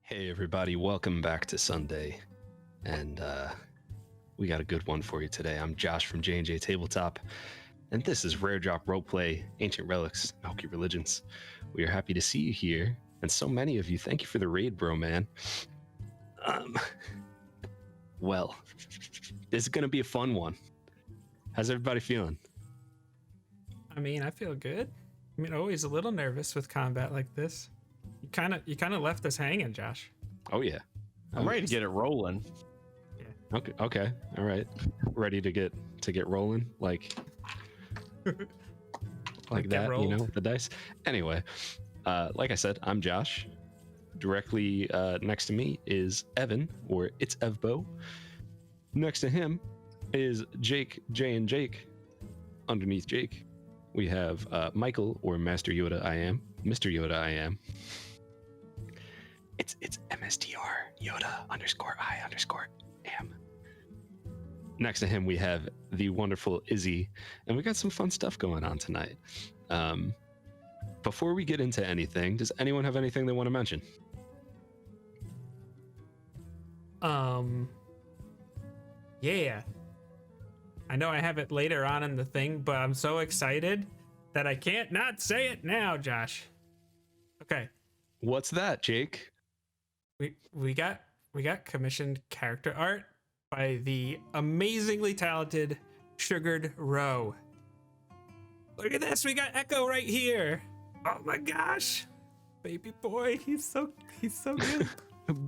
Hey everybody, welcome back to Sunday, and we got a good one for you today. I'm Josh from JnJ Tabletop, and this is Rare Drop Roleplay, Ancient Relics, Hokey Religions. We are happy to see you here, and so many of you. Thank you for the raid, bro, man. Well, this is gonna be a fun one. How's everybody feeling? I mean, I feel good. I mean, always a little nervous with combat like this. You kind of left us hanging, Josh. Oh yeah, I'm ready to get it rolling. Yeah. Okay, all right. Ready to get rolling, like that, you know, with the dice. Anyway, like I said, I'm Josh. Directly next to me is Evan, or it's Evbo. Next to him is Jake, Jay and Jake. Underneath Jake, we have Michael, or Master Yoda I am, Mr. Yoda I am. It's MSTR Yoda _I_am. Next to him we have the wonderful Izzee, and we got some fun stuff going on tonight. Before we get into anything, does anyone have anything they want to mention? Yeah. I know I have it later on in the thing, but I'm so excited that I can't not say it now, Josh. Okay. What's that, Jake? We got commissioned character art by the amazingly talented Sugared Row. Look at this, we got Echo right here. Oh my gosh. Baby boy, he's so good.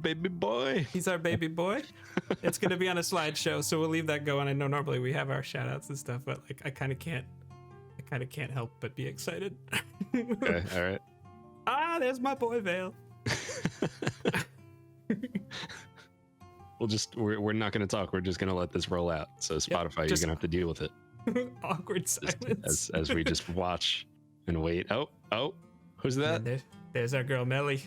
Baby boy. He's our baby boy. It's gonna be on a slideshow, so we'll leave that going. I know normally we have our shout outs and stuff, but like I kinda can't help but be excited. Okay, all right. There's my boy Vale. We're not going to talk. We're just going to let this roll out. So Spotify, you're going to have to deal with it. Awkward silence as we just watch and wait. Oh, who's that? There's our girl Melly.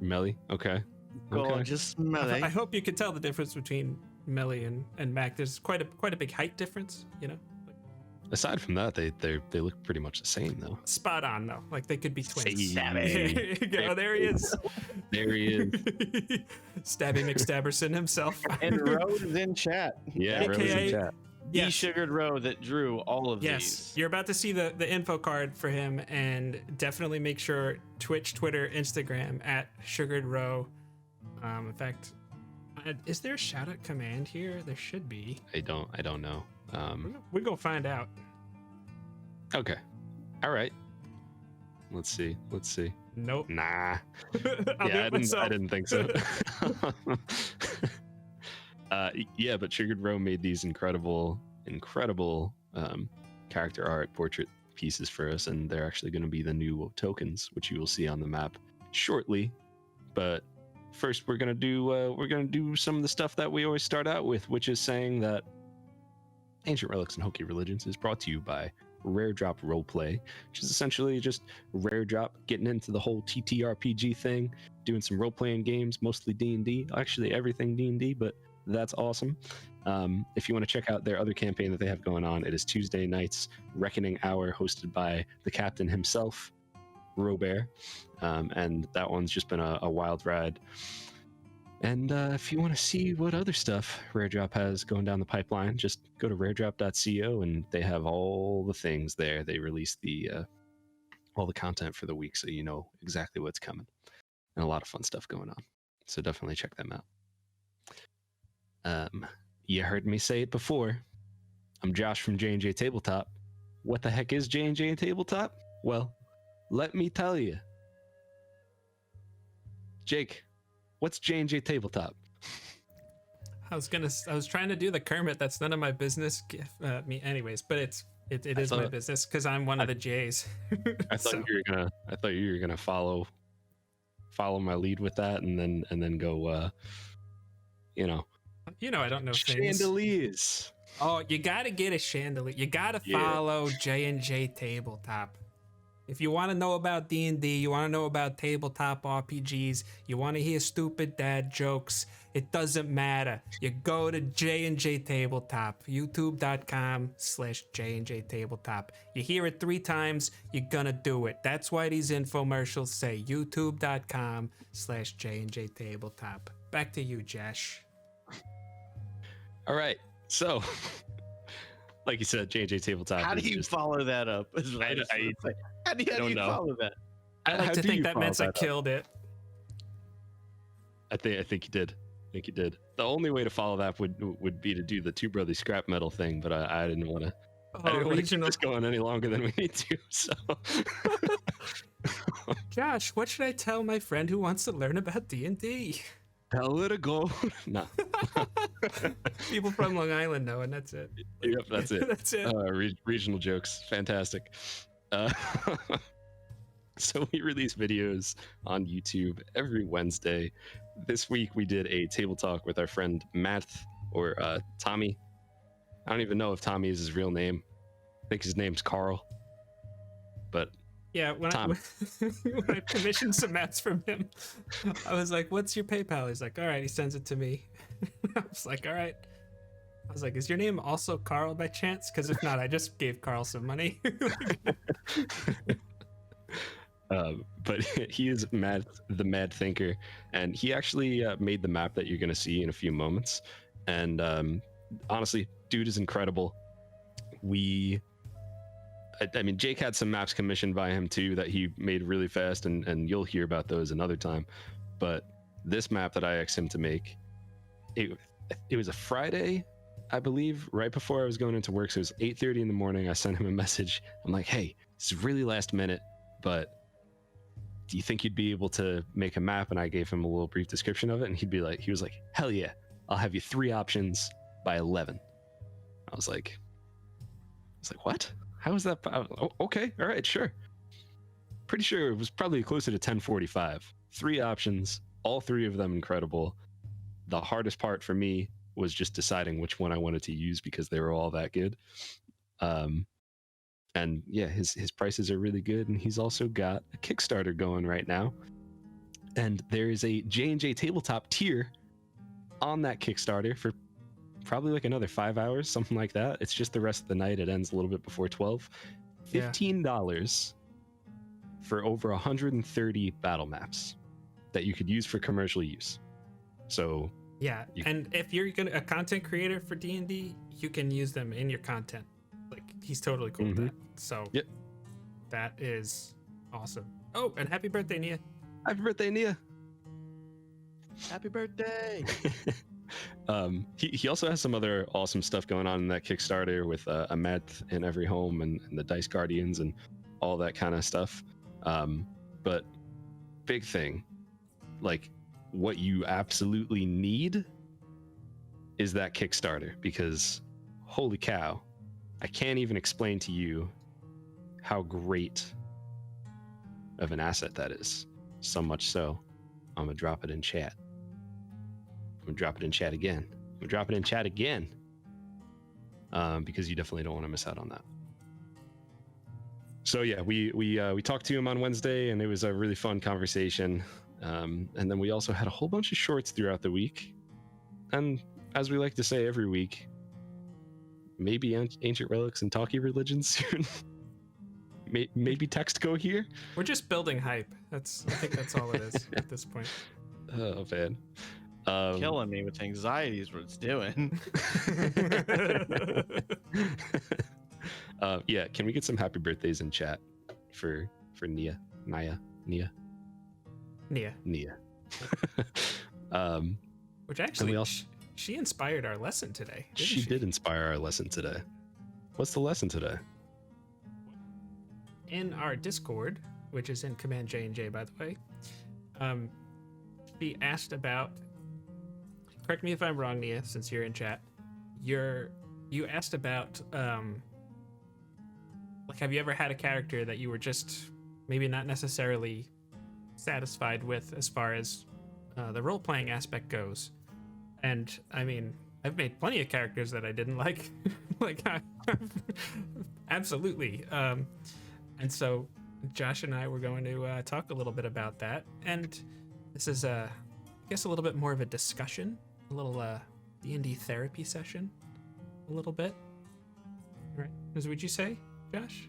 Melly. Okay. Gorgeous Melly. I hope you can tell the difference between Melly and Mac. There's quite a big height difference, you know. Aside from that, they look pretty much the same though. Spot on though. Like they could be twins. Stabby. There he is. There he is. Stabby McStabberson himself. And Rose is in chat. Yeah, Rose is in chat. The Sugared Row that drew all of yes. these. You're about to see the info card for him, and definitely make sure Twitch, Twitter, Instagram at Sugared Row. In fact, is there a shout out command here? There should be. I don't know. We're gonna find out. Okay. All right. Let's see. Nope. Nah. I didn't think so. Yeah, but Sugared Row made these incredible character art portrait pieces for us, and they're actually going to be the new tokens, which you will see on the map shortly. But first, we're gonna do some of the stuff that we always start out with, which is saying that Ancient Relics and Hokey Religions is brought to you by Rare Drop Roleplay, which is essentially just Rare Drop getting into the whole TTRPG thing, doing some role-playing games, mostly D&D, actually everything D&D, but that's awesome. If you want to check out their other campaign that they have going on, it is Tuesday nights, Reckoning Hour, hosted by the captain himself, Robert, and that one's just been a wild ride. And if you want to see what other stuff Rare Drop has going down the pipeline, just go to raredrop.co, and they have all the things there. They release all the content for the week, so you know exactly what's coming, and a lot of fun stuff going on. So definitely check them out. You heard me say it before. I'm Josh from JnJ Tabletop. What the heck is JnJ Tabletop? Well, let me tell you. Jake, what's JnJ Tabletop? I was trying to do the Kermit. That's none of my business. Me, anyways. But it is my business because I'm one of the J's. I thought you were gonna follow my lead with that, and then go. I don't know things. Chandeliers. Oh, you gotta get a chandelier. You gotta follow JnJ Tabletop. If you want to know about D&D, you want to know about tabletop RPGs, you want to hear stupid dad jokes, it doesn't matter. You go to JnJ Tabletop, youtube.com/JnJ Tabletop. You hear it 3 times, you're gonna do it. That's why these infomercials say youtube.com/JnJ Tabletop. Back to you, Jesh. All right. So, like you said, JnJ Tabletop. How do is you just, folwer that up? Is what I was gonna say. How do don't you know. follow that? I like How to do think you that follow meant I that up? killed it. I think you did. I think you did. The only way to follow that would be to do the Two Brothers scrap metal thing, but I didn't want to. I didn't want to keep Regional. this going any longer than we need to. So, Josh, what should I tell my friend who wants to learn about D&D? tell it a go. No. People from Long Island know, and that's it. Yep, that's it. That's it. Regional jokes, fantastic. So we release videos on YouTube every Wednesday. This week we did a table talk with our friend Matt, or Tommy. I don't even know if Tommy is his real name. I think his name's Carl. But Yeah, when Tom. when I commissioned some mats from him, I was like, "What's your PayPal?" He's like, "All right." He sends it to me. I was like, "All right." I was like, "Is your name also Carl by chance? Because if not, I just gave Carl some money." But he is Matt, the Mad Thinker, and he actually made the map that you're going to see in a few moments. And honestly, dude is incredible. I mean, Jake had some maps commissioned by him too that he made really fast, and you'll hear about those another time. But this map that I asked him to make, it was a Friday, I believe, right before I was going into work. So it was 8:30 in the morning. I sent him a message. I'm like, "Hey, this is really last minute, but do you think you'd be able to make a map?" And I gave him a little brief description of it, and he was like, "Hell yeah, I'll have you 3 options by 11." I was like, "What? How is that? Okay, all right, sure." Pretty sure it was probably closer to 10:45. 3 options, all 3 of them incredible. The hardest part for me was just deciding which one I wanted to use because they were all that good. And yeah, his prices are really good, and he's also got a Kickstarter going right now. And there is a JnJ Tabletop tier on that Kickstarter for probably like another 5 hours, something like that. It's just the rest of the night. It ends a little bit before 12. Yeah. $15 for over 130 battle maps that you could use for commercial use. So Yeah, and if you're a content creator for D&D, you can use them in your content. Like, he's totally cool with that. So Yep. That is awesome. Oh, and happy birthday, Nia. Happy birthday, Nia. Happy birthday! He also has some other awesome stuff going on in that Kickstarter with a Meth in every home and the Dice Guardians and all that kind of stuff. But big thing, like what you absolutely need is that Kickstarter, because holy cow, I can't even explain to you how great of an asset that is. So much so, I'm gonna drop it in chat. I'm gonna drop it in chat again. I'm gonna drop it in chat again. Because you definitely don't want to miss out on that. So yeah, we talked to him on Wednesday, and it was a really fun conversation. And then we also had a whole bunch of shorts throughout the week. And as we like to say every week, maybe ancient relics and talkie religions soon. Maybe text go here. We're just building hype. I think that's all it is at this point. Oh man. Killing me with anxiety is what it's doing. Yeah, can we get some happy birthdays in chat for Nia? Nia. Which actually, we she inspired our lesson today. Didn't she did inspire our lesson today. What's the lesson today? In our Discord, which is in Command JnJ, by the way, she asked about. Correct me if I'm wrong, Nia, since you're in chat. You asked about like, have you ever had a character that you were just maybe not necessarily satisfied with as far as the role-playing aspect goes? And I mean, I've made plenty of characters that I didn't like. Like, absolutely. And so Josh and I were going to talk a little bit about that, and this is I guess a little bit more of a discussion, a little D&D therapy session, a little bit. Right? Would you say, Josh?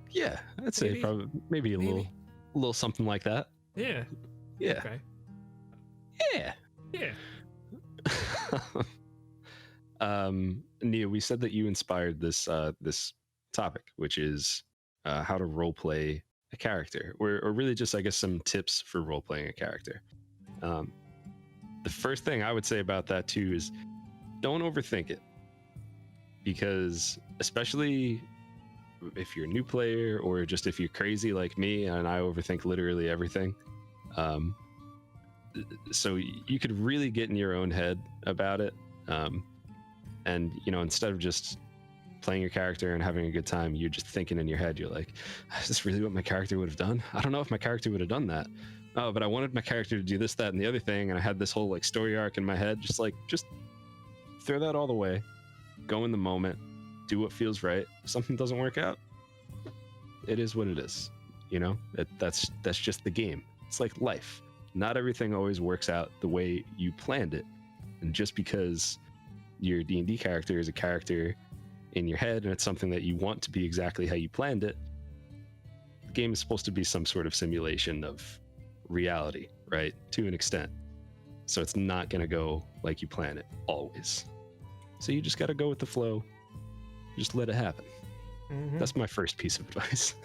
Yeah, I'd say Maybe. probably maybe a little something like that. Yeah. Yeah. Okay. Yeah. Yeah. Nia, we said that you inspired this this topic, which is how to role play a character, or really just, I guess, some tips for role playing a character. The first thing I would say about that too is don't overthink it, because especially if you're a new player, or just if you're crazy like me and I overthink literally everything, so you could really get in your own head about it, and instead of just playing your character and having a good time, you're just thinking in your head, you're like, is this really what my character would have done? I don't know if my character would have done that. Oh, but I wanted my character to do this, that, and the other thing, and I had this whole like story arc in my head. Just throw that all away, go in the moment, do what feels right. If something doesn't work out, it is what it is. That's just the game. It's like life. Not everything always works out the way you planned it, and just because your D&D character is a character in your head and it's something that you want to be exactly how you planned it, the game is supposed to be some sort of simulation of reality, right? To an extent. So it's not going to go like you plan it always. So you just got to go with the flow. Just let it happen. Mm-hmm. That's my first piece of advice.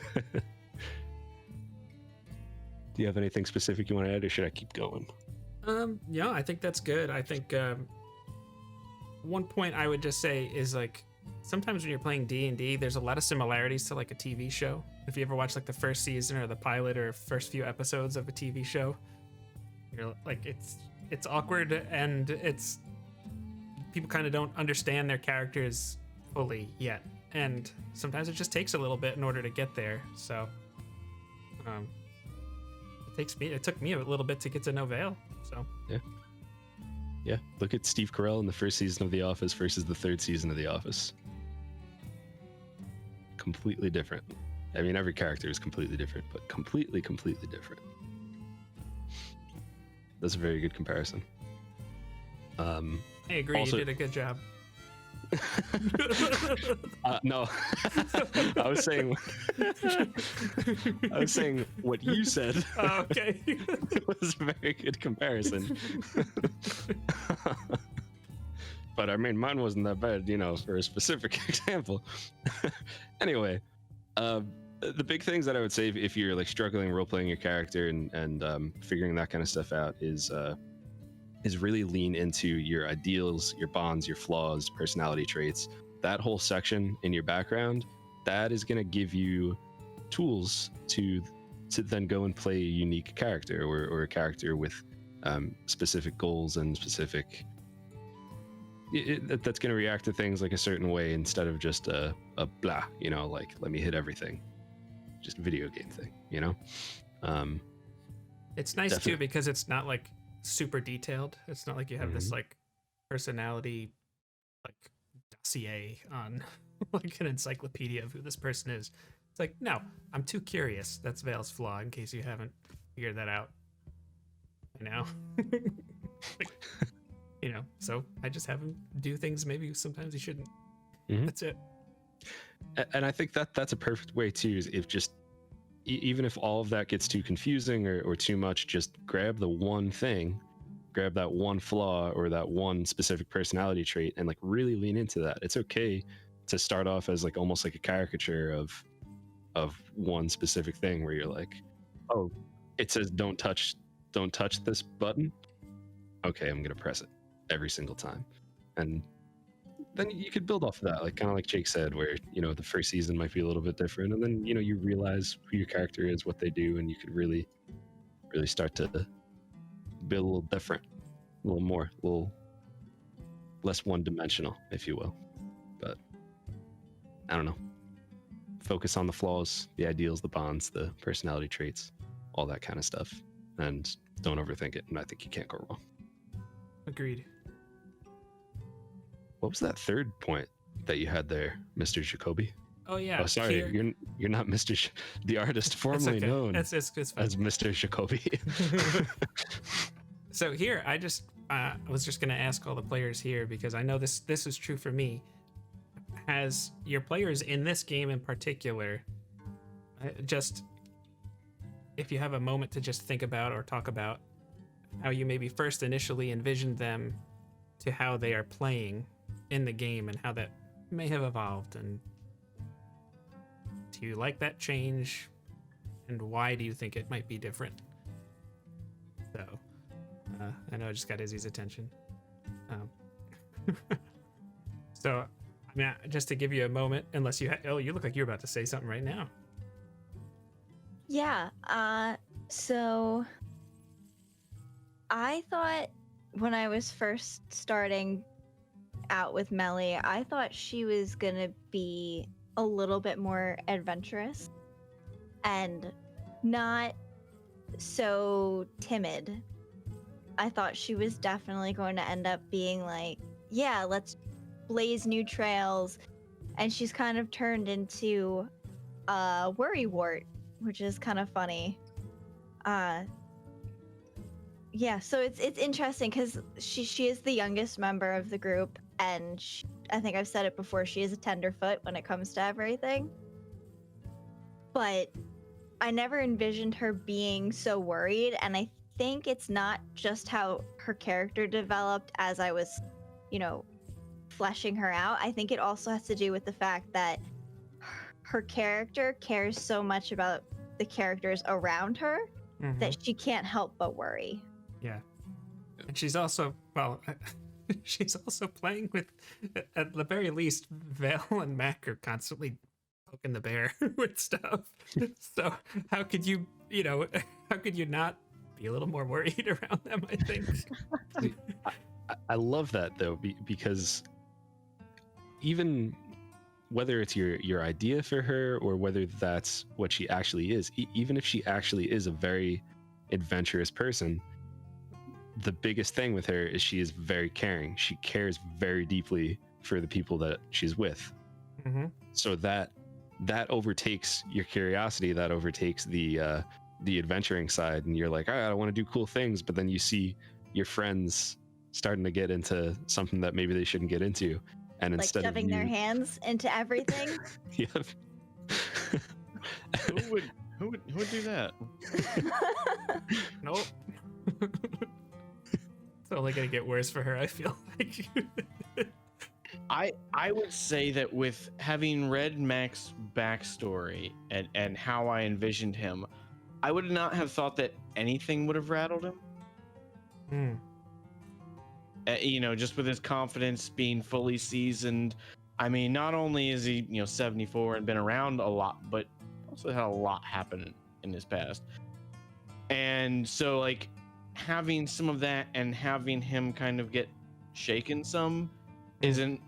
Do you have anything specific you want to add, or should I keep going? Yeah, I think that's good. I think one point I would just say is, like, sometimes when you're playing D&D, there's a lot of similarities to like a TV show. If you ever watch like the first season or the pilot or first few episodes of a TV show, you're like, it's awkward, and it's people kind of don't understand their characters fully yet, and sometimes it just takes a little bit in order to get there. So it took me a little bit to get to know Vale. So yeah, look at Steve Carell in the first season of The Office versus the third season of The Office. Completely different. I mean, every character is completely different, but completely different. That's a very good comparison. I agree. Also, you did a good job. No, I was saying what you said. Oh, okay. It was a very good comparison. But I mean, mine wasn't that bad, for a specific example. Anyway, the big things that I would say if you're like struggling role playing your character and figuring that kind of stuff out is really lean into your ideals, your bonds, your flaws, personality traits. That whole section in your background, that is going to give you tools to then go and play a unique character, or a character with specific goals and specific that's going to react to things like a certain way, instead of just a blah, like let me hit everything, just a video game thing. It's nice Definitely. too, because it's not like super detailed. It's not like you have this like personality like dossier on like an encyclopedia of who this person is. It's like, no, I'm too curious. That's Vale's flaw, in case you haven't figured that out. So I just have him do things maybe sometimes he shouldn't. That's it. And I think that's a perfect way too, is if just even if all of that gets too confusing or too much, just grab the one thing, grab that one flaw or that one specific personality trait, and like really lean into that. It's okay to start off as like almost like a caricature of one specific thing, where you're like, oh, it says don't touch this button. Okay, I'm gonna press it every single time. And then you could build off of that, like kind of like Jake said, where the first season might be a little bit different, and then you realize who your character is, what they do, and you could really start to build a little different, a little less one-dimensional, if you will. But I don't know, focus on the flaws, the ideals, the bonds, the personality traits, all that kind of stuff, and don't overthink it, and I think you can't go wrong. Agreed. What was that third point that you had there, Mr. Jacoby? Oh yeah. Oh, sorry, Here, you're not Mr. the artist it's formerly okay. known It's fine. as Mr. Jacoby. So here, I just was just gonna ask all the players here because I know this is true for me. Has your players in this game in particular, just if you have a moment to just think about or talk about how you maybe first initially envisioned them to how they are playing in the game and how that may have evolved, and do you like that change, and why do you think it might be different? So I know I just got Izzy's attention. So, I mean, just to give you a moment, unless you oh, you look like you're about to say something right now. Yeah. So I thought when I was first starting out with Melly, I thought she was gonna be a little bit more adventurous and not so timid. I thought she was definitely going to end up being like, yeah, let's blaze new trails. And she's kind of turned into a worrywart, which is kind of funny. Yeah, so it's interesting because she is the youngest member of the group, and I think I've said it before, she is a tenderfoot when it comes to everything. But I never envisioned her being so worried, and I think it's not just how her character developed as I was, fleshing her out. I think it also has to do with the fact that her character cares so much about the characters around her that she can't help but worry. Yeah. And she's also, well, she's also playing with, at the very least, Vale and Mac are constantly poking the bear with stuff. So how could you, how could you not be a little more worried around them, I think? I love that, though, because even whether it's your idea for her or whether that's what she actually is, even if she actually is a very adventurous person, the biggest thing with her is she is very caring. She cares very deeply for the people that she's with. So that overtakes your curiosity, that overtakes the adventuring side, and you're like, all right, I want to do cool things, but then you see your friends starting to get into something that maybe they shouldn't get into, and Like instead shoving of their hands into everything. Yep. Who would do that? Nope. It's only gonna get worse for her, I feel like. I would say that with having read Mac's backstory and how I envisioned him, I would not have thought that anything would have rattled him. Just with his confidence being fully seasoned. I mean, not only is he 74 and been around a lot, but also had a lot happen in his past. And so, like, having some of that and having him kind of get shaken some is an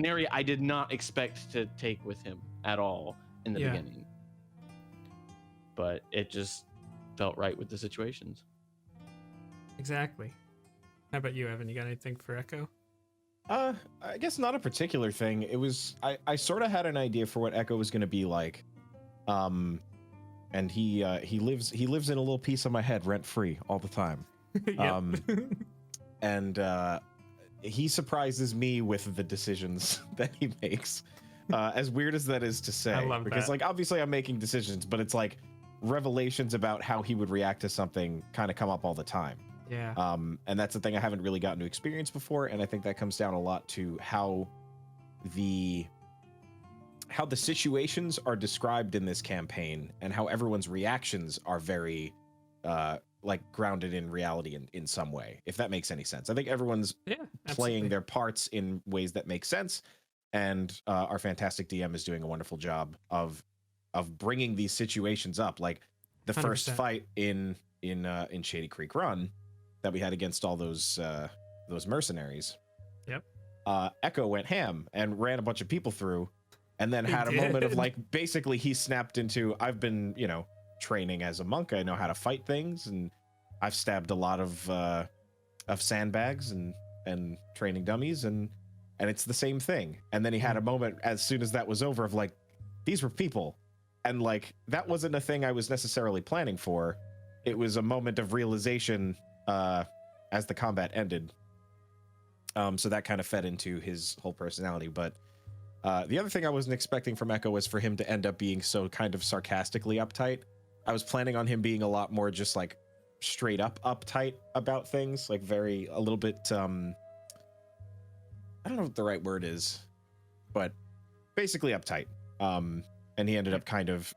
area I did not expect to take with him at all in the beginning. But it just felt right with the situations. Exactly. How about you, Evan? You got anything for Echo? I guess not a particular thing. It was I sort of had an idea for what Echo was going to be like. And he lives in a little piece of my head rent free all the time. And he surprises me with the decisions that he makes. As weird as that is to say, I love because that. like obviously I'm making decisions, but it's like revelations about how he would react to something kind of come up all the time. Yeah. And that's the thing I haven't really gotten to experience before, and I think that comes down a lot to how the situations are described in this campaign and how everyone's reactions are very like grounded in reality in some way, if that makes any sense. I think everyone's playing their parts in ways that make sense, and our fantastic DM is doing a wonderful job of bringing these situations up, like the 100%. first fight in Shady Creek Run that we had against all those mercenaries. Yep. Echo went ham and ran a bunch of people through, and then He had a moment of did. like, basically he snapped into, I've been training as a monk, I know how to fight things, and I've stabbed a lot of sandbags and training dummies, and it's the same thing. And then he had a moment as soon as that was over of like, these were people. And like, that wasn't a thing I was necessarily planning for. It was a moment of realization as the combat ended. So that kind of fed into his whole personality. But the other thing I wasn't expecting from Echo was for him to end up being so kind of sarcastically uptight. I was planning on him being a lot more just like straight up uptight about things, like a little bit, I don't know what the right word is, but basically uptight. And he ended up kind of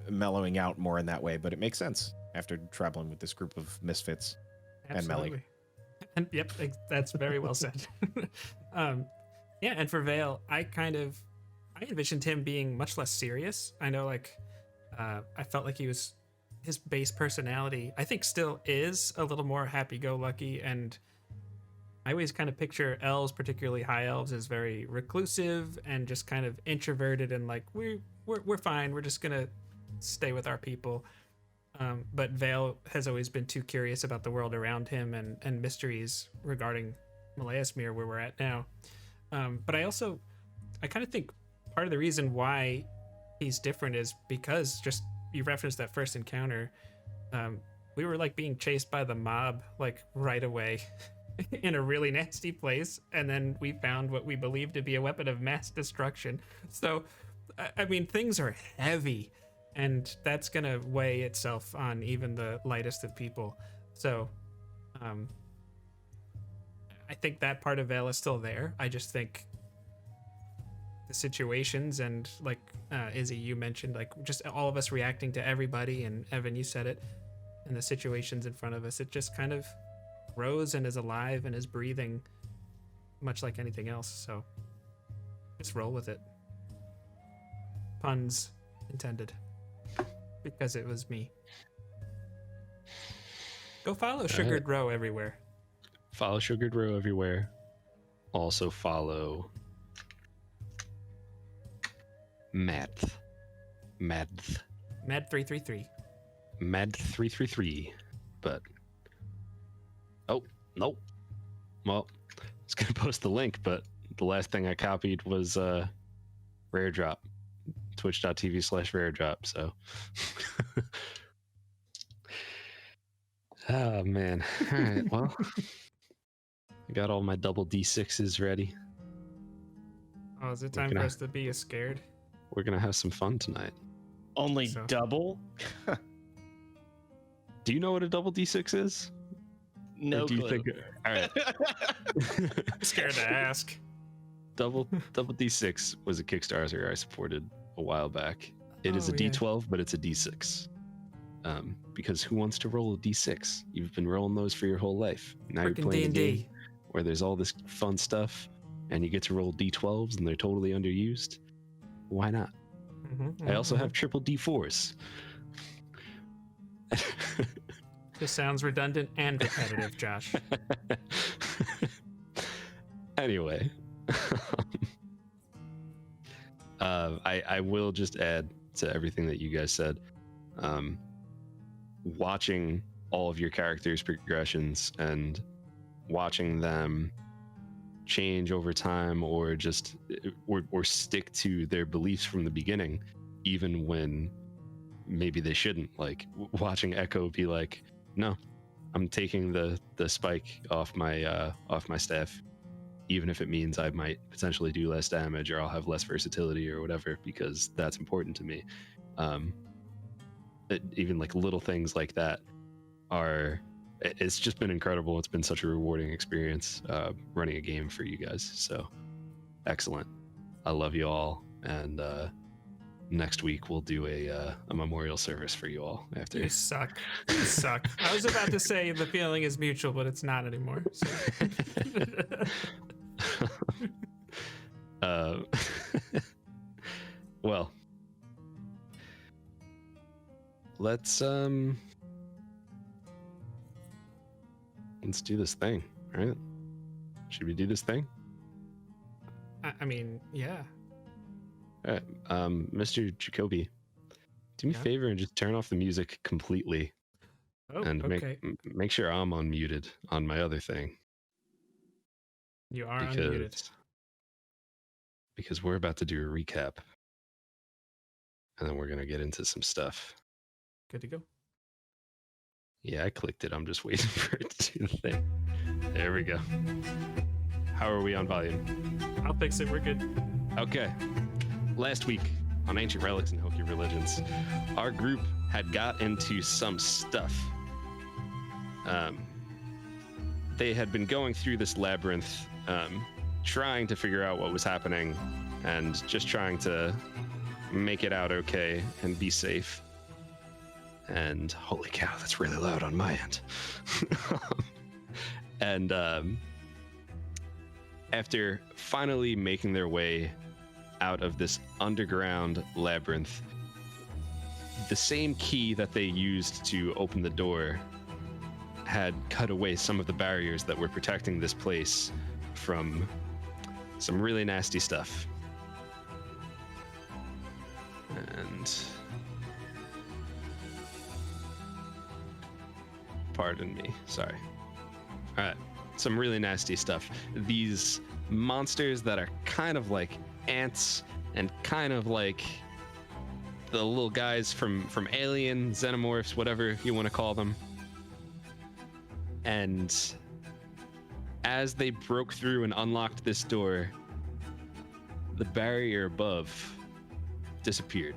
mellowing out more in that way, but it makes sense after traveling with this group of misfits. Absolutely. And Melly. And yep, that's very well said. Yeah, and for Vale, I envisioned him being much less serious. I know, like, I felt like his base personality, I think, still is a little more happy-go-lucky, and I always kind of picture elves, particularly high elves, as very reclusive and just kind of introverted and like, we're fine, we're just gonna stay with our people. But Vale has always been too curious about the world around him and mysteries regarding Malaismere, where we're at now. But I kind of think part of the reason why he's different is because, just you referenced that first encounter, we were like being chased by the mob like right away in a really nasty place, and then we found what we believed to be a weapon of mass destruction. So I mean, things are heavy, and that's gonna weigh itself on even the lightest of people. So I think that part of Vale is still there. I just think the situations, and like Izzee, you mentioned, like just all of us reacting to everybody, and Evan, you said it, and the situations in front of us, it just kind of grows and is alive and is breathing much like anything else. So just roll with it. Puns intended, because it was me. Go follow Sugared Row everywhere. Follow Sugared Row everywhere. Also follow Mad333. Mad333. But oh, nope. Well, I was gonna post the link, but the last thing I copied was Rare Drop. Twitch.tv/Rare Drop. So oh man. All right, well. I got all my double D6s ready. Oh, is it time for us to be scared? We're gonna have some fun tonight. Only double? Do you know what a double D6 is? No clue. Think, all right. Scared to ask. Double D6 was a Kickstarter I supported a while back. It is a D12, but it's a D6. Because who wants to roll a D6? You've been rolling those for your whole life. Now you're playing a game where there's all this fun stuff, and you get to roll D12s, and they're totally underused. Why not? I also have triple D4s. This sounds redundant and repetitive, Josh. Anyway, I will just add to everything that you guys said. Watching all of your characters' progressions and watching them change over time, or just or stick to their beliefs from the beginning, even when maybe they shouldn't. Like watching Echo be like, "No, I'm taking the spike off my staff, even if it means I might potentially do less damage, or I'll have less versatility, or whatever, because that's important to me." Even like little things like that it's just been incredible. It's been such a rewarding experience running a game for you guys. So excellent. I love you all, and next week we'll do a memorial service for you all after. You suck. I was about to say the feeling is mutual, but it's not anymore. So. Well, let's do this thing, right? Should we do this thing? I mean, yeah. All right, Mr. Jacoby, do me a favor and just turn off the music completely. And make sure I'm unmuted on my other thing. You are unmuted. Because we're about to do a recap and then we're gonna get into some stuff. Good to go. Yeah, I clicked it. I'm just waiting for it to do the thing. There we go. How are we on volume? I'll fix it. We're good. Okay. Last week on Ancient Relics and Hokey Religions, our group had got into some stuff. They had been going through this labyrinth, trying to figure out what was happening and just trying to make it out okay and be safe. And holy cow, that's really loud on my end. And after finally making their way out of this underground labyrinth, the same key that they used to open the door had cut away some of the barriers that were protecting this place from some really nasty stuff. And pardon me, sorry. All right, some really nasty stuff. These monsters that are kind of like ants and kind of like the little guys from Alien, Xenomorphs, whatever you want to call them. And as they broke through and unlocked this door, the barrier above disappeared.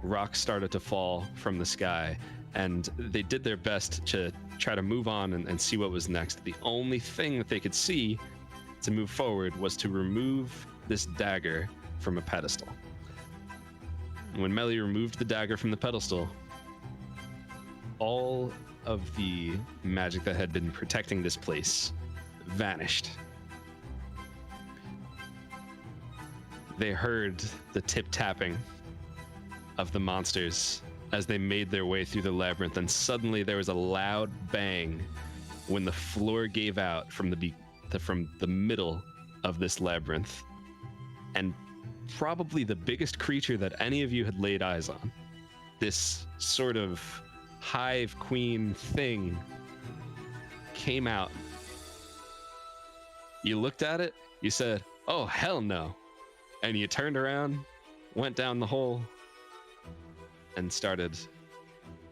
Rocks started to fall from the sky, and they did their best to try to move on and see what was next. The only thing that they could see to move forward was to remove this dagger from a pedestal. When Melly removed the dagger from the pedestal, all of the magic that had been protecting this place vanished. They heard the tip-tapping of the monsters as they made their way through the labyrinth, and suddenly there was a loud bang when the floor gave out from the middle of this labyrinth. And probably the biggest creature that any of you had laid eyes on, this sort of Hive Queen thing, came out. You looked at it, you said, "Oh, hell no." And you turned around, went down the hole, and started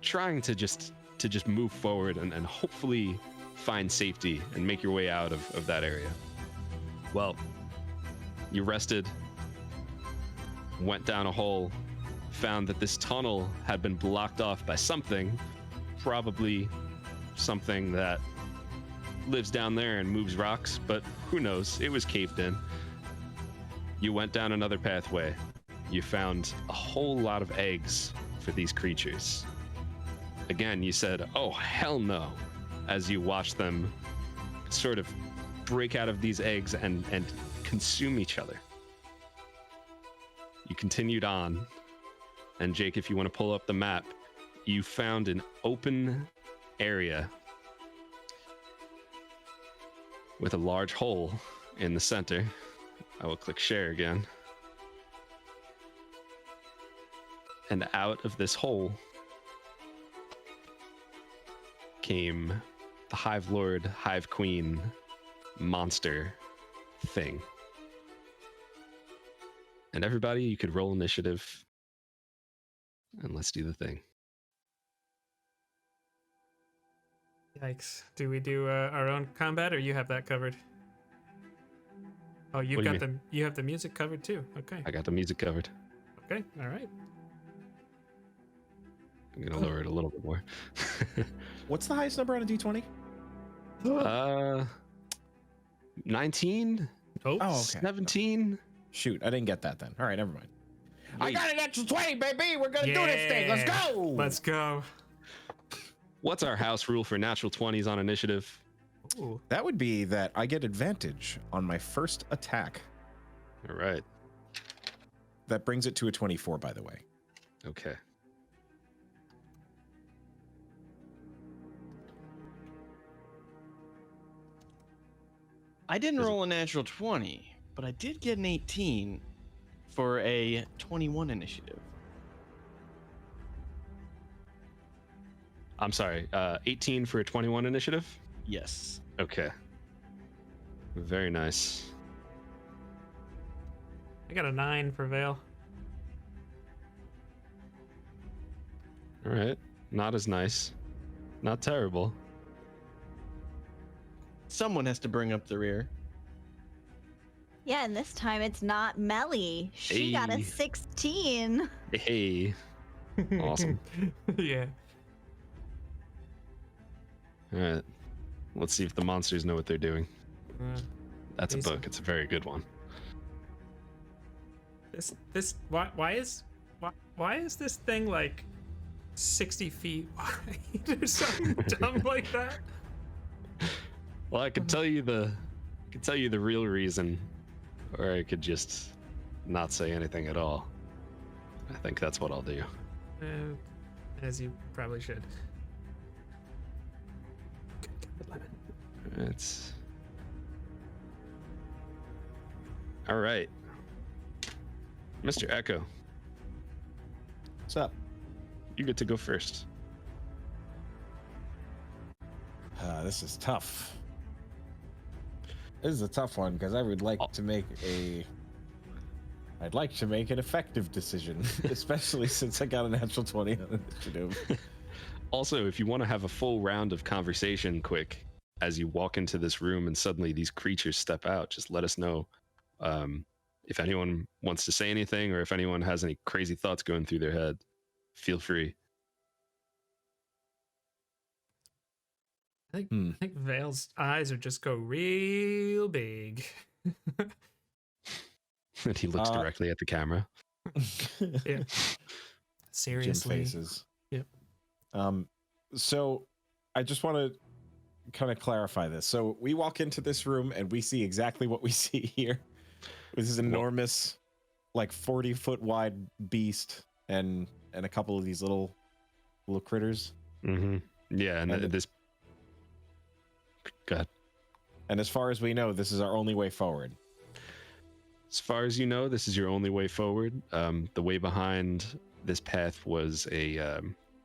trying to just move forward and hopefully find safety and make your way out of that area. Well, you rested, went down a hole, found that this tunnel had been blocked off by something, probably something that lives down there and moves rocks, but who knows? It was caved in. You went down another pathway. You found a whole lot of eggs for these creatures. Again, you said, "Oh, hell no," as you watched them sort of break out of these eggs and consume each other. You continued on, and Jake, if you want to pull up the map, you found an open area with a large hole in the center. I will click share again. And out of this hole came the Hive Lord, Hive Queen monster thing. And everybody, you could roll initiative. And let's do the thing. Yikes. Do we do our own combat, or you have that covered? Oh, you have the music covered too. Okay. I got the music covered. Okay. All right. I'm gonna lower it a little bit more. What's the highest number on a D20? 19. Oh, okay. 17. Shoot, I didn't get that then. All right, never mind. I Wait. got an extra 20, baby. We're gonna do this thing. Let's go. Let's go. What's our house rule for natural 20s on initiative? Ooh. That would be that I get advantage on my first attack. All right. That brings it to a 24, by the way. Okay. I didn't roll a natural 20, but I did get an 18 for a 21 initiative. I'm sorry. 18 for a 21 initiative? Yes. Okay. Very nice. I got a 9 for Vale. All right. Not as nice. Not terrible. Someone has to bring up the rear. Yeah, and this time it's not Melly. She got a Hey. 16. Hey. Awesome. Yeah. All right. Let's see if the monsters know what they're doing. That's a Decent. book. It's a very good one. Why is this thing like 60 feet wide or something dumb like that? Well, I could tell you the real reason, or I could just not say anything at all. I think that's what I'll do. As you probably should. It's all right, Mr. Echo. What's up? You get to go first. This is tough. This is a tough one because I would like to make I'd like to make an effective decision, especially since I got a natural 20 on initiative. Also, if you want to have a full round of conversation quick as you walk into this room and suddenly these creatures step out, just let us know. If anyone wants to say anything or if anyone has any crazy thoughts going through their head, feel free. I think Vale's eyes would just go real big. And he looks directly at the camera. Yeah. Seriously. Gym faces. Yep. So I just want to kind of clarify this. So we walk into this room and we see exactly what we see here. This is enormous, like 40-foot wide beast and a couple of these little critters. Mm-hmm. Yeah, and this. God. And as far as we know, this is our only way forward. As far as you know, this is your only way forward. The way behind this path was it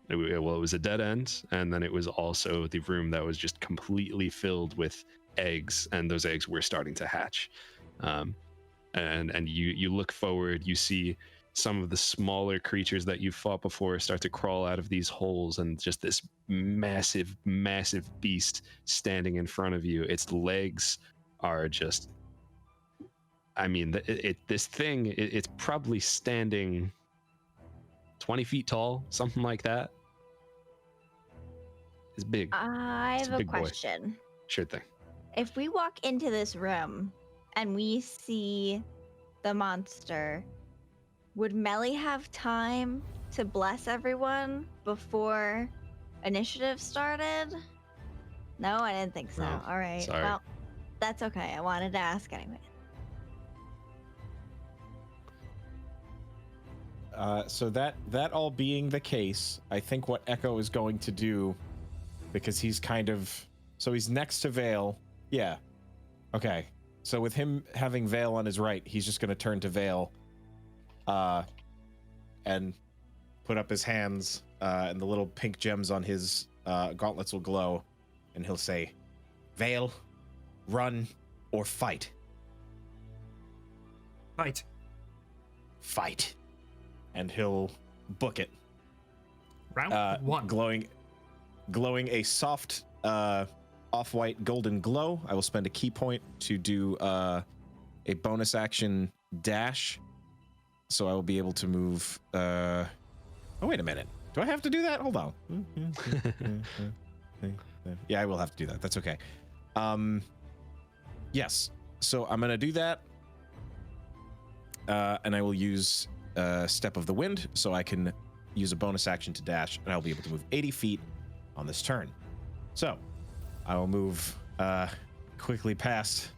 was a dead end, and then it was also the room that was just completely filled with eggs, and those eggs were starting to hatch. And you look forward, you see some of the smaller creatures that you've fought before start to crawl out of these holes, and just this massive beast standing in front of you. Its legs are just, I mean, this thing, it's probably standing 20 feet tall, something like that. It's big. I It's a have a big boy. question. Sure thing. If we walk into this room and we see the monster, would Melly have time to bless everyone before initiative started? No, I didn't think so. No, All right. sorry. Well, that's okay. I wanted to ask anyway. So that all being the case, I think what Echo is going to do, because he's he's next to Vale. Yeah. Okay. So with him having Vale on his right, he's just going to turn to Vale and put up his hands, and the little pink gems on his gauntlets will glow, and he'll say, Vale, run or fight. Fight. Fight. And he'll book it. Round one. Glowing a soft off-white golden glow. I will spend a key point to do a bonus action dash. So I will be able to move. Oh, wait a minute. Do I have to do that? Hold on. Yeah, I will have to do that. That's okay. Yes. So I'm going to do that. And I will use Step of the Wind, so I can use a bonus action to dash, and I'll be able to move 80 feet on this turn. So I will move quickly past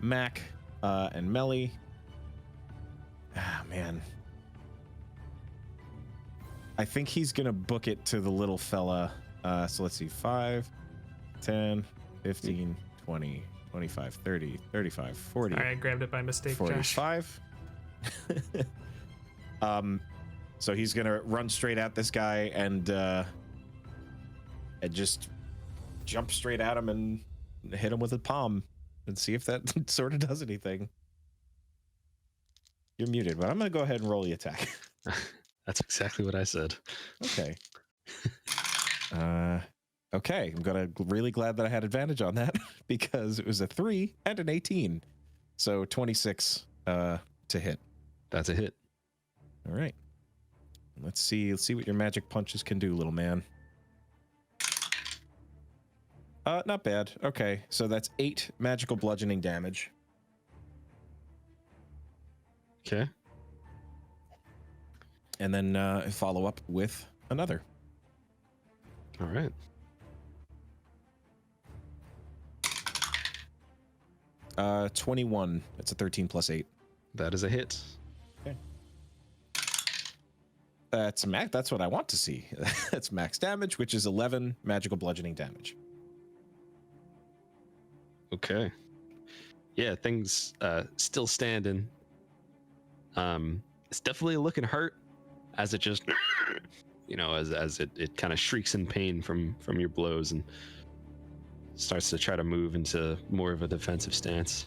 Mac and Melly. Ah, man. I think he's going to book it to the little fella. So let's see. 5, 10, 15, 20, 25, 30, 35, 40. Sorry, I grabbed it by mistake, Josh. 45. So he's gonna run straight at this guy and just jump straight at him and hit him with a palm and see if that sort of does anything. You're muted, but I'm gonna go ahead and roll the attack. That's exactly what I said. Okay. Okay, I'm really glad that I had advantage on that because it was a 3 and an 18. So 26 to hit. That's a hit. All right. Let's see what your magic punches can do, little man. Not bad. Okay, so that's 8 magical bludgeoning damage. Okay. And then follow up with another. All right. Uh, 21. That's a 13 plus 8. That is a hit. Okay. That's max. That's what I want to see. That's max damage, which is 11 magical bludgeoning damage. Okay. Yeah, things still standing. It's definitely looking hurt as it just, as it kind of shrieks in pain from your blows and starts to try to move into more of a defensive stance.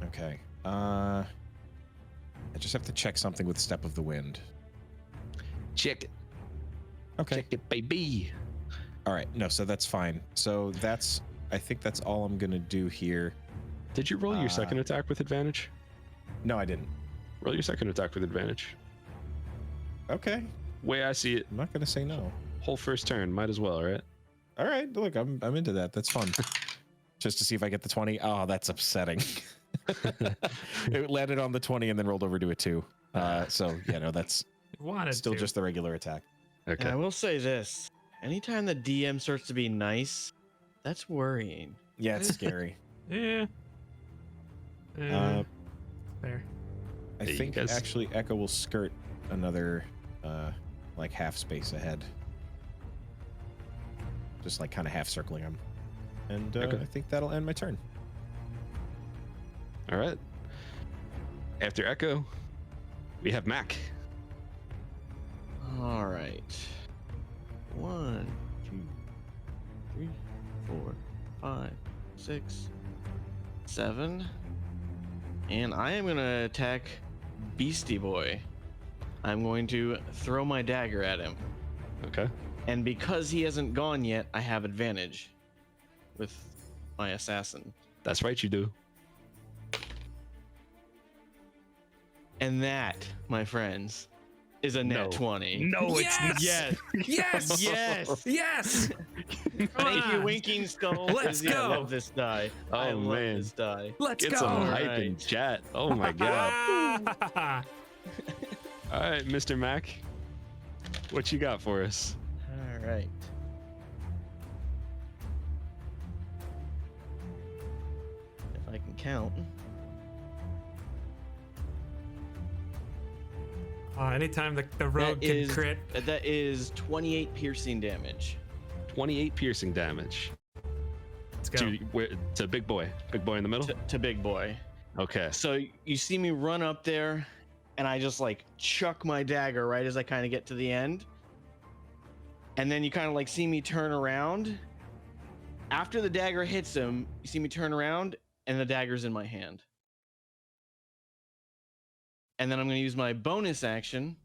Okay. I just have to check something with Step of the Wind. Check it. Okay. Check it, baby. All right. No, so that's fine. So I think that's all I'm going to do here. Did you roll your second attack with advantage? No, I didn't. Roll your second attack with advantage. Okay. Way I see it, I'm not going to say no. whole first turn, might as well, right? All right. Look, I'm into that. That's fun. Just to see if I get the 20. Oh, that's upsetting. It landed on the 20 and then rolled over to a 2. So, that's still just the regular attack. Okay. And I will say this. Anytime the DM starts to be nice, that's worrying. Yeah, it's scary. Yeah. Fair. I Hey, think guys. actually Echo will skirt another like half space ahead. Just like kind of half circling him. And Okay. I think that'll end my turn. All right. After Echo, we have Mac. All right. 1, 2, 3, 4, 5, 6, 7. And I am going to attack Beastie Boy. I'm going to throw my dagger at him. Okay. And because he hasn't gone yet, I have advantage with my assassin. That's right, you do. And that, my friends, is a net No. 20. No, it's not. Yes. Yes. Yes. Yes. Thank you, on. Winking Skull. Let's I go. love this die. I Oh, love man. this die. Let's Get go. some All hype in right. chat. Oh my god. All right, Mr. Mac. What you got for us? All right. If I can count. Anytime the rogue can crit. That is 28 piercing damage. 28 piercing damage. Let's go. To Big Boy. Big Boy in the middle? To Big Boy. Okay. So you see me run up there, and I just like chuck my dagger right as I kind of get to the end. And then you kind of like see me turn around. After the dagger hits him, you see me turn around, and the dagger's in my hand. And then I'm going to use my bonus action,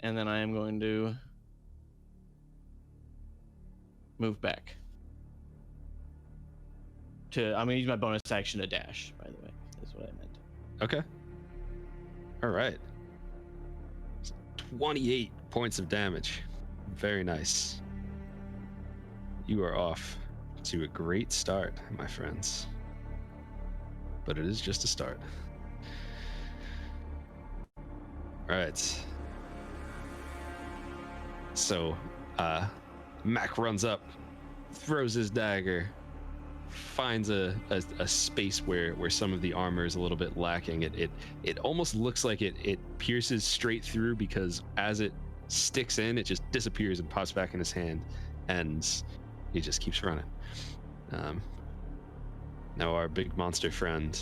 and then I am going to move back. I'm going to use my bonus action to dash, by the way. That's what I meant. Okay. All right. 28 points of damage. Very nice. You are off to a great start, my friends. But it is just a start. All right. So, Mac runs up, throws his dagger, finds a space where some of the armor is a little bit lacking. It almost looks like it pierces straight through, because as it sticks in, it just disappears and pops back in his hand, and he just keeps running. Now our big monster friend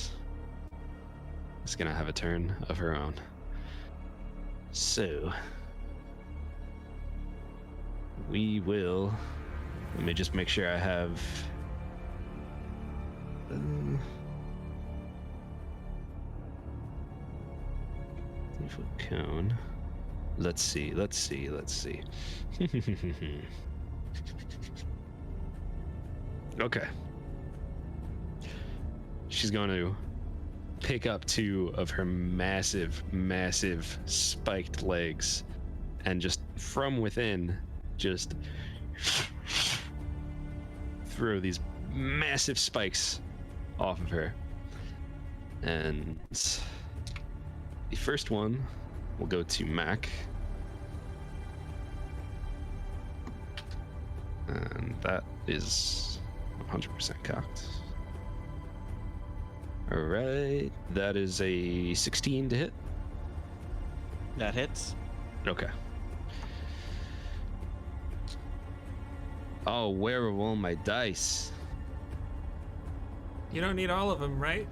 is gonna have a turn of her own. So we will, let me just make sure I have 3-foot cone. Let's see. Okay. She's going to pick up two of her massive spiked legs and just from within just throw these massive spikes off of her. And the first one will go to Mac. And that is 100% cocked. All right, that is a 16 to hit. That hits. Okay. Oh, where are all my dice? You don't need all of them, right?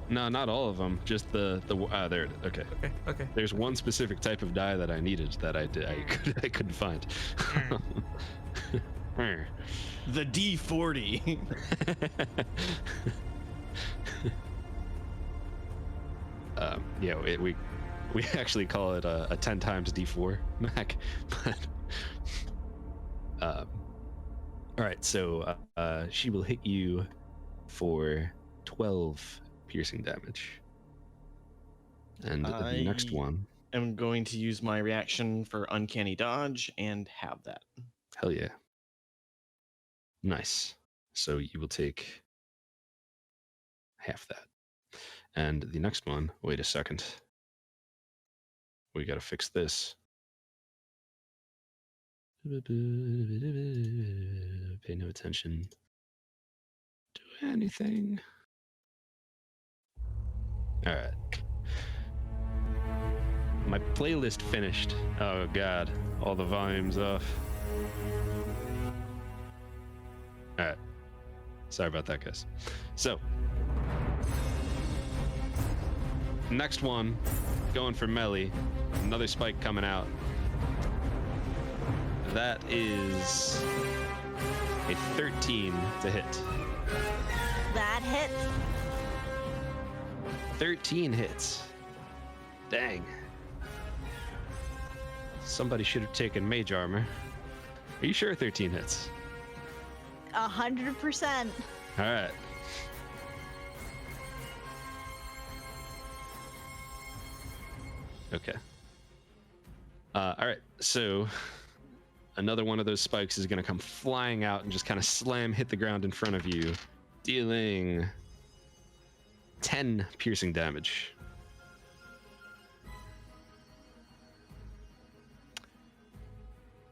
No, not all of them. Just there. Okay. Okay. There's one specific type of die that I needed that I couldn't find. The D40. Yeah, we actually call it a 10 times D4 Mac. But all right, so she will hit you for 12 piercing damage, and the next one. I'm going to use my reaction for uncanny dodge and have that. Hell yeah. Nice. So you will take half that. And the next one, wait a second. We gotta fix this. Pay no attention to anything. All right. My playlist finished. Oh God, all the volumes off. All right. Sorry about that, guys. So, next one, going for Melly. Another spike coming out. That is a 13 to hit. That hits. 13 hits. Dang. Somebody should have taken mage armor. Are you sure 13 hits? 100%. All right. Okay. All right. So another one of those spikes is going to come flying out and just kind of hit the ground in front of you, dealing 10 piercing damage.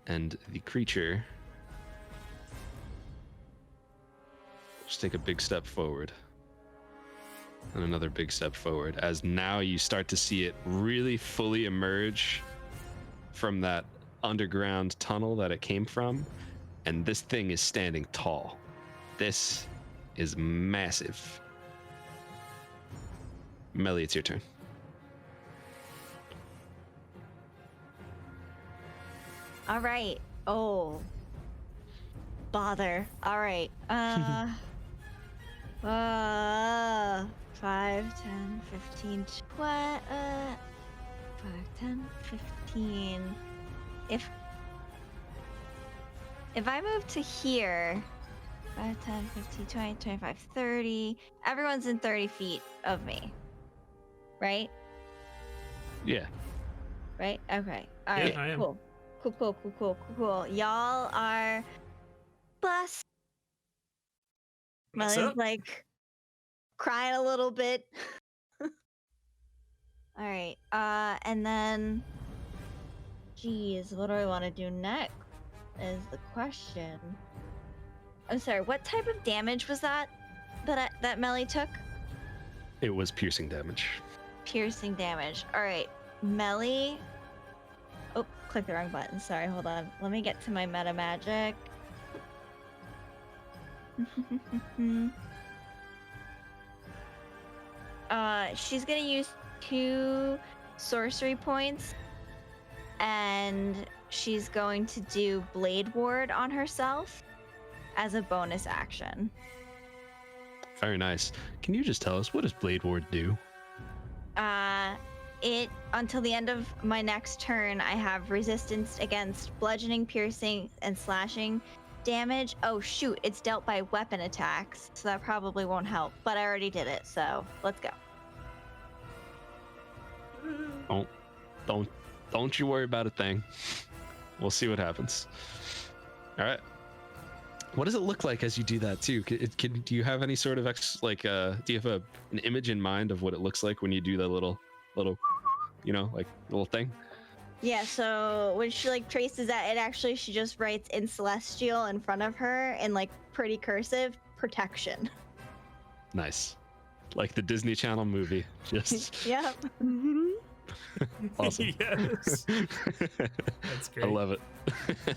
And the creature just take a big step forward. And another big step forward, as now you start to see it really fully emerge from that underground tunnel that it came from. And this thing is standing tall. This is massive. Melly, it's your turn. All right. Oh. Bother. All right. 5, 10, 15, 20, 5, 10, 15. If I move to here, 5, 10, 15, 20, 25, 30, everyone's in 30 feet of me, right? Yeah. Right? Okay. All Yeah, right. I am. Cool. Y'all are blessed. What's Melly's up? like crying a little bit. All right. And then, geez, what do I want to do next? Is the question. I'm sorry. What type of damage was that that Melly took? It was piercing damage. Piercing damage. All right, Melly. Oh, click the wrong button. Sorry. Hold on. Let me get to my meta magic. She's gonna use 2 sorcery points, and she's going to do Blade Ward on herself as a bonus action. Very nice. Can you just tell us, what does Blade Ward do? it until the end of my next turn. I have resistance against bludgeoning, piercing, and slashing damage. Oh shoot, it's dealt by weapon attacks, so that probably won't help. But I already did it, so let's go. Don't you worry about a thing. We'll see what happens. All right. What does it look like as you do that too? Do you have any sort of do you have an image in mind of what it looks like when you do the little, little thing? Yeah, so when she like traces that, she just writes in Celestial in front of her in like pretty cursive, protection. Nice. Like the Disney Channel movie. Just Yep. Awesome. Yes. That's great. I love it.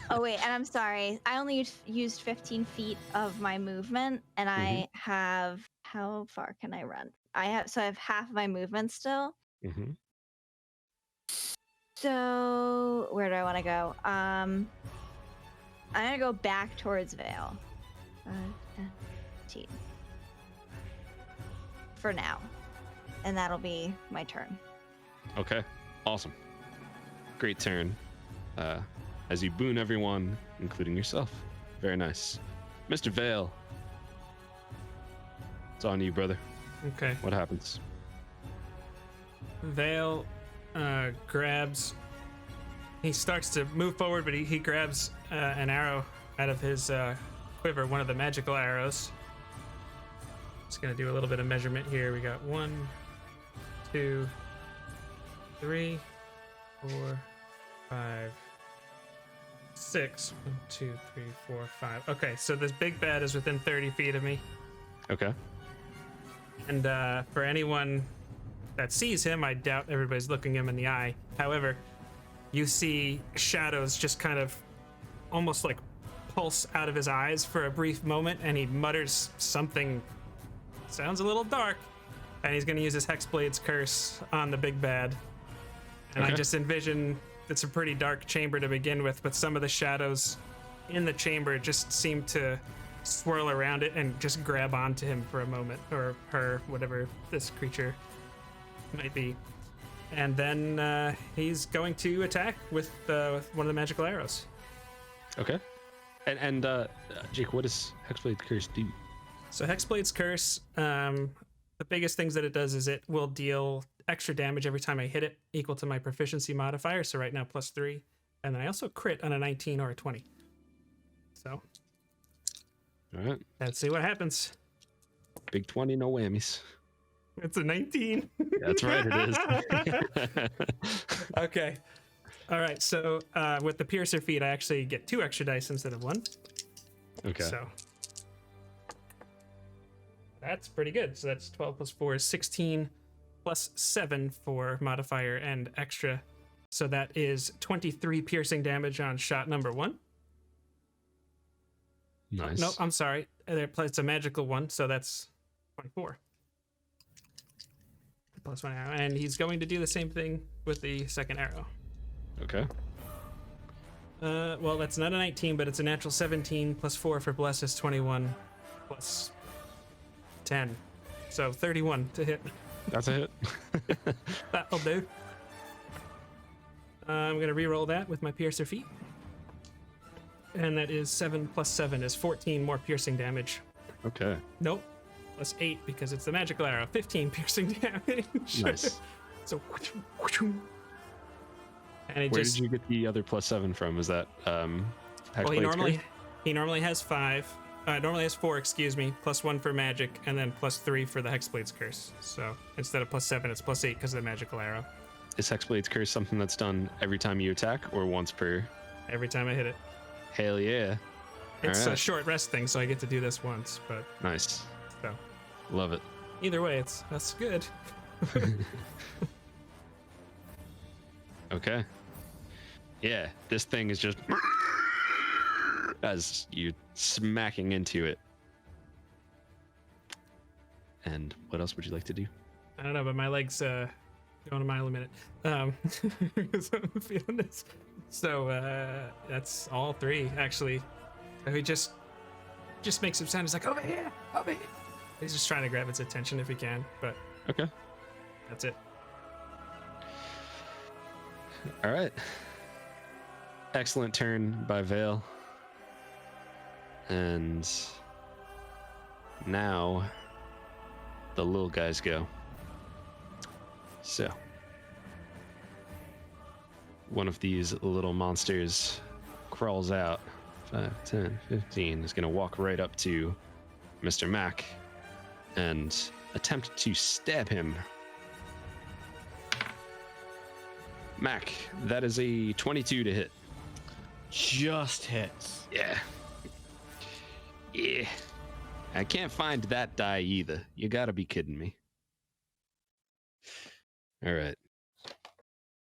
Oh wait, and I'm sorry. I only used 15 feet of my movement, and I have, how far can I run? I have half my movement still. Mm-hmm. So where do I want to go? I'm gonna go back towards Vale. 15. For now, and that'll be my turn. Okay, awesome. Great turn. As you boon everyone, including yourself. Very nice. Mr. Vale. It's on you, brother. Okay. What happens? Vale grabs. He starts to move forward, but he grabs an arrow out of his quiver, one of the magical arrows. Just gonna do a little bit of measurement here. We got 1, 2, 3, 4, 5, 6. 1, 2, 3, 4, 5. Okay, so this big bad is within 30 feet of me. Okay. And for anyone that sees him, I doubt everybody's looking him in the eye. However, you see shadows just kind of almost like pulse out of his eyes for a brief moment, and he mutters something, sounds a little dark, and he's going to use his Hexblade's curse on the big bad. And Okay. I just envision it's a pretty dark chamber to begin with, but some of the shadows in the chamber just seem to swirl around it and just grab onto him for a moment, or her, whatever this creature might be. And then he's going to attack with one of the magical arrows. Okay. And Jake, what does Hexblade's Curse do? So Hexblade's Curse, the biggest things that it does is it will deal extra damage every time I hit it, equal to my proficiency modifier. So right now +3, and then I also crit on a 19 or a 20. So, All right. let's see what happens. Big 20, no whammies. It's a 19. That's right, it is. Okay. All right. So with the Piercer feat, I actually get 2 extra dice instead of 1. Okay. So that's pretty good. So that's 12 plus 4 is 16 plus 7 for modifier and extra. So that is 23 piercing damage on shot number 1. Nice. No, I'm sorry. It's a magical one, so that's 24. Plus 1 arrow. And he's going to do the same thing with the second arrow. Okay. Well, that's not a 19, but it's a natural 17 plus 4 for bless is 21 plus 10. So 31 to hit. That's a hit. That'll do. I'm going to re-roll that with my Piercer feat. And that is 7 plus 7 is 14 more piercing damage. Okay. Nope. Plus 8 because it's the magical arrow. 15 piercing damage. Nice. So, and he Where just, did you get the other +7 from? Is that well, Hexblade's he normally has 5. Normally has 4, excuse me, plus 1 for magic, and then plus 3 for the Hexblade's Curse. So instead of +7, it's +8 because of the magical arrow. Is Hexblade's Curse something that's done every time you attack, or once per? Every time I hit it. Hell yeah. It's a Alright. short rest thing, so I get to do this once, but Nice. so Love it. either way, that's good. Okay. Yeah, this thing is just as you smacking into it. And what else would you like to do? I don't know, but my legs going a mile a minute. So I'm feeling this. So that's all 3 actually. So he just makes some sound. He's like, over here, over here. He's just trying to grab its attention if he can, but Okay. that's it. All right. Excellent turn by Vale. And now the little guys go. So one of these little monsters crawls out. 5, 10, 15 is going to walk right up to Mr. Mac and attempt to stab him. Mac, that is a 22 to hit. Just hits. Yeah. Yeah. I can't find that die either. You gotta be kidding me. All right.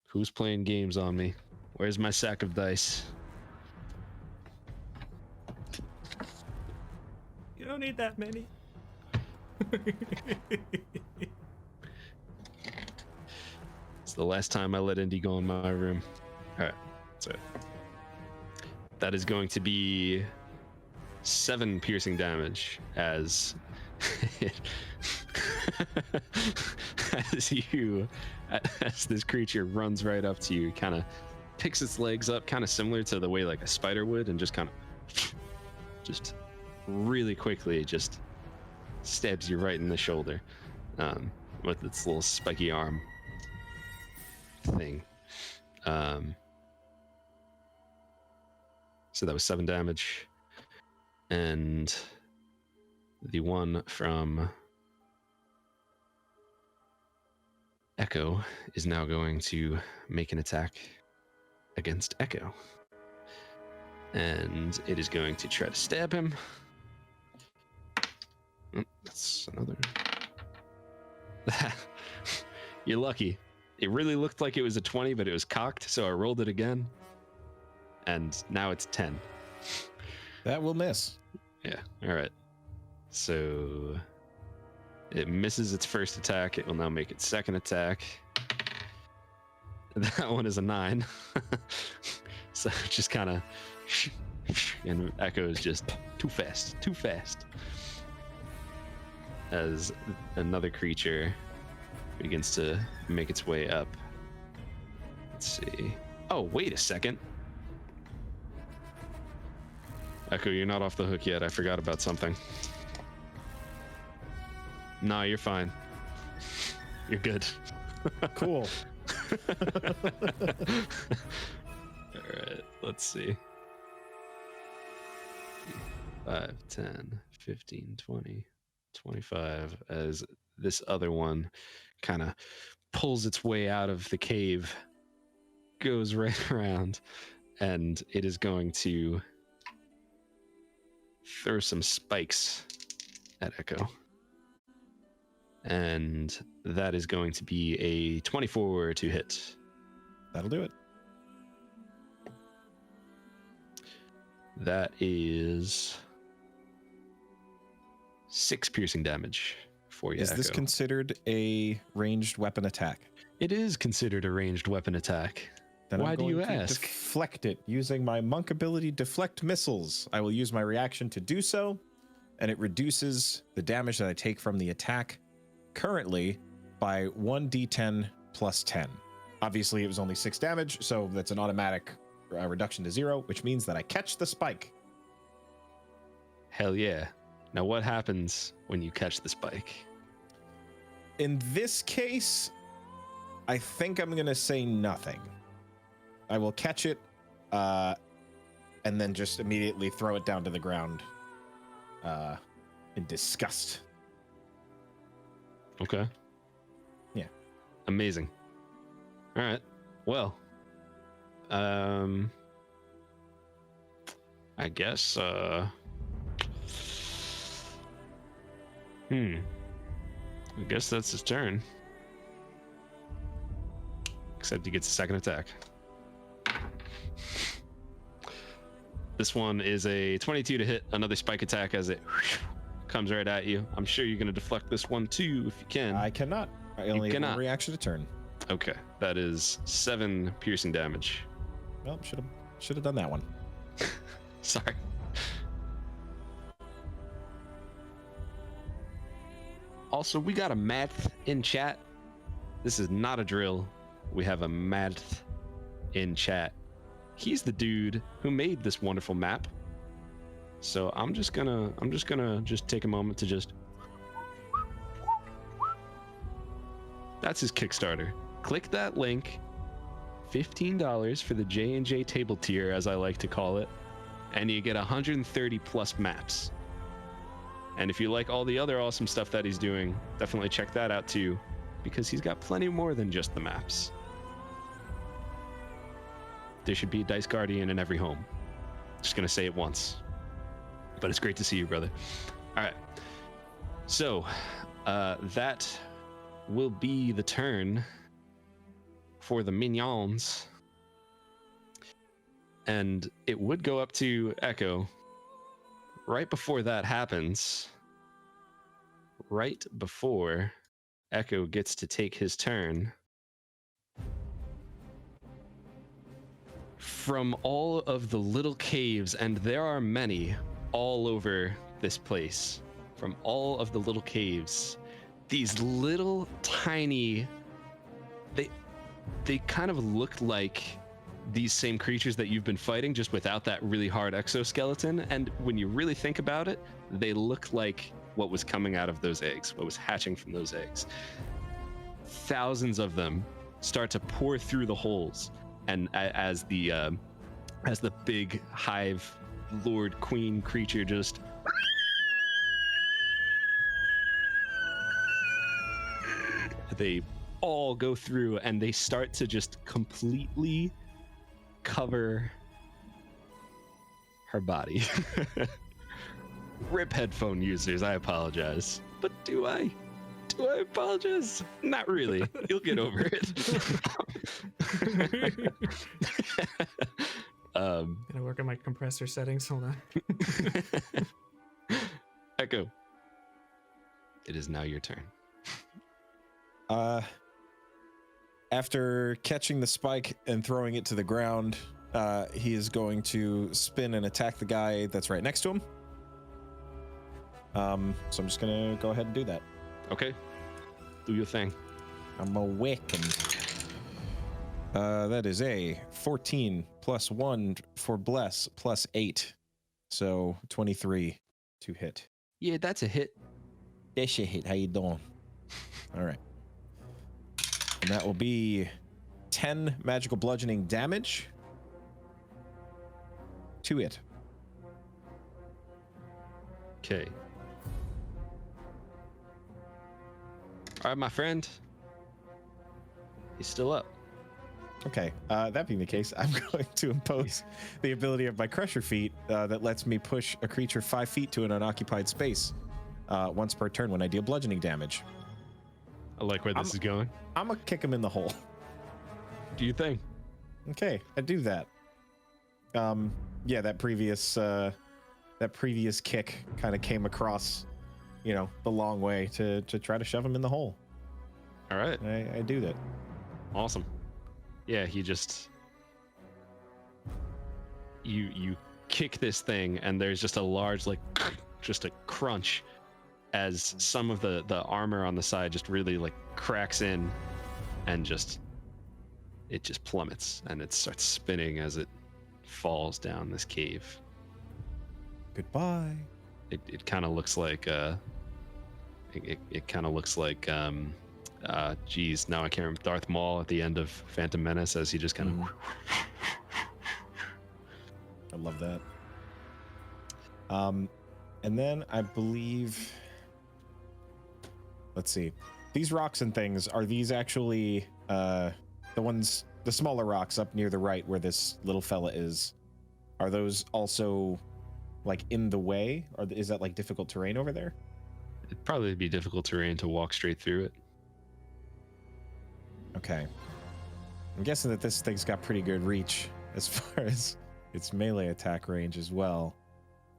Who's playing games on me? Where's my sack of dice? You don't need that many. It's the last time I let Indy go in my room. All right. So that is going to be 7 piercing damage as as this creature runs right up to you, kind of picks its legs up, kind of similar to the way like a spider would, and just kind of just really quickly just stabs you right in the shoulder with its little spiky arm thing. So that was 7 damage. And the one from Echo is now going to make an attack against Echo. And it is going to try to stab him. That's another. You're lucky. It really looked like it was a 20, but it was cocked, so I rolled it again. And now it's 10. That will miss. Yeah, all right. So it misses its first attack. It will now make its second attack. That one is a 9. So just kind of... And Echo is just too fast. As another creature begins to make its way up. Let's see. Oh, wait a second. Echo, you're not off the hook yet. I forgot about something. Nah, you're fine. You're good. Cool. All right, let's see. 5, 10, 15, 20, 25, as this other one kind of pulls its way out of the cave, goes right around, and it is going to throw some spikes at Echo. And that is going to be a 24 to hit. That'll do it. That is 6 piercing damage for you, Is this Echo. considered a ranged weapon attack? It is considered a ranged weapon attack. Then Why I'm do going you to ask? deflect it using my monk ability, Deflect Missiles. I will use my reaction to do so, and it reduces the damage that I take from the attack currently by 1d10 plus 10. Obviously, it was only 6 damage, so that's an automatic reduction to 0, which means that I catch the spike. Hell yeah. Now what happens when you catch the spike? In this case, I think I'm going to say nothing. I will catch it and then just immediately throw it down to the ground in disgust. Okay. Yeah. Amazing. All right. Well, I guess, I guess that's his turn. Except he gets a second attack. This one is a 22 to hit, another spike attack as it comes right at you. I'm sure you're going to deflect this one too if you can. I cannot. I only have cannot. one reaction to turn. Okay, that is 7 piercing damage. Well, should have done that one. Sorry. Also, we got a math in chat. This is not a drill. We have a math in chat. He's the dude who made this wonderful map. So I'm just gonna take a moment to just. That's his Kickstarter. Click that link. $15 for the JnJ table tier, as I like to call it, and you get 130 plus maps. And if you like all the other awesome stuff that he's doing, definitely check that out too, because he's got plenty more than just the maps. There should be a Dice Guardian in every home. Just gonna say it once. But it's great to see you, brother. All right. So, that will be the turn for the minions. And it would go up to Echo. Right before that happens, right before Echo gets to take his turn, from all of the little caves, and there are many all over this place, from all of the little caves, these little tiny, they kind of look like these same creatures that you've been fighting, just without that really hard exoskeleton. And when you really think about it, they look like what was coming out of those eggs, what was hatching from those eggs. Thousands of them start to pour through the holes, and as the big hive lord queen creature just they all go through, and they start to just completely cover her body. Rip headphone users, I apologize. But do I apologize? Not really. You'll get over it. Gonna work on my compressor settings. Hold on. Echo, it is now your turn. After catching the spike and throwing it to the ground, he is going to spin and attack the guy that's right next to him. So I'm just gonna go ahead and do that. Okay. Do your thing. I'm awakened. That is a 14 plus 1 for bless plus 8. So 23 to hit. Yeah, that's a hit. That's a hit. How you doing? All right. And that will be 10 magical bludgeoning damage to it. Okay. All right, my friend. He's still up. Okay, that being the case, I'm going to impose the ability of my Crusher Feat that lets me push a creature 5 feet to an unoccupied space once per turn when I deal bludgeoning damage. I like where this is going. I'm gonna kick him in the hole. Do you think? Okay, I do that. Yeah, that previous kick kind of came across, the long way to try to shove him in the hole. All right. I do that. Awesome. Yeah, he just you kick this thing, and there's just a large just a crunch as some of the armor on the side just really cracks in, and it just plummets, and it starts spinning as it falls down this cave. Goodbye. It kind of looks like it kind of looks like geez, now I can't remember, Darth Maul at the end of Phantom Menace, as he just kind of I love that. And then I believe, let's see, these rocks and things, are these actually the smaller rocks up near the right where this little fella is, are those also in the way, or is that difficult terrain over there? It'd probably be difficult terrain to walk straight through it. Okay. I'm guessing that this thing's got pretty good reach as far as its melee attack range as well.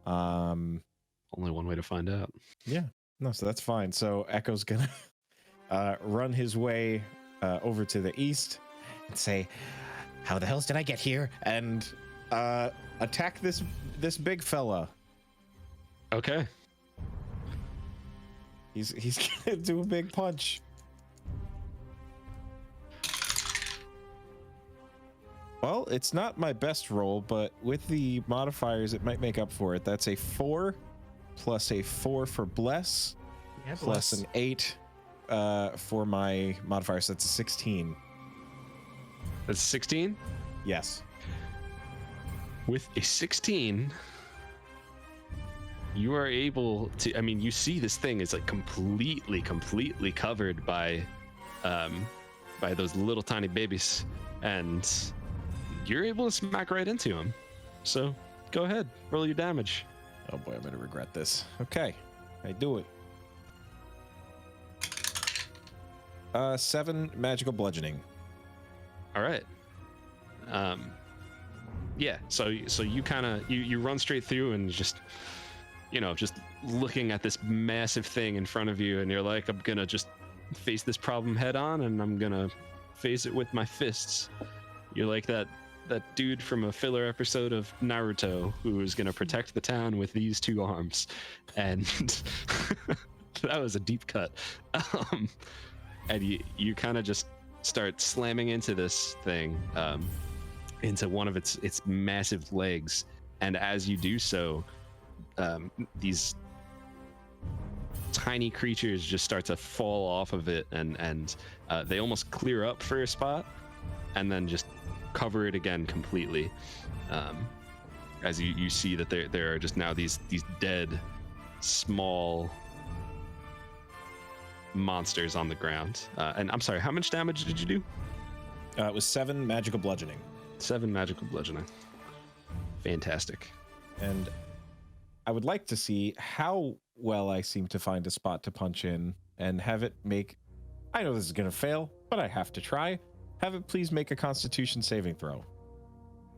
Only one way to find out. Yeah. No, so that's fine. So Echo's gonna run his way over to the east and say, "How the hells did I get here?" and attack this big fella. Okay. He's gonna do a big punch. Well, it's not my best roll, but with the modifiers, it might make up for it. That's a 4 plus a 4 for bless, Yeah, plus bless. an 8 for my modifiers. So that's a 16. That's 16. Yes. With a 16, you are able to. I mean, you see this thing is like completely covered by those little tiny babies, and you're able to smack right into him. So go ahead, roll your damage. Oh boy, I'm gonna regret this. Okay, I do it. 7 magical bludgeoning. All right. Yeah. So you kind of you run straight through and just looking at this massive thing in front of you, and you're like, I'm gonna just face this problem head on, and I'm gonna face it with my fists. You're like that dude from a filler episode of Naruto who is gonna protect the town with these 2 arms, and that was a deep cut. And you kind of just start slamming into this thing, into one of its massive legs, and as you do so, these tiny creatures just start to fall off of it, and they almost clear up for a spot, and then just cover it again completely. As you see that there are just now these dead, small monsters on the ground. And I'm sorry, how much damage did you do? It was 7 magical bludgeoning. 7 magical bludgeoning. Fantastic. And I would like to see how well I seem to find a spot to punch in and have it make... I know this is going to fail, but I have to try. Have it please make a Constitution saving throw,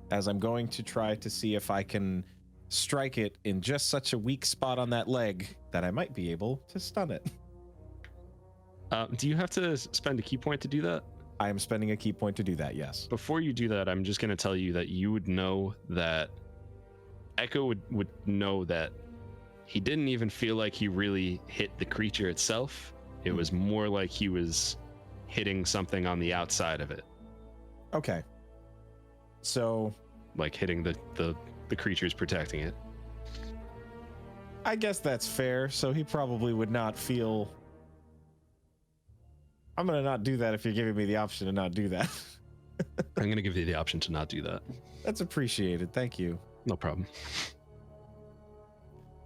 as I'm going to try to see if I can strike it in just such a weak spot on that leg that I might be able to stun it. Do you have to spend a key point to do that? I am spending a key point to do that, yes. Before you do that, I'm just going to tell you that you would know that Echo would know that he didn't even feel like he really hit the creature itself. It was more like he was hitting something on the outside of it. Okay. So... like hitting the creatures protecting it. I guess that's fair. So he probably would not feel... I'm going to not do that if you're giving me the option to not do that. I'm going to give you the option to not do that. That's appreciated. Thank you. No problem.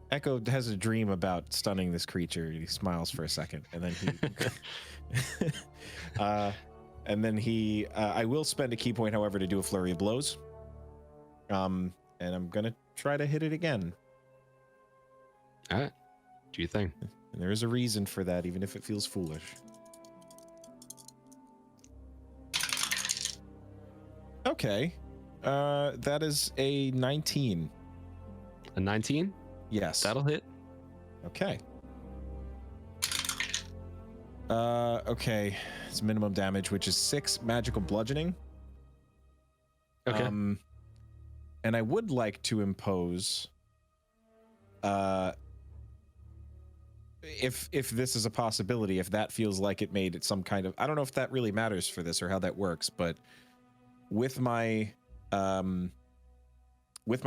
Echo has a dream about stunning this creature. He smiles for a second, and then he I will spend a key point, however, to do a flurry of blows. And I'm going to try to hit it again. All right. Do your thing. And there is a reason for that, even if it feels foolish. Okay. That is a 19. A 19? Yes. That'll hit. Okay. Okay. It's minimum damage, which is 6 magical bludgeoning. Okay. And I would like to impose, if this is a possibility, if that feels like it made it some kind of, I don't know if that really matters for this or how that works, but with my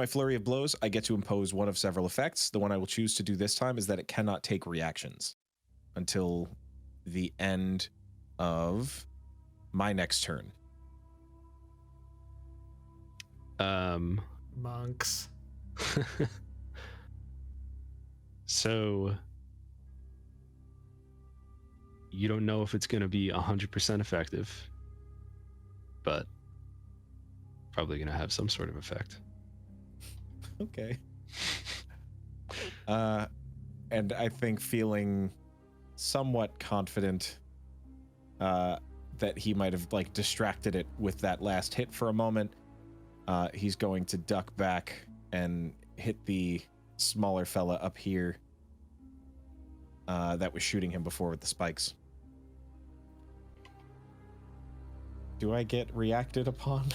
flurry of blows, I get to impose one of several effects. The one I will choose to do this time is that it cannot take reactions until the end of my next turn. Monks. So you don't know if it's going to be 100% effective, but probably going to have some sort of effect. Okay. And I think feeling somewhat confident that he might have like distracted it with that last hit for a moment, he's going to duck back and hit the smaller fella up here that was shooting him before with the spikes. Do I get reacted upon?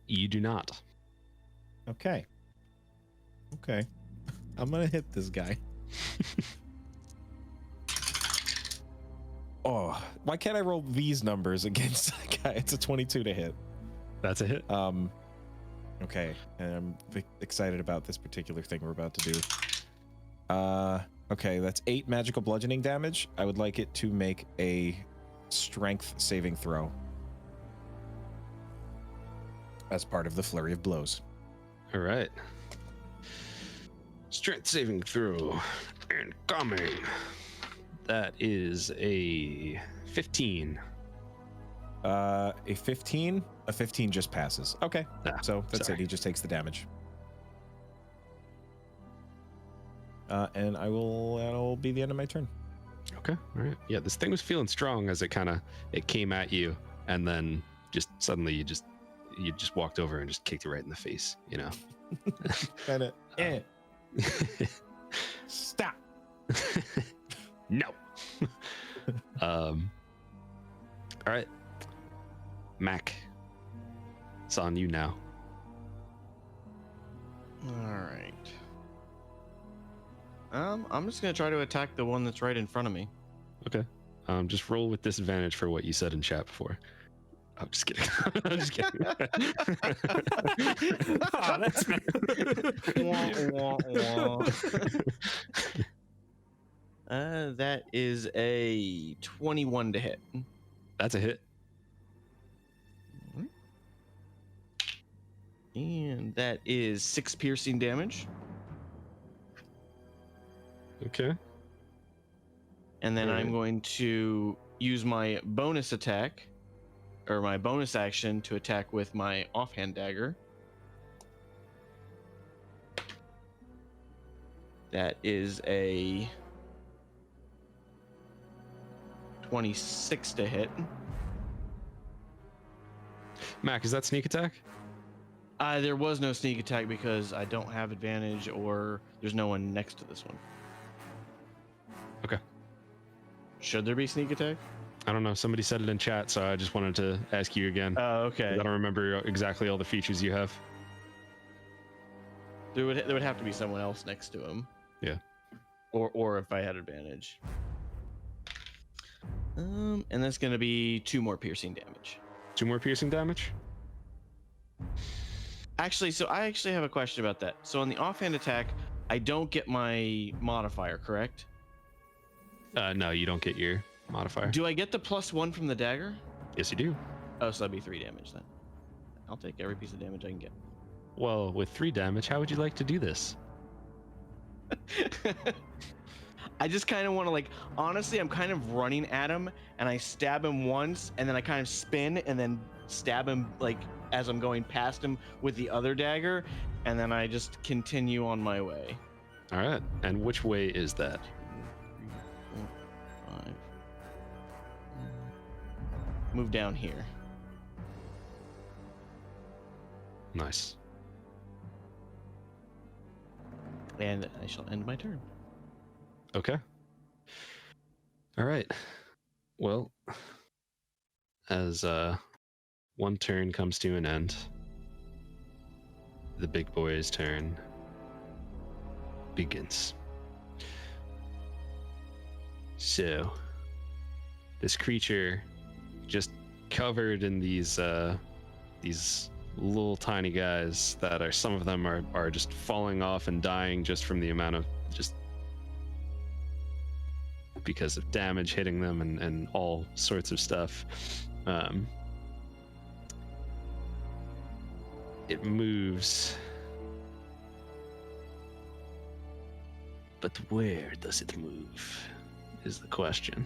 You do not. Okay. I'm gonna hit this guy. Oh, why can't I roll these numbers against that guy? It's a 22 to hit. That's a hit. Okay, and I'm excited about this particular thing we're about to do. Okay, that's 8 magical bludgeoning damage. I would like it to make a strength saving throw as part of the flurry of blows. All right. Strength saving throw incoming. That is a 15. A 15? A 15 just passes. Okay, so that's sorry. it. He just takes the damage. And that'll be the end of my turn. Okay, all right. Yeah, this thing was feeling strong as it came at you, and then just suddenly you just walked over and just kicked it right in the face, you know. Kind of. Stop. No. All right, Mac, it's on you now. All right. I'm just gonna try to attack the one that's right in front of me. Okay. Just roll with disadvantage for what you said in chat before. I'm just kidding. I'm just kidding. Oh, that's fair. Wah, wah, wah. That is a 21 to hit. That's a hit. And that is 6 piercing damage. Okay. And then I'm Alright. going to use my bonus attack, or my bonus action, to attack with my offhand dagger. That is a 26 to hit. Mac, is that sneak attack? There was no sneak attack because I don't have advantage, or there's no one next to this one. Okay. Should there be sneak attack? I don't know. Somebody said it in chat, so I just wanted to ask you again. Oh, okay. I don't remember exactly all the features you have. There would have to be someone else next to him. Yeah. Or if I had advantage. And that's gonna be 2 more piercing damage. 2 more piercing damage? Actually, so I actually have a question about that. So on the offhand attack, I don't get my modifier, correct? No, you don't get your modifier. Do I get the +1 from the dagger? Yes, you do. Oh, so that'd be 3 damage then. I'll take every piece of damage I can get. Well, with 3 damage, how would you like to do this? I just kind of want to, like, honestly, I'm kind of running at him, and I stab him once, and then I kind of spin and then stab him, like, as I'm going past him with the other dagger, and then I just continue on my way. All right. And which way is that? 2, 3, 4, 5. Move down here. Nice. And I shall end my turn. Okay. All right. Well, as one turn comes to an end, the big boy's turn begins. So, this creature, just covered in these little tiny guys that are, some of them are just falling off and dying just from the amount of, just because of damage hitting them and all sorts of stuff. It moves, but where does it move is the question.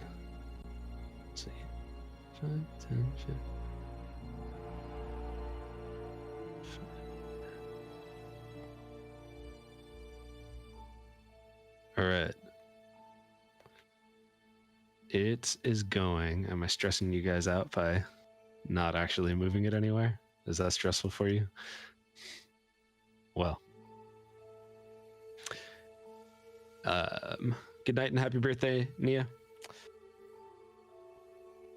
Let's see. 5, 10, 15. All right. It is going. Am I stressing you guys out by not actually moving it anywhere? Is that stressful for you? Well. Good night and happy birthday, Nia.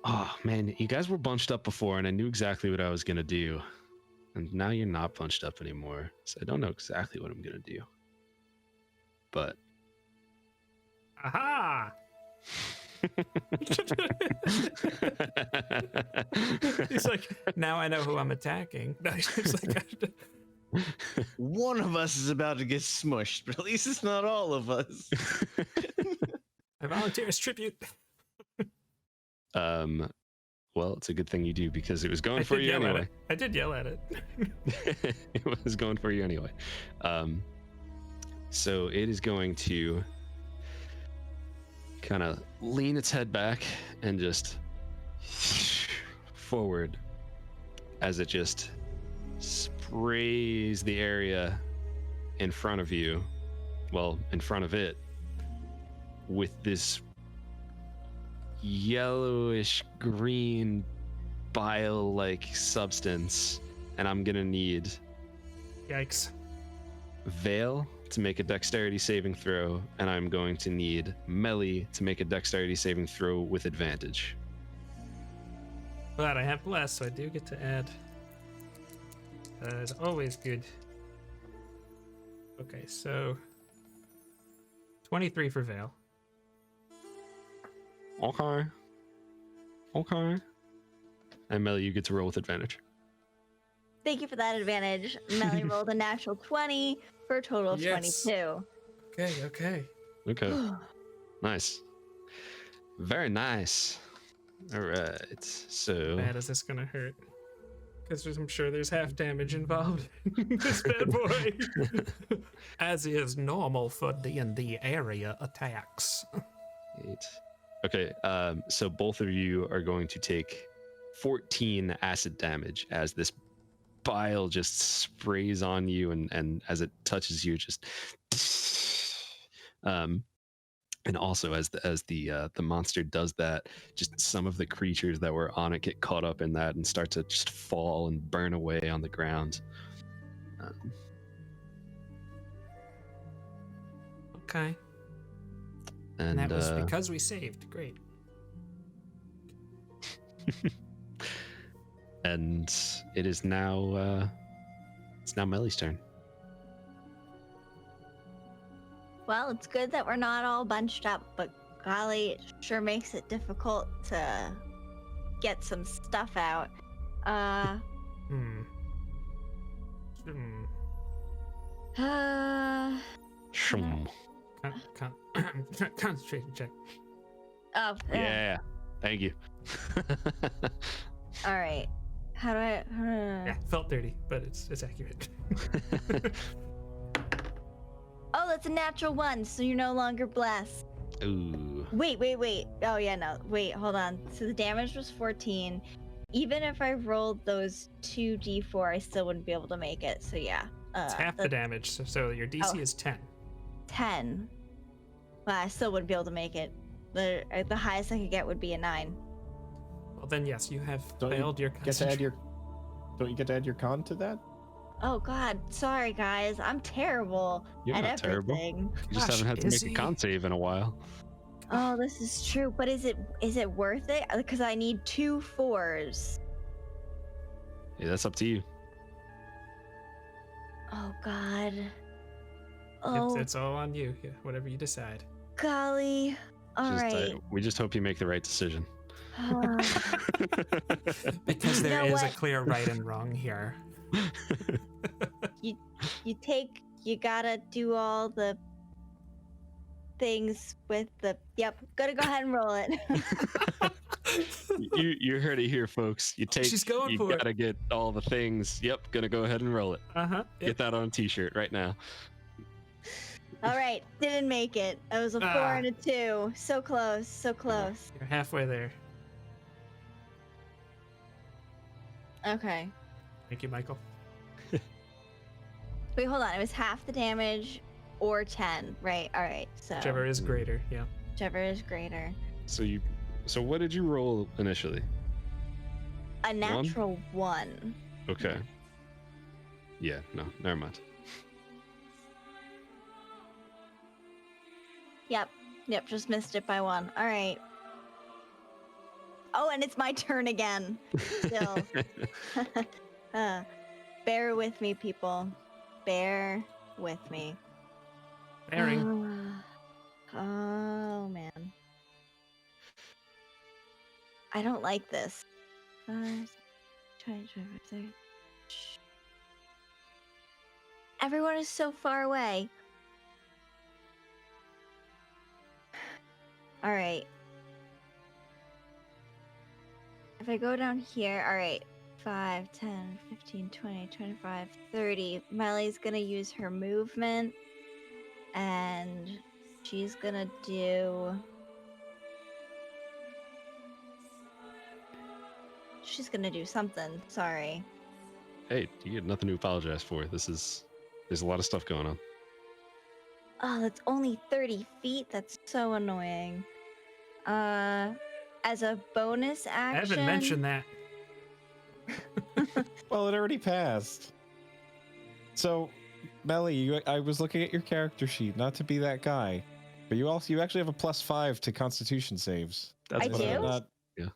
Oh, man, you guys were bunched up before, and I knew exactly what I was going to do. And now you're not bunched up anymore, so I don't know exactly what I'm going to do. But... Aha! He's like, now I know who I'm attacking. No, he's like, One of us is about to get smushed, but at least it's not all of us. I volunteer as tribute. Well, it's a good thing you do because it was going for you anyway. I did yell at it. It was going for you anyway. So it is going to kind of lean its head back and just forward as it just sprays the area in front of you, well, in front of it, with this yellowish green bile-like substance. And I'm gonna need Yikes. Vale to make a dexterity saving throw, and I'm going to need Melly to make a dexterity saving throw with advantage. But I have bless, so I do get to add. That is always good. Okay, so 23 for Vale. Okay. And Melly, you get to roll with advantage. Thank you for that advantage. Melly rolled a natural 20 for a total of Yes. 22. Okay. Okay. Nice. Very nice. All right. So Bad is this gonna hurt? Because I'm sure there's half damage involved in this bad boy. As is normal for D&D area attacks. 8. Okay. So both of you are going to take 14 acid damage as this bile just sprays on you, and as it touches you, just and also as the monster does that, just some of the creatures that were on it get caught up in that and start to just fall and burn away on the ground. Okay. And that was because we saved. Great. and it is now it's now Melly's turn. Well, it's good that we're not all bunched up, but golly, it sure makes it difficult to get some stuff out. Shum. Concentration check. Oh, Yeah. Thank you. all right. How do I? Yeah, felt dirty, but it's accurate. Oh, that's a natural 1, so you're no longer blessed. Ooh. Wait. Oh, yeah, no. Wait, hold on. So the damage was 14. Even if I rolled those 2d4, I still wouldn't be able to make it. So yeah. It's half the damage, so your DC is 10. 10. Well, I still wouldn't be able to make it. The highest I could get would be a 9. Well, then yes, you have Don't failed you your get to add concentration. don't you get to add your con to that? Oh God, sorry guys, I'm terrible You're at not terrible. everything. You just Gosh, haven't had to make Izzee. a con save in a while. Oh, this is true, but is it worth it? Because I need 2 4s. Yeah, that's up to you. Oh God. Oh It's all on you. Yeah, whatever you decide. golly. All right. We just hope you make the right decision. Because You there know is a what? clear right and wrong here. You gotta do all the things with the. Yep, gotta go ahead and roll it. you heard it here, folks. She's going you for it. gotta get all the things. Yep, gonna go ahead and roll it. Get that on a t-shirt right now. All right, didn't make it. It was a 4 and a 2. So close, so close. You're halfway there. Okay. Thank you, Michael. Wait, hold on. It was half the damage or 10, right? All right. So Whichever is greater, yeah. whichever is greater. So what did you roll initially? A natural 1. Okay. Yeah, no, never mind. Yep, just missed it by 1. All right. Oh, and it's my turn again. Still. Bear with me, people. Bear with me. Bearing. Oh, man. I don't like this. 5, 20, 25, 30. Shh. Everyone is so far away. All right. If I go down here, all right. 5, 10, 15, 20, 25, 30. Melly's gonna use her movement. And she's gonna do... She's gonna do something. Sorry. Hey, you get nothing to apologize for. There's a lot of stuff going on. Oh, that's only 30 feet. That's so annoying. As a bonus action... I haven't mentioned that. Well, it already passed. So, Melly, I was looking at your character sheet, not to be that guy, but you actually have a +5 to Constitution saves. That's I what do? Not, Yeah.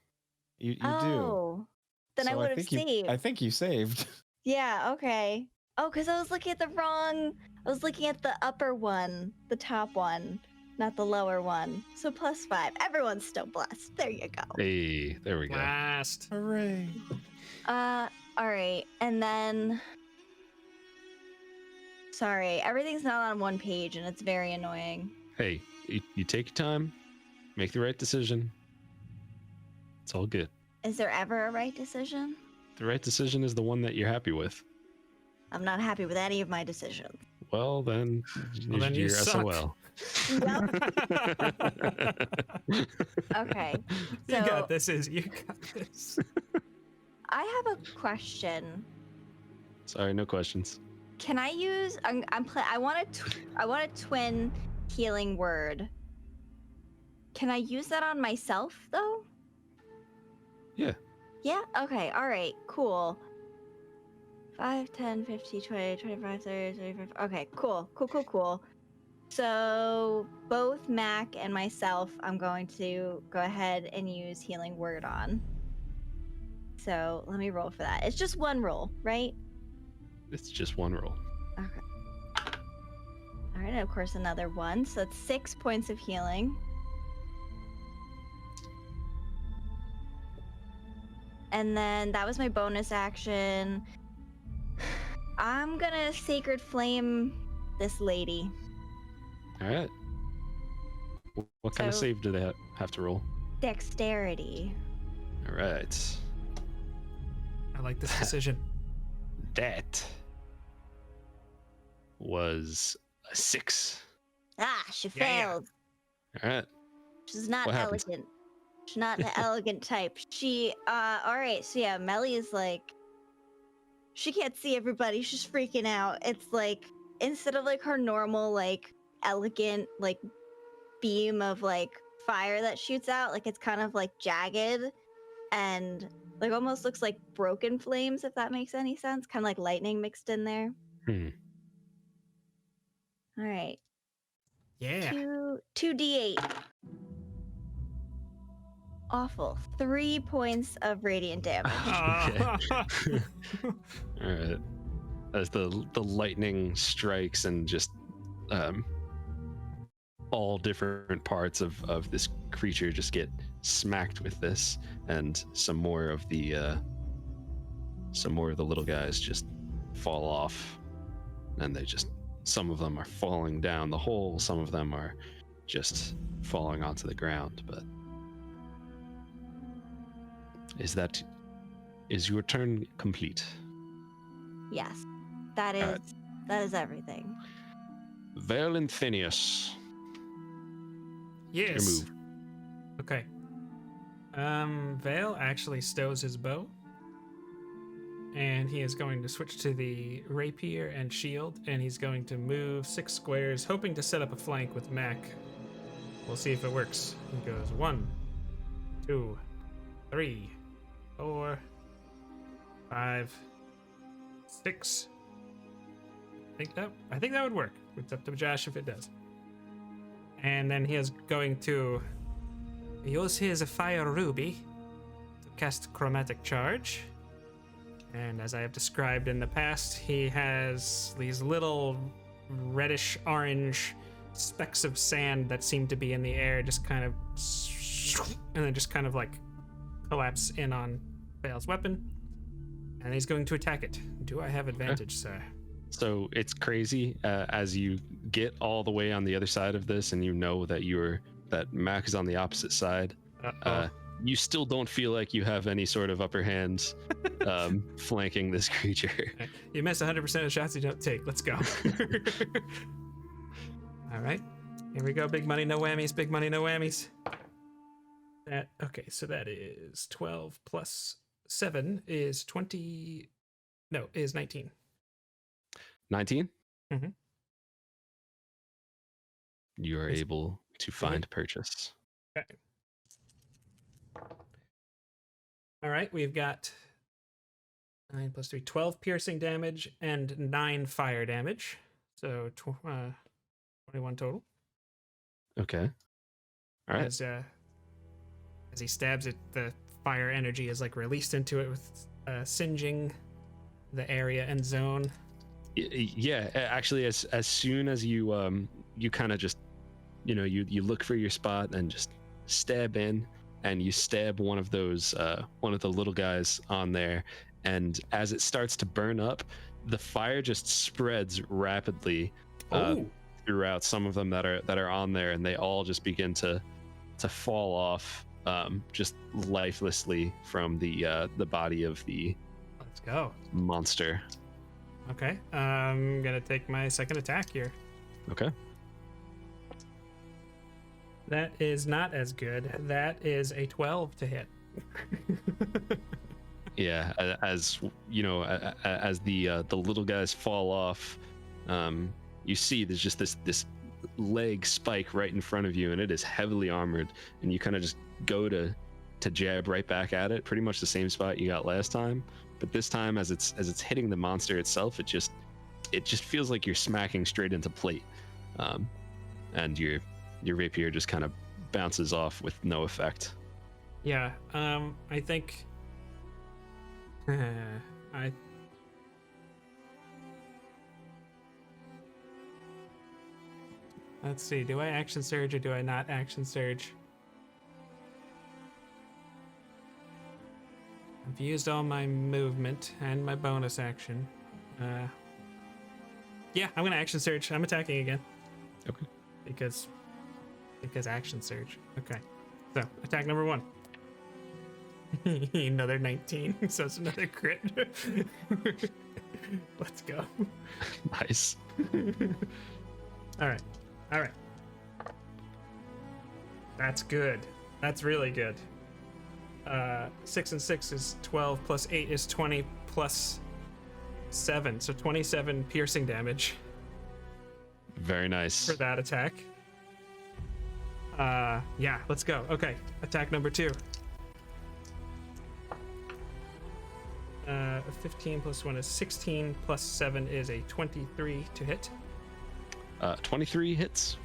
You do. Oh. Then I So would have saved. I think you saved. Yeah, okay. Oh, because I was looking at the wrong... I was looking at the upper one, the top one, not the lower one. So +5. Everyone's still blessed. There you go. Hey, there we go. Last. Hooray. All right. And then... Sorry, everything's not on one page, and it's very annoying. Hey, you take your time, make the right decision. It's all good. Is there ever a right decision? The right decision is the one that you're happy with. I'm not happy with any of my decisions. Well, then, you you're suck. SOL. Okay. You So got this, Izzy. You got this. I have a question. Sorry, no questions. Can I use? I want a twin healing word. Can I use that on myself though? Yeah. Yeah. Okay. All right. Cool. 5, 10, 15, 20, 25, 30, 35. Okay. Cool. So both Mac and myself, I'm going to go ahead and use healing word on. So let me roll for that. It's just one roll, right? It's just one roll. Okay. All right, and of course another one. So that's 6 points of healing. And then that was my bonus action. I'm gonna Sacred Flame this lady. All right. What kind of So- save do they have to roll? Dexterity. All right. I like this decision. That was a 6. Ah, she Yeah. failed. All right. She's not What happened? elegant. She's not an elegant type. She, all right. So yeah, Melly is like, she can't see everybody. She's freaking out. It's like, instead of like her normal, like, elegant, like, beam of like fire that shoots out, like, it's kind of like jagged and like almost looks like broken flames, if that makes any sense. Kind of like lightning mixed in there. Hmm. All right. Yeah. 2d8. Awful. 3 points of radiant damage. All right. As the lightning strikes and just all different parts of this creature just get smacked with this, and some more of the little guys just fall off, and some of them are falling down the hole, some of them are just falling onto the ground. But is your turn complete? Yes. That is Alright. that is everything. Vel and Phineas, your Yes. move. Okay. Vale actually stows his bow. And he is going to switch to the rapier and shield, and he's going to move 6 squares, hoping to set up a flank with Mac. We'll see if it works. He goes 1, 2, 3, 4, 5, 6. I think that would work. It's up to Josh if it does. And then he is going to use his fire ruby to cast chromatic charge. And as I have described in the past, he has these little reddish orange specks of sand that seem to be in the air, just kind of, and then just kind of like collapse in on Bale's weapon, and he's going to attack it. Do I have advantage, sir? So it's crazy as you get all the way on the other side of this, and you know that that Mac is on the opposite side. You still don't feel like you have any sort of upper hand flanking this creature. You miss 100% of shots you don't take. Let's go. All right, here we go. Big money, no whammies. Big money, no whammies. Okay, so that is 12 plus 7 is 20. No, is 19. 19? Mm-hmm. You are able to find purchase. Okay. All right, we've got 9 plus 3, 12 piercing damage and 9 fire damage. So 21 total. Okay. All right. As he stabs it, the fire energy is like released into it with singeing the area and zone. Yeah, actually, as soon as you you kind of just, you look for your spot and just stab in, and you stab one of those one of the little guys on there, and as it starts to burn up, the fire just spreads rapidly throughout some of them that are on there, and they all just begin to fall off just lifelessly from the body of the Let's go monster. Okay, I'm gonna take my second attack here. Okay. That is not as good. That is a 12 to hit. Yeah, as you know, as the little guys fall off, you see there's just this leg spike right in front of you, and it is heavily armored, and you kind of just go to jab right back at it, pretty much the same spot you got last time, but this time as it's hitting the monster itself, it just feels like you're smacking straight into plate, and your rapier just kind of bounces off with no effect. Yeah, I think let's see, do I action surge or do I not action surge? I've used all my movement and my bonus action. Yeah, I'm gonna action surge. I'm attacking again. Okay. Because action surge. Okay. So attack number 1. Another 19, so it's another crit. Let's go. Nice. All right. That's good. That's really good. 6 and 6 is 12 plus 8 is 20 plus 7, so 27 piercing damage. Very nice. For that attack. Yeah, let's go. Okay, attack number 2. 15 plus 1 is 16, plus 7 is a 23 to hit. 23 hits.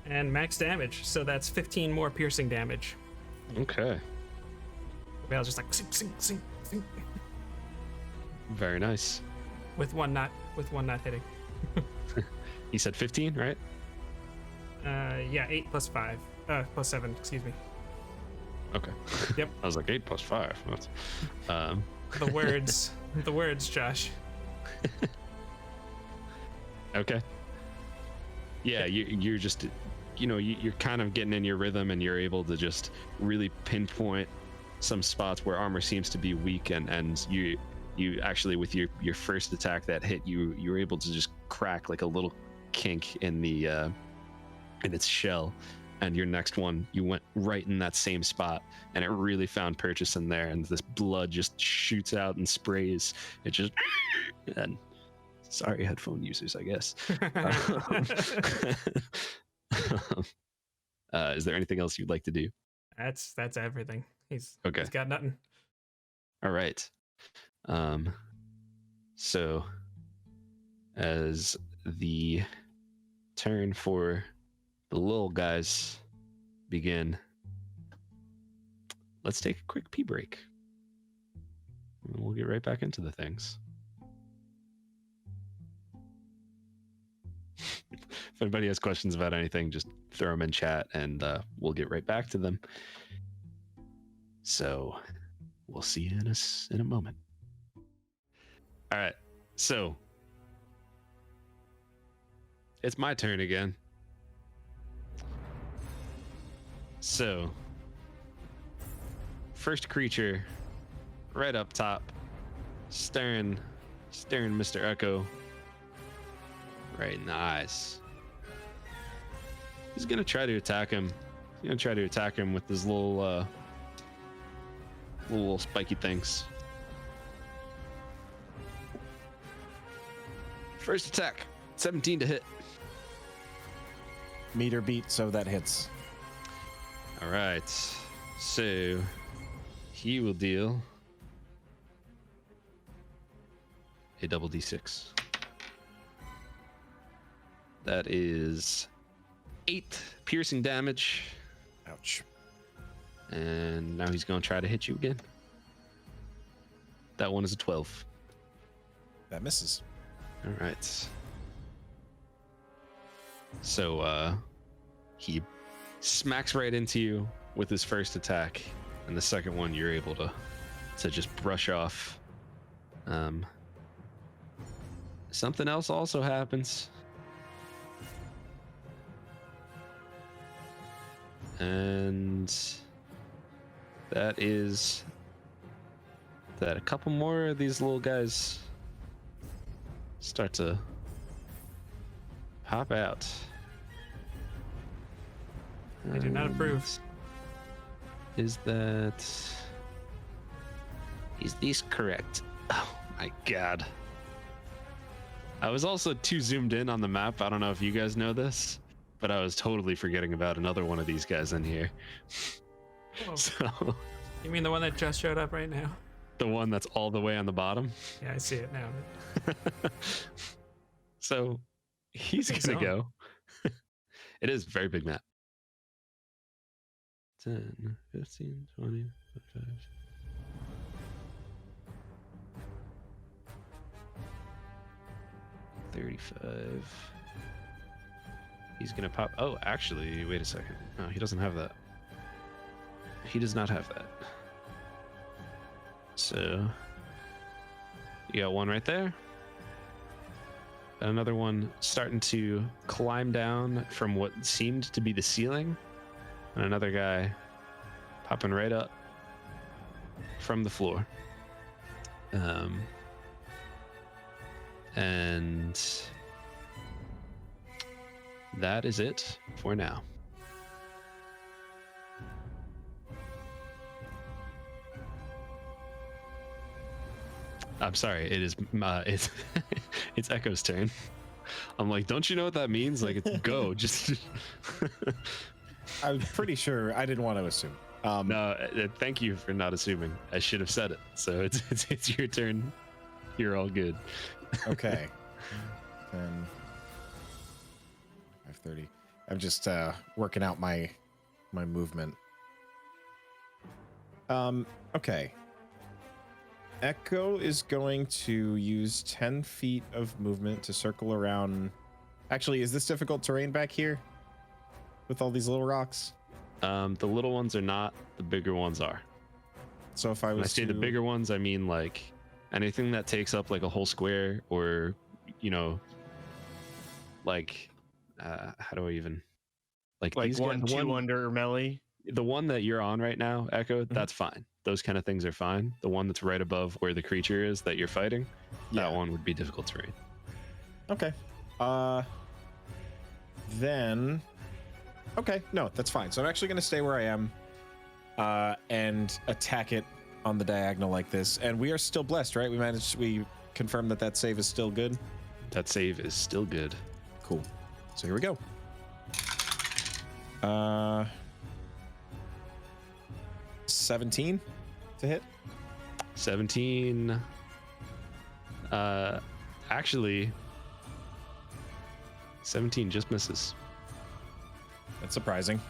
And max damage, so that's 15 more piercing damage. Okay. Bale's just like sing, sing, sing, sing. Very nice. With one not hitting. He said 15, right? Yeah, 8 plus 5. Plus 7, excuse me. Okay. Yep. I was like 8 plus 5. The words, the words, Josh. Okay. Yeah, you're just, you're kind of getting in your rhythm, and you're able to just really pinpoint some spots where armor seems to be weak, and you actually, with your first attack that hit, you were able to just crack like a little kink in the in its shell, and your next one you went right in that same spot, and it really found purchase in there, and this blood just shoots out and sprays. It just and sorry, headphone users, I guess. Is there anything else you'd like to do? That's everything. He's got nothing. All right. So as the turn for the little guys begin, let's take a quick pee break. And we'll get right back into the things. If anybody has questions about anything, just throw them in chat, and we'll get right back to them. So we'll see you in a moment. All right. So it's my turn again. So first creature right up top, staring Mr. Echo right in the eyes. He's gonna try to attack him. He's gonna try to attack him with his little spiky things. First attack, 17 to hit. Meter beat, so that hits. All right, so he will deal a double d6. That is 8 piercing damage. Ouch. And now he's going to try to hit you again. That one is a 12. That misses. All right. So he smacks right into you with his first attack, and the second one you're able to just brush off. Something else also happens. And that is that a couple more of these little guys start to pop out. I do not approve. Is this correct? Oh my god. I was also too zoomed in on the map. I don't know if you guys know this, but I was totally forgetting about another one of these guys in here. Oh. So You mean the one that just showed up right now? the one that's all the way on the bottom. Yeah, I see it now. So he's Big gonna zone. go. It is a very big map. 10, 15, 20, 25. $35. He's gonna pop. Oh, actually, wait a second. No, he doesn't have that. He does not have that. So you got one right there. Another one starting to climb down from what seemed to be the ceiling, and another guy popping right up from the floor. And that is it for now. I'm sorry, it is it's Echo's turn. I'm like, don't you know what that means? Like, it's go. Just I'm pretty sure I didn't want to assume. no. Thank you for not assuming. I should have said it. So it's your turn. You're all good. Okay. 10, 5:30. I'm just working out my movement. Okay. Echo is going to use 10 feet of movement to circle around. Actually, is this difficult terrain back here with all these little rocks? The little ones are not. The bigger ones are. So if I When I was say to... the bigger ones, I mean like anything that takes up like a whole square, or like how do I even Like these guys, 1-2 under melee. the one that you're on right now, Echo, that's fine. Those kind of things are fine. The one that's right above where the creature is that you're fighting, that one would be difficult terrain. Okay. Then... Okay, no, that's fine. So I'm actually going to stay where I am and attack it on the diagonal like this. And we are still blessed, right? We confirmed that save is still good? That save is still good. Cool. So here we go. 17 to hit. 17. Actually, 17 just misses. That's surprising.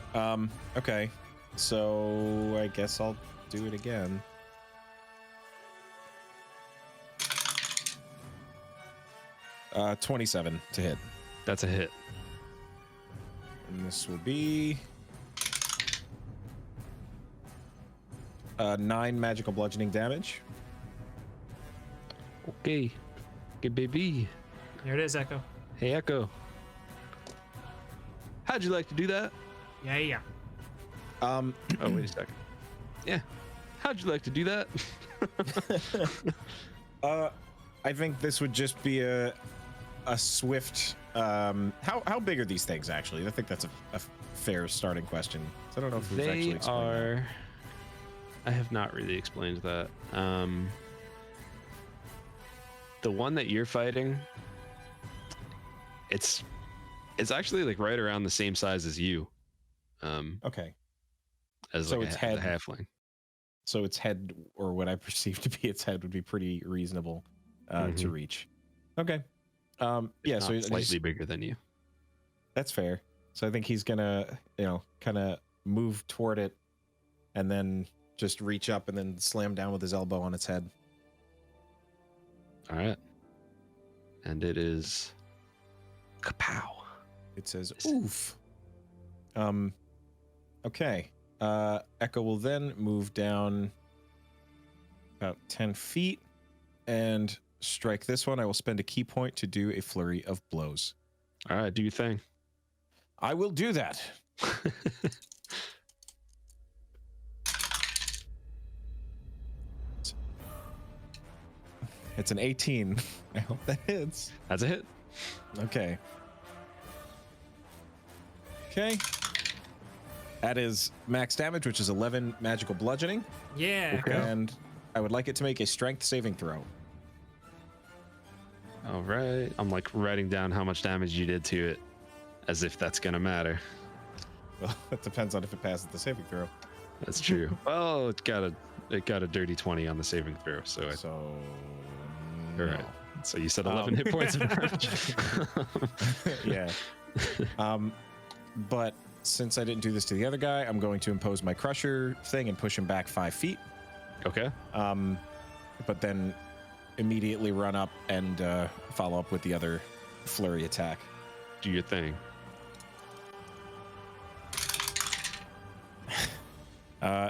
Okay. So I guess I'll do it again. Uh, 27 to hit. That's a hit. And this will be 9 magical bludgeoning damage. Okay. Okay, baby. There it is, Echo. Hey, Echo. How'd you like to do that? Yeah. Oh, wait a second. Yeah. How'd you like to do that? I think this would just be a swift. How big are these things actually? I think that's a fair starting question. So I don't know if we've actually They explained are. that. I have not really explained that. The one that you're fighting, it's actually like right around the same size as you. Okay. As So like its a head- halfling. So its head, or what I perceive to be its head, would be pretty reasonable to Mhm. reach. Okay. Yeah. Not So slightly bigger than you. that's fair. So I think he's gonna, kind of move toward it, and then just reach up and then slam down with his elbow on its head. All right. And it is kapow. It says oof. Okay. Echo will then move down about 10 feet and strike this one. I will spend a key point to do a flurry of blows. All right, do your thing. I will do that. It's an 18. I hope that hits. That's a hit. Okay. Okay. That is max damage, which is 11 magical bludgeoning. Yeah. Okay. And I would like it to make a strength saving throw. All right. I'm like writing down how much damage you did to it, as if that's gonna matter. Well, it depends on if it passes the saving throw. That's true. Well, it got a dirty 20 on the saving throw, so So, all right. So you said 11 hit points of damage. Yeah. But since I didn't do this to the other guy, I'm going to impose my crusher thing and push him back 5 feet. Okay. But then immediately run up and follow up with the other flurry attack. Do your thing.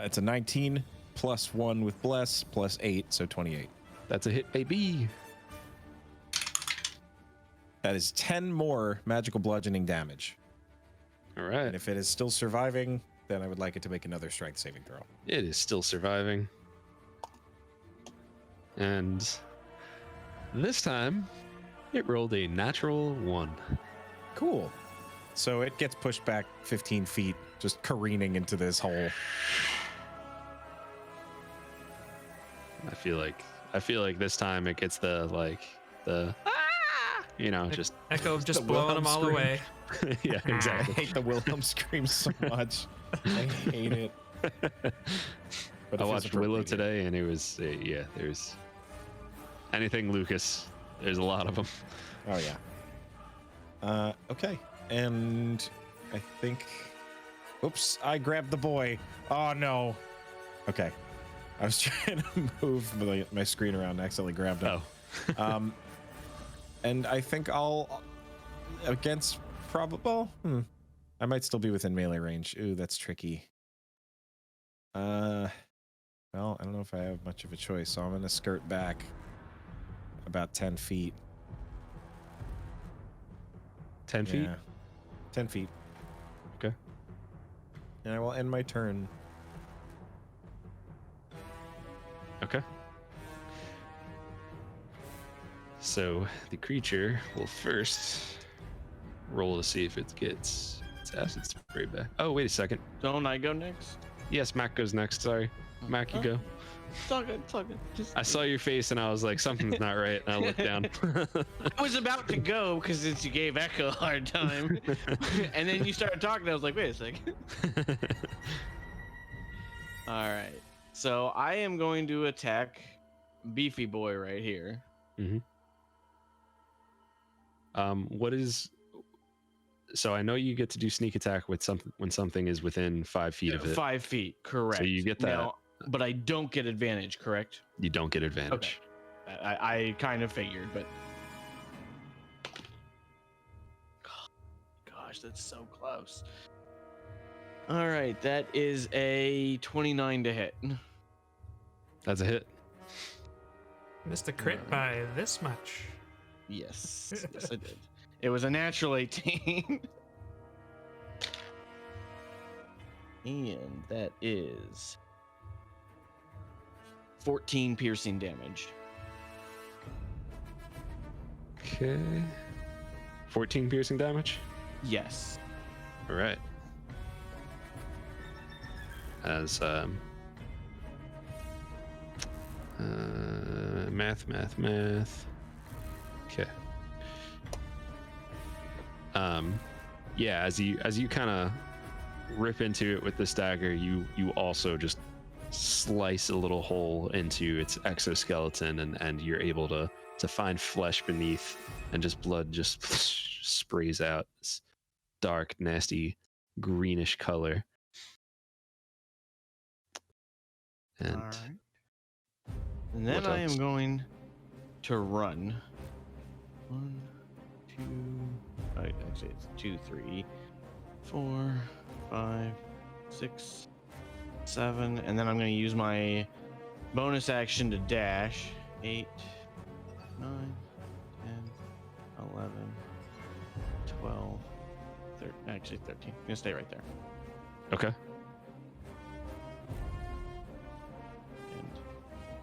It's a 19 plus 1 with bless plus 8, so 28. That's a hit, baby. That is 10 more magical bludgeoning damage. All right. And if it is still surviving, then I would like it to make another strength saving throw. It is still surviving. And this time, it rolled a natural 1. Cool. So it gets pushed back 15 feet, just careening into this hole. I feel like this time it gets just Echo just the blowing Wilhelm them all scream. away. yeah, I exactly. hate the Wilhelm scream so much. I hate it. But I it feels watched Willow appropriate. today, and it was there's anything Lucas. There's a lot of them. Oh yeah. Okay. And I think. Oops! I grabbed the boy. Oh no. Okay. I was trying to move my screen around and accidentally grabbed it. Oh. And I think I'll against probable. I might still be within melee range. Ooh, that's tricky. Well, I don't know if I have much of a choice, so I'm gonna skirt back about 10 feet. 10 feet. Yeah, 10 feet. Okay. And I will end my turn. Okay. So the creature will first roll to see if it gets its acid spray back. Oh, wait a second. Don't I go next? Yes, Mac goes next. Sorry. Mac, you go. It's all good. It's all good. Just, I saw your face and I was like, something's not right. And I looked down. I was about to go because since you gave Echo a hard time, and then you started talking, I was like, wait a second. All right. So I am going to attack Beefy Boy right here. What is? So I know you get to do sneak attack with something when something is within 5 feet of it. 5 feet, correct. So you get that. Now, but I don't get advantage, correct? You don't get advantage. I kind of figured, but gosh, that's so close. All right, that is a 29 to hit. That's a hit. Missed a crit by this much. Yes, yes, I did. It was a natural 18. And that is 14 piercing damage. Okay. 14 piercing damage. Yes. All right. As math. Okay. Yeah, as you kind of rip into it with this dagger, you also just slice a little hole into its exoskeleton, and you're able to find flesh beneath, and just blood just sprays out this dark, nasty, greenish color. And all right. And then what I else? am going to run. 1, 2, actually it's 2, 3, 4, 5, 6, 7, and then I'm going to use my bonus action to dash. 8, 9, 10, 11, 12, 13, actually 13. I'm going to stay right there. Okay. And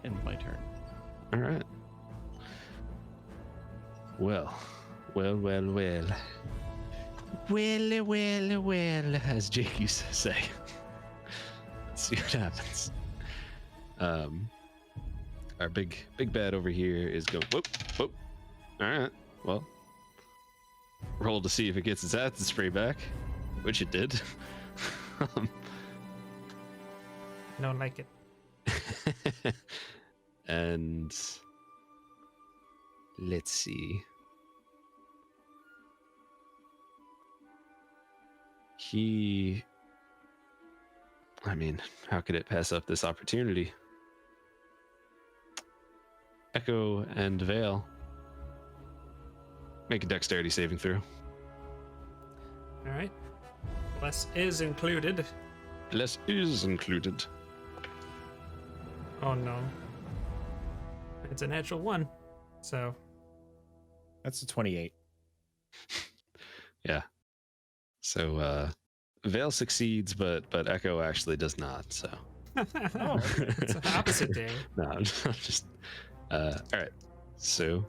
end my turn. All right. Well, as Jake used to say. Let's see what happens. Our big bad over here is going. Whoop. All right. Well, roll to see if it gets its acid spray back, which it did. Don't like it. And let's see. I mean, how could it pass up this opportunity? Echo and Vale, make a dexterity saving throw. All right. Bless is included. Bless is included. Oh no. It's a natural 1. So That's a 28. Yeah. So Vale succeeds, but Echo actually does not. So. oh, it's the opposite day. No, I'm just. All right. So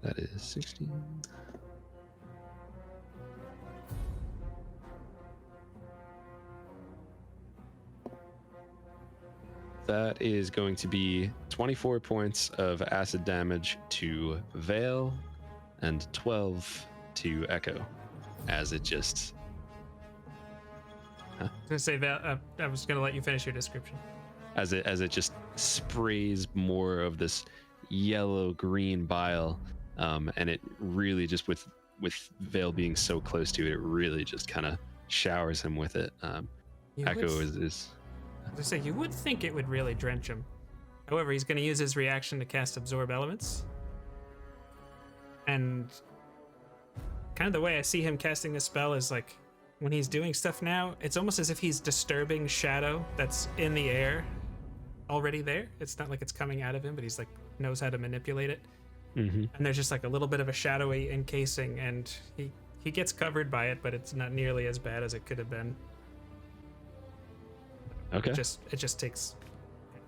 that is 16. That is going to be 24 points of acid damage to Vale and 12 to Echo, as it just. I was gonna say that I was gonna let you finish your description. As it just sprays more of this yellow green bile, and it really just with Vale being so close to it, it really just kind of showers him with it. Echo is. I say you would think it would really drench him. However, he's going to use his reaction to cast Absorb Elements. And kind of the way I see him casting this spell is like when he's doing stuff now, it's almost as if he's disturbing shadow that's in the air already there. It's not like it's coming out of him, but he's like knows how to manipulate it. Mm-hmm. And there's just like a little bit of a shadowy encasing, and he gets covered by it, but it's not nearly as bad as it could have been. Okay. It just takes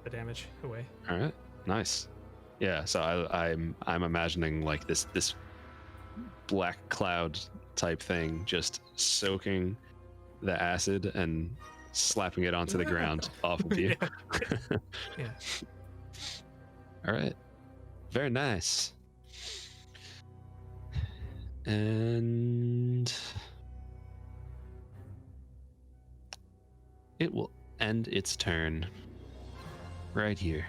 the damage away. All right. Nice. Yeah. So I'm imagining like this black cloud type thing just soaking the acid and slapping it onto the ground off of you. Yeah. All right. Very nice. And it will end its turn right here,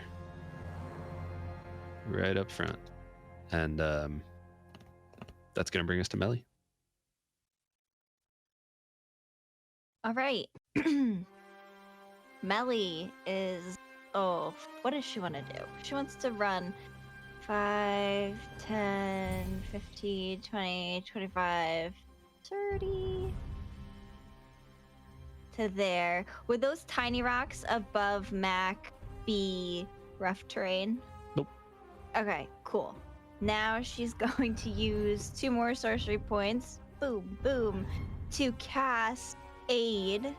right up front, and that's gonna bring us to Melly. All right. Melly is, what does she want to do? She wants to run 5, 10, 15, 20, 25, 30 to to there. Would those tiny rocks above Mac be rough terrain? Nope. Okay, cool. Now she's going to use 2 more sorcery points. Boom, boom. To cast Aid.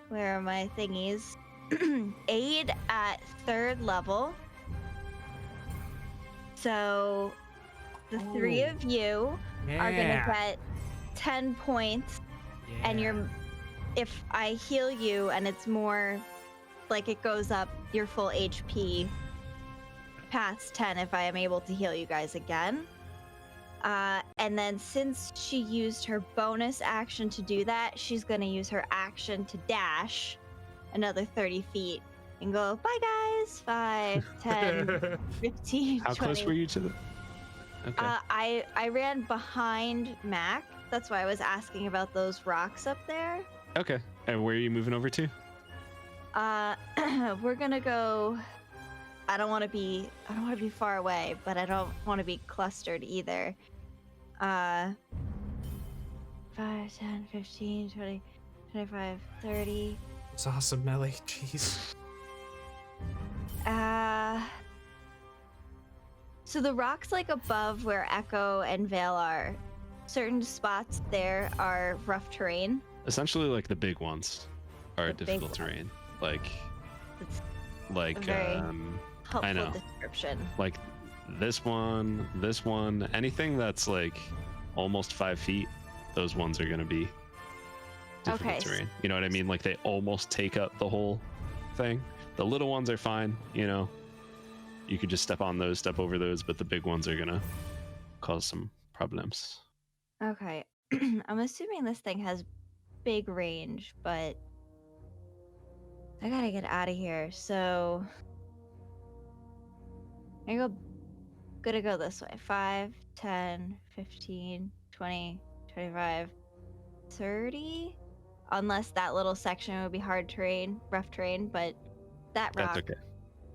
Where are my thingies? Aid at 3rd level. So the 3 of you are gonna get 10 points, and if I heal you and it's more like it goes up your full HP past 10 if I am able to heal you guys again. And then since she used her bonus action to do that, she's gonna use her action to dash another 30 feet and go, bye guys, 5, 10, 15, How 20. close were you to the... Okay. I ran behind Mac. That's why I was asking about those rocks up there. Okay. And where are you moving over to? We're gonna go. I don't want to be far away, but I don't want to be clustered either. 5, 10, 15, 20, 25, 30. It's awesome, Melly. Jeez. So the rocks like above where Echo and Vale are, certain spots there are rough terrain. Essentially, like the big ones are The difficult big terrain. Like, It's a very I helpful know. description. Like this one, anything that's like almost 5 feet, those ones are gonna be difficult Okay. terrain. You know what I mean? Like they almost take up the whole thing. The little ones are fine, you know. You could just step on those, step over those, but the big ones are gonna cause some problems. Okay. I'm assuming this thing has big range, but I gotta get out of here. So gonna go this way. 5, 10, 15, 20, 25, 30. Unless that little section would be hard terrain, rough terrain, but that rock That's okay.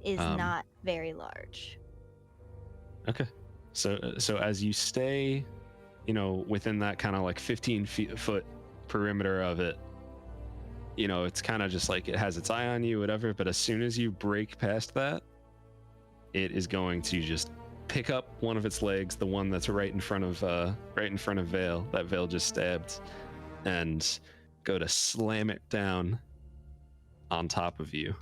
is not very large. Okay. So as you stay, you know, within that kind of like 15 foot perimeter of it, you know, it's kind of just like it has its eye on you, whatever. But as soon as you break past that, it is going to just pick up one of its legs, the one that's right in front of Vale, that Vale just stabbed, and go to slam it down on top of you.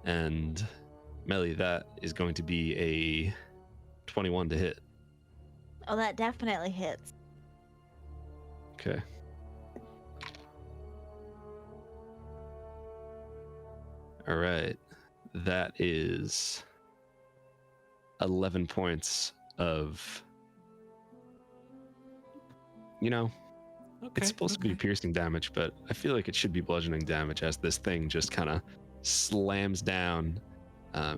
And Melly, that is going to be a 21 to hit. Oh, that definitely hits. Okay. All right. That is 11 points of, you know, it's supposed to be piercing damage, but I feel like it should be bludgeoning damage as this thing just kind of slams down.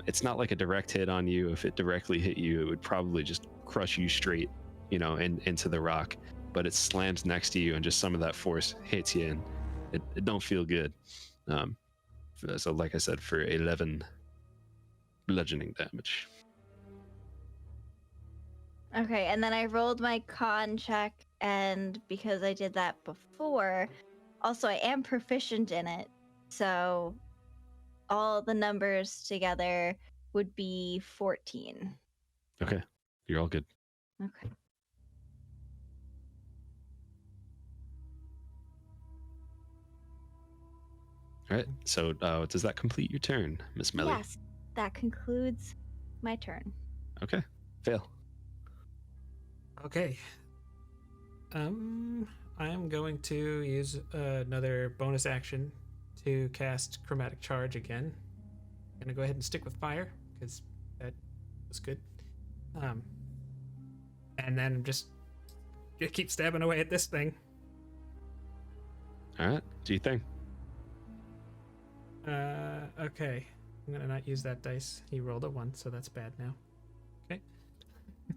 It's not like a direct hit on you. If it directly hit you, it would probably just crush you straight, you know, into the rock. But it slams next to you, and just some of that force hits you, and it don't feel good. So, like I said, for 11 bludgeoning damage. Okay, and then I rolled my con check, and because I did that before, also I am proficient in it, so all the numbers together would be 14. Okay, you're all good. Okay. All right, so does that complete your turn, Miss Melly? Yes, that concludes my turn. Okay, fail. Okay. I am going to use another bonus action to cast Chromatic Charge again. I'm gonna go ahead and stick with fire because that was good. And then I'm just gonna keep stabbing away at this thing. All right, do you think? Okay. I'm gonna not use that dice. He rolled a 1, so that's bad now. Okay.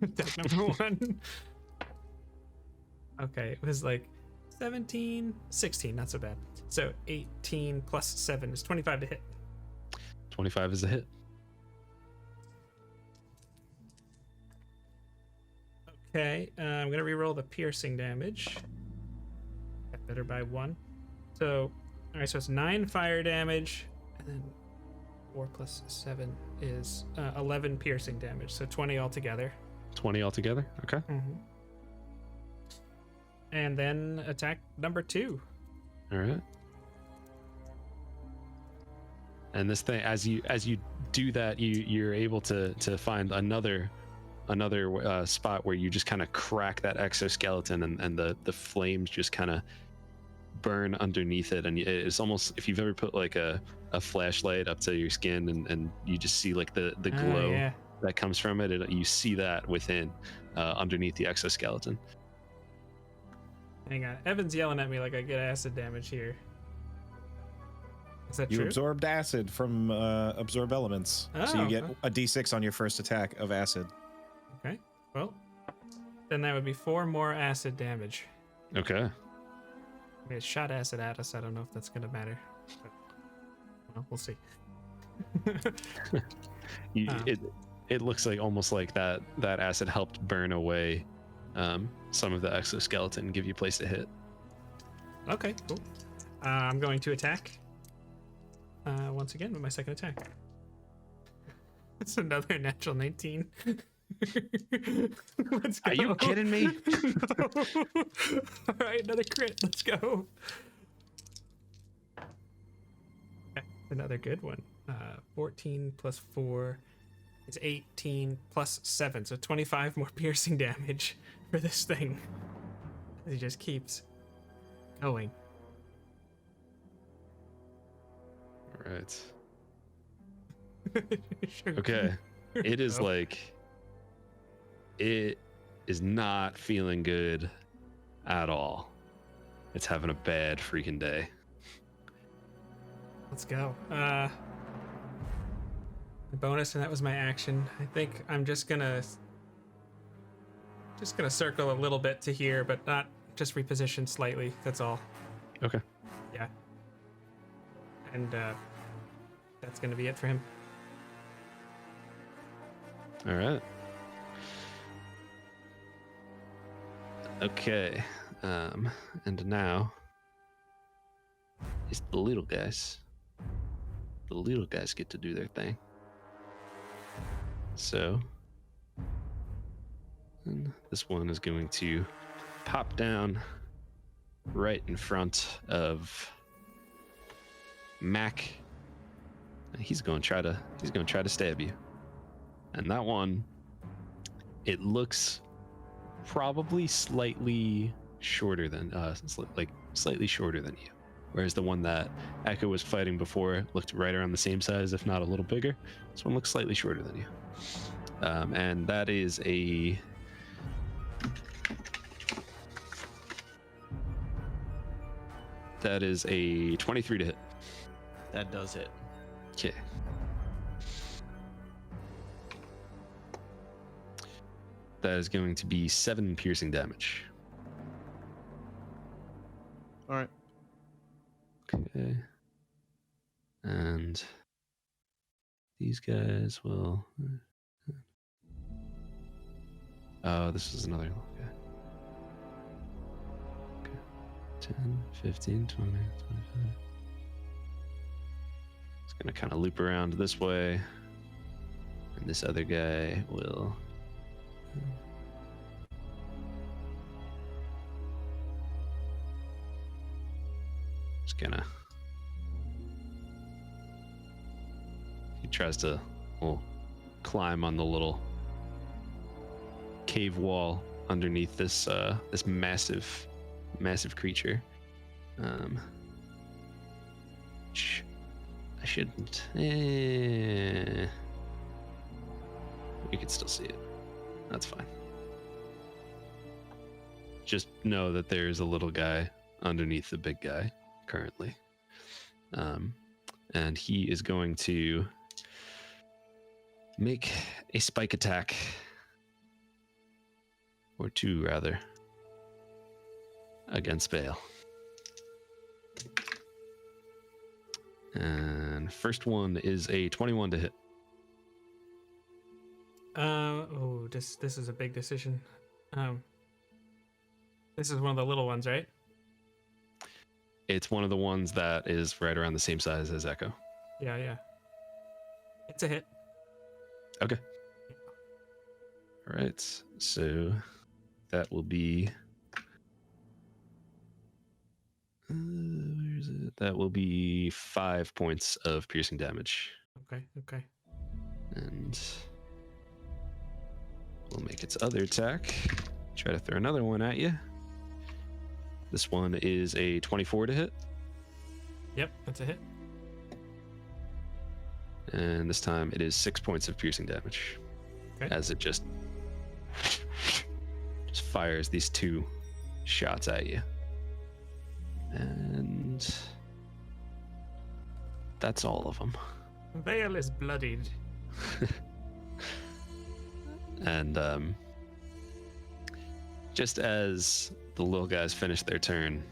Attack number 1. Okay, it was like 17, 16, not so bad. So 18 plus 7 is 25 to hit. 25 is a hit. Okay, I'm gonna reroll the piercing damage. Got better by 1. So, all right, so it's 9 fire damage, and then 4 plus 7 is 11 piercing damage, so 20 altogether. 20 altogether. Okay. Mm-hmm. And then attack number 2. All right. And this thing, as you do that, you're able to find another spot where you just kind of crack that exoskeleton, and the flames just kind of burn underneath it, and it's almost, if you've ever put like a flashlight up to your skin and you just see like the glow that comes from it, you see that within underneath the exoskeleton. Hang on, Evan's yelling at me like I get acid damage here. Is that you true? absorbed acid from absorb elements, so you get a d6 on your first attack of acid. Okay, well, then that would be 4 more acid damage. Okay. I mean, it shot acid at us. I don't know if that's gonna matter. But, well, we'll see. It looks like almost like that acid helped burn away some of the exoskeleton, give you a place to hit. Okay, cool. I'm going to attack once again with my second attack. It's another natural 19. Let's go. Are you kidding me? No. All right, another crit. Let's go. Okay, another good one. 14 plus 4 is 18 plus 7, so 25 more piercing damage for this thing. It just keeps going. All right. Okay. It is like, it is not feeling good at all. It's having a bad freaking day. Let's go. The bonus, and that was my action. I think I'm just gonna circle a little bit to here, but not just reposition slightly. That's all. Okay. Yeah. And that's gonna be it for him. All right. Okay. And now it's the little guys. The little guys get to do their thing. So, and this one is going to pop down right in front of Mac. He's going to try to stab you. And that one, it looks probably slightly shorter than slightly shorter than you. Whereas the one that Echo was fighting before looked right around the same size, if not a little bigger. This one looks slightly shorter than you. And that is a... That is a 23 to hit. That does hit. Okay. That is going to be 7 piercing damage. All right. Okay. And these guys will... Oh, this is another guy. Okay. 10, 15, 20, 25. It's going to kind of loop around this way. And this other guy will... Just gonna... He tries to climb on the little cave wall underneath this this massive creature. I shouldn't. You can still see it. That's fine. Just know that there's a little guy underneath the big guy currently. And he is going to make a spike attack. Or 2, rather. Against Bale. And first one is a 21 to hit. This is a big decision. This is one of the little ones, right? It's one of the ones that is right around the same size as Echo. Yeah. It's a hit. Okay. All right. So that will be. Where is it? That will be 5 points of piercing damage. Okay. And we'll make its other attack. Try to throw another one at you. This one is a 24 to hit. Yep, that's a hit. And this time it is 6 points of piercing damage. Okay. As it just fires these 2 shots at you. And that's all of them. Vale is bloodied. And just as the little guys finish their turn,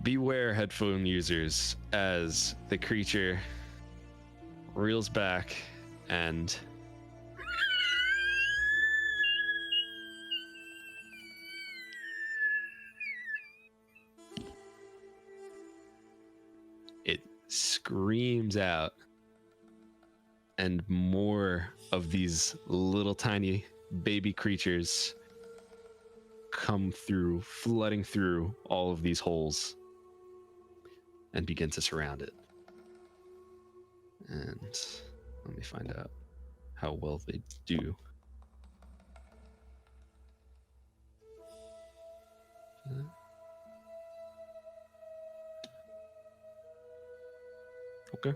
beware, headphone users, as the creature reels back and it screams out, and more of these little tiny baby creatures come through, flooding through all of these holes and begin to surround it. And let me find out how well they do. Okay.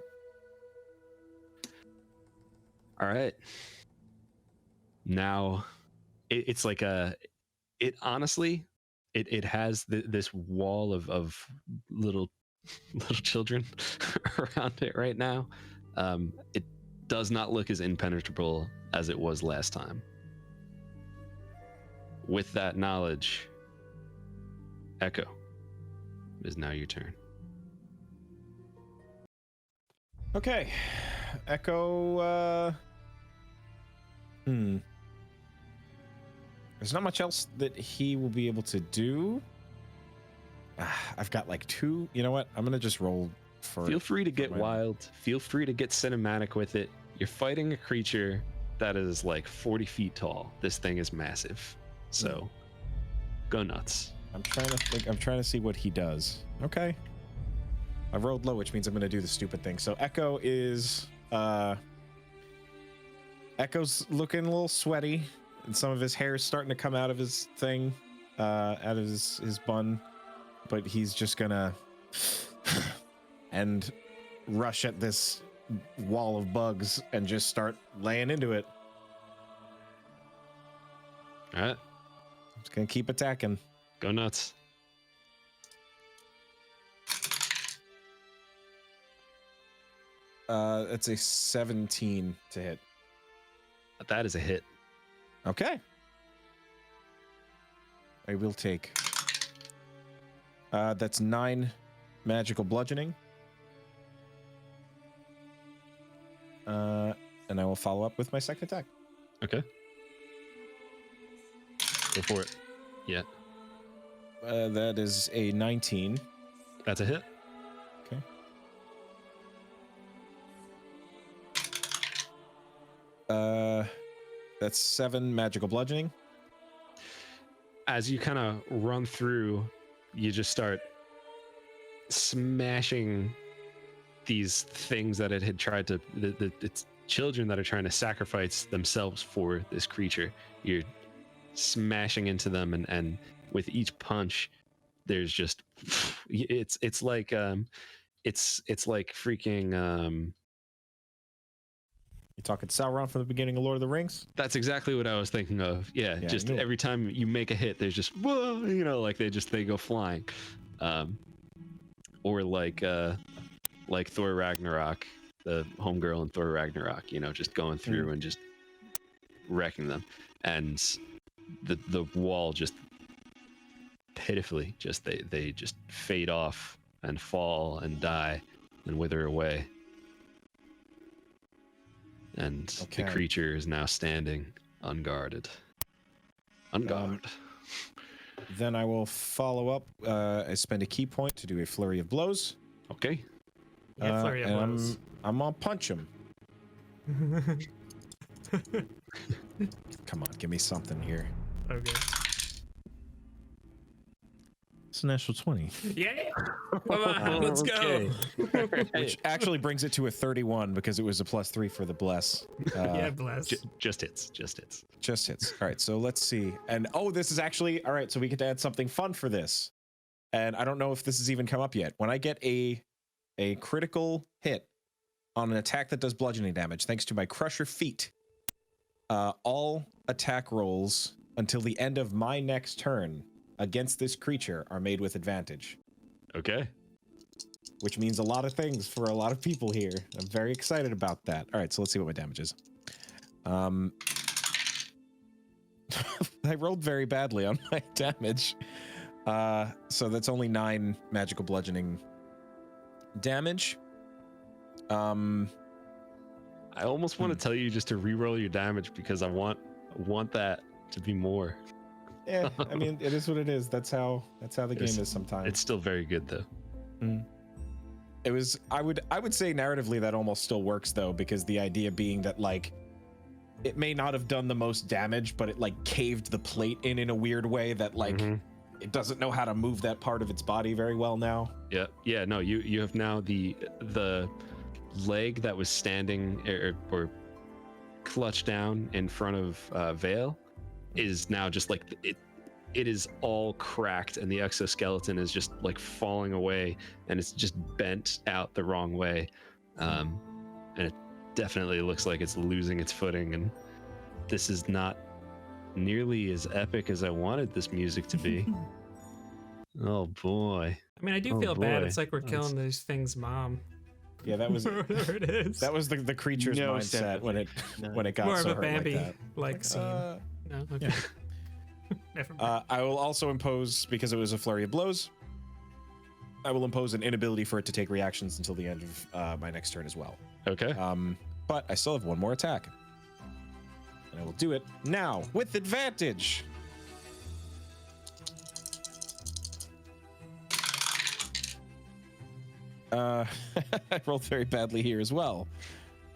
All right. Now, it's like it honestly, it has this wall of little children around it right now. It does not look as impenetrable as it was last time. With that knowledge, Echo, it is now your turn. Okay, Echo. There's not much else that he will be able to do. I've got like 2. You know what? I'm gonna just roll for. Feel free to get wild. Feel free to get cinematic with it. You're fighting a creature that is like 40 feet tall. This thing is massive. So, go nuts. I'm trying to think. I'm trying to see what he does. Okay. I rolled low, which means I'm gonna do the stupid thing. So Echo is. Echo's looking a little sweaty, and some of his hair is starting to come out of his thing, out of his bun. But he's just gonna and rush at this wall of bugs and just start laying into it. All right. Just gonna keep attacking. Go nuts. It's a 17 to hit. That is a hit. Okay. I will take. That's 9 magical bludgeoning. And I will follow up with my second attack. Okay. Go for it. Yeah. That is a 19. That's a hit. Okay. That's 7 magical bludgeoning. As you kind of run through, you just start smashing these things that it had tried to, it's children that are trying to sacrifice themselves for this creature. You're smashing into them, and with each punch, there's just, it's like freaking, You talking Sauron from the beginning of Lord of the Rings? that's exactly what I was thinking of. Yeah, just every time you make a hit, there's just, whoa, like they go flying. Or like Thor Ragnarok, the homegirl in Thor Ragnarok, just going through and just wrecking them. And the wall just pitifully they just fade off and fall and die and wither away. And the creature is now standing Unguarded. Unguarded. Then I will follow up. I spend a key point to do a flurry of blows. Okay. Yeah, flurry of and blows. I'm gonna punch him. Come on, give me something here. Okay. It's a natural 20. Yeah. Come on, let's go. Which actually brings it to a 31 because it was a +3 for the bless. Yeah, bless. Just hits. Just hits. Just hits. All right, so let's see. And oh, this is actually all right. So we get to add something fun for this. And I don't know if this has even come up yet. When I get a critical hit on an attack that does bludgeoning damage, thanks to my Crusher feat, all attack rolls until the end of my next turn against this creature are made with advantage. Okay. Which means a lot of things for a lot of people here. I'm very excited about that. All right, so let's see what my damage is. I rolled very badly on my damage. So that's only 9 magical bludgeoning damage. I almost want to tell you just to re-roll your damage because I want that to be more. Yeah, I mean, it is what it is. That's how the game is sometimes. It's still very good though. It was. I would say narratively that almost still works though, because the idea being that like it may not have done the most damage, but it like caved the plate in a weird way that like it doesn't know how to move that part of its body very well now. Yeah. No, you have now the leg that was standing or clutched down in front of Vale is now just like it is all cracked, and the exoskeleton is just like falling away, and it's just bent out the wrong way, and it definitely looks like it's losing its footing. And this is not nearly as epic as I wanted this music to be. Oh boy. I mean, I do feel bad. It's like we're killing these things, mom. Yeah, that was whatever it is. that was the creature's mindset when it got more so of a hurt Bambi like that. scene. No, okay. Yeah. Never mind. I will also impose, because it was a flurry of blows, I will impose an inability for it to take reactions until the end of my next turn as well. Okay. But I still have one more attack. And I will do it now with advantage. I rolled very badly here as well.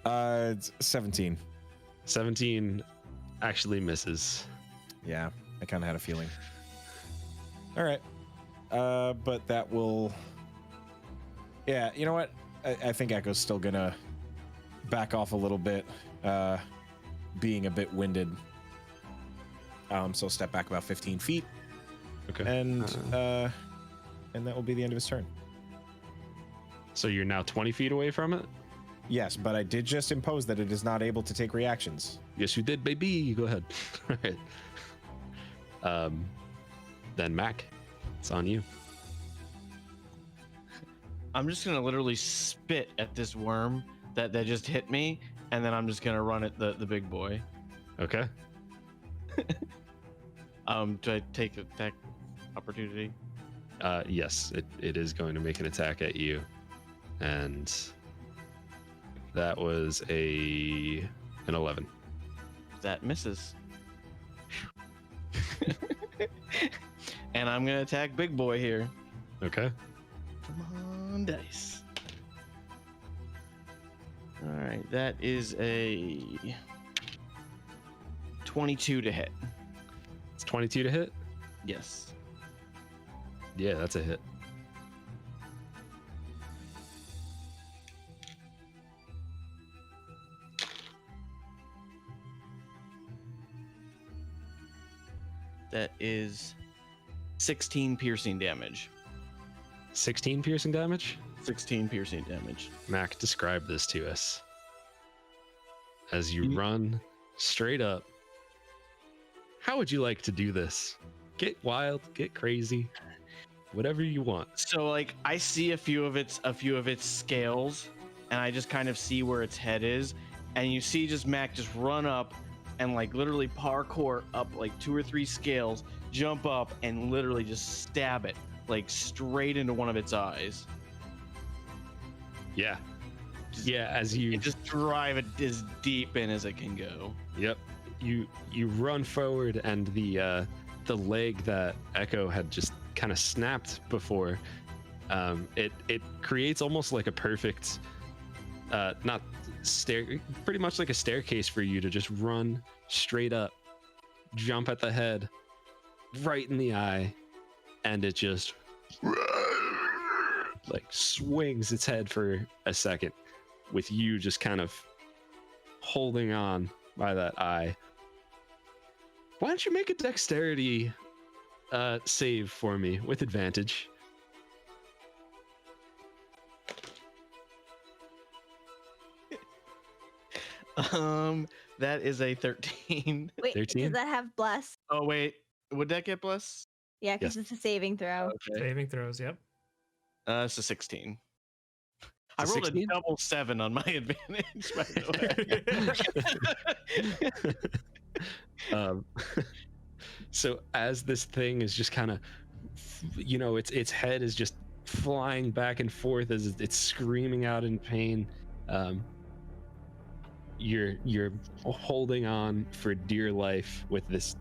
It's 17. 17 actually misses. Yeah, I kind of had a feeling. All right. But that will... Yeah, you know what? I think Echo's still gonna back off a little bit, being a bit winded. So step back about 15 feet. Okay. And that will be the end of his turn. So you're now 20 feet away from it? Yes, but I did just impose that it is not able to take reactions. Yes, you did, baby. Go ahead. All right. Then Mac, it's on you. I'm just gonna literally spit at this worm that just hit me, and then I'm just gonna run at the big boy. Okay. Do I take attack opportunity? Yes, it is going to make an attack at you. And that was an 11. That misses. And I'm gonna attack big boy here. Okay. Come on, dice. All right, that is a 22 to hit. It's 22 to hit? Yes. Yeah, that's a hit. That is 16 piercing damage. 16 piercing damage? 16 piercing damage. Mac, describe this to us. As you run straight up, how would you like to do this? Get wild, get crazy, whatever you want. So like I see a few of its scales, and I just kind of see where its head is, and you see just Mac just run up and like literally parkour up like 2 or 3 scales, jump up and literally just stab it like straight into one of its eyes. Yeah. Yeah, as you just drive it as deep in as it can go. Yep. you run forward, and the leg that Echo had just kind of snapped before, it creates almost like a perfect, not pretty much like a staircase for you to just run straight up, jump at the head, right in the eye, and it just like swings its head for a second, with you just kind of holding on by that eye. Why don't you make a dexterity save for me with advantage? That is a 13. Wait, 13? does that have bless? Oh wait, would that get bless? Yeah, because Yes. it's a saving throw. Okay. Saving throws, yep. It's a 16. I It's a rolled 16? a double 7 on my advantage, by the way. So as this thing is just kind of, its head is just flying back and forth as it's screaming out in pain. You're holding on for dear life with this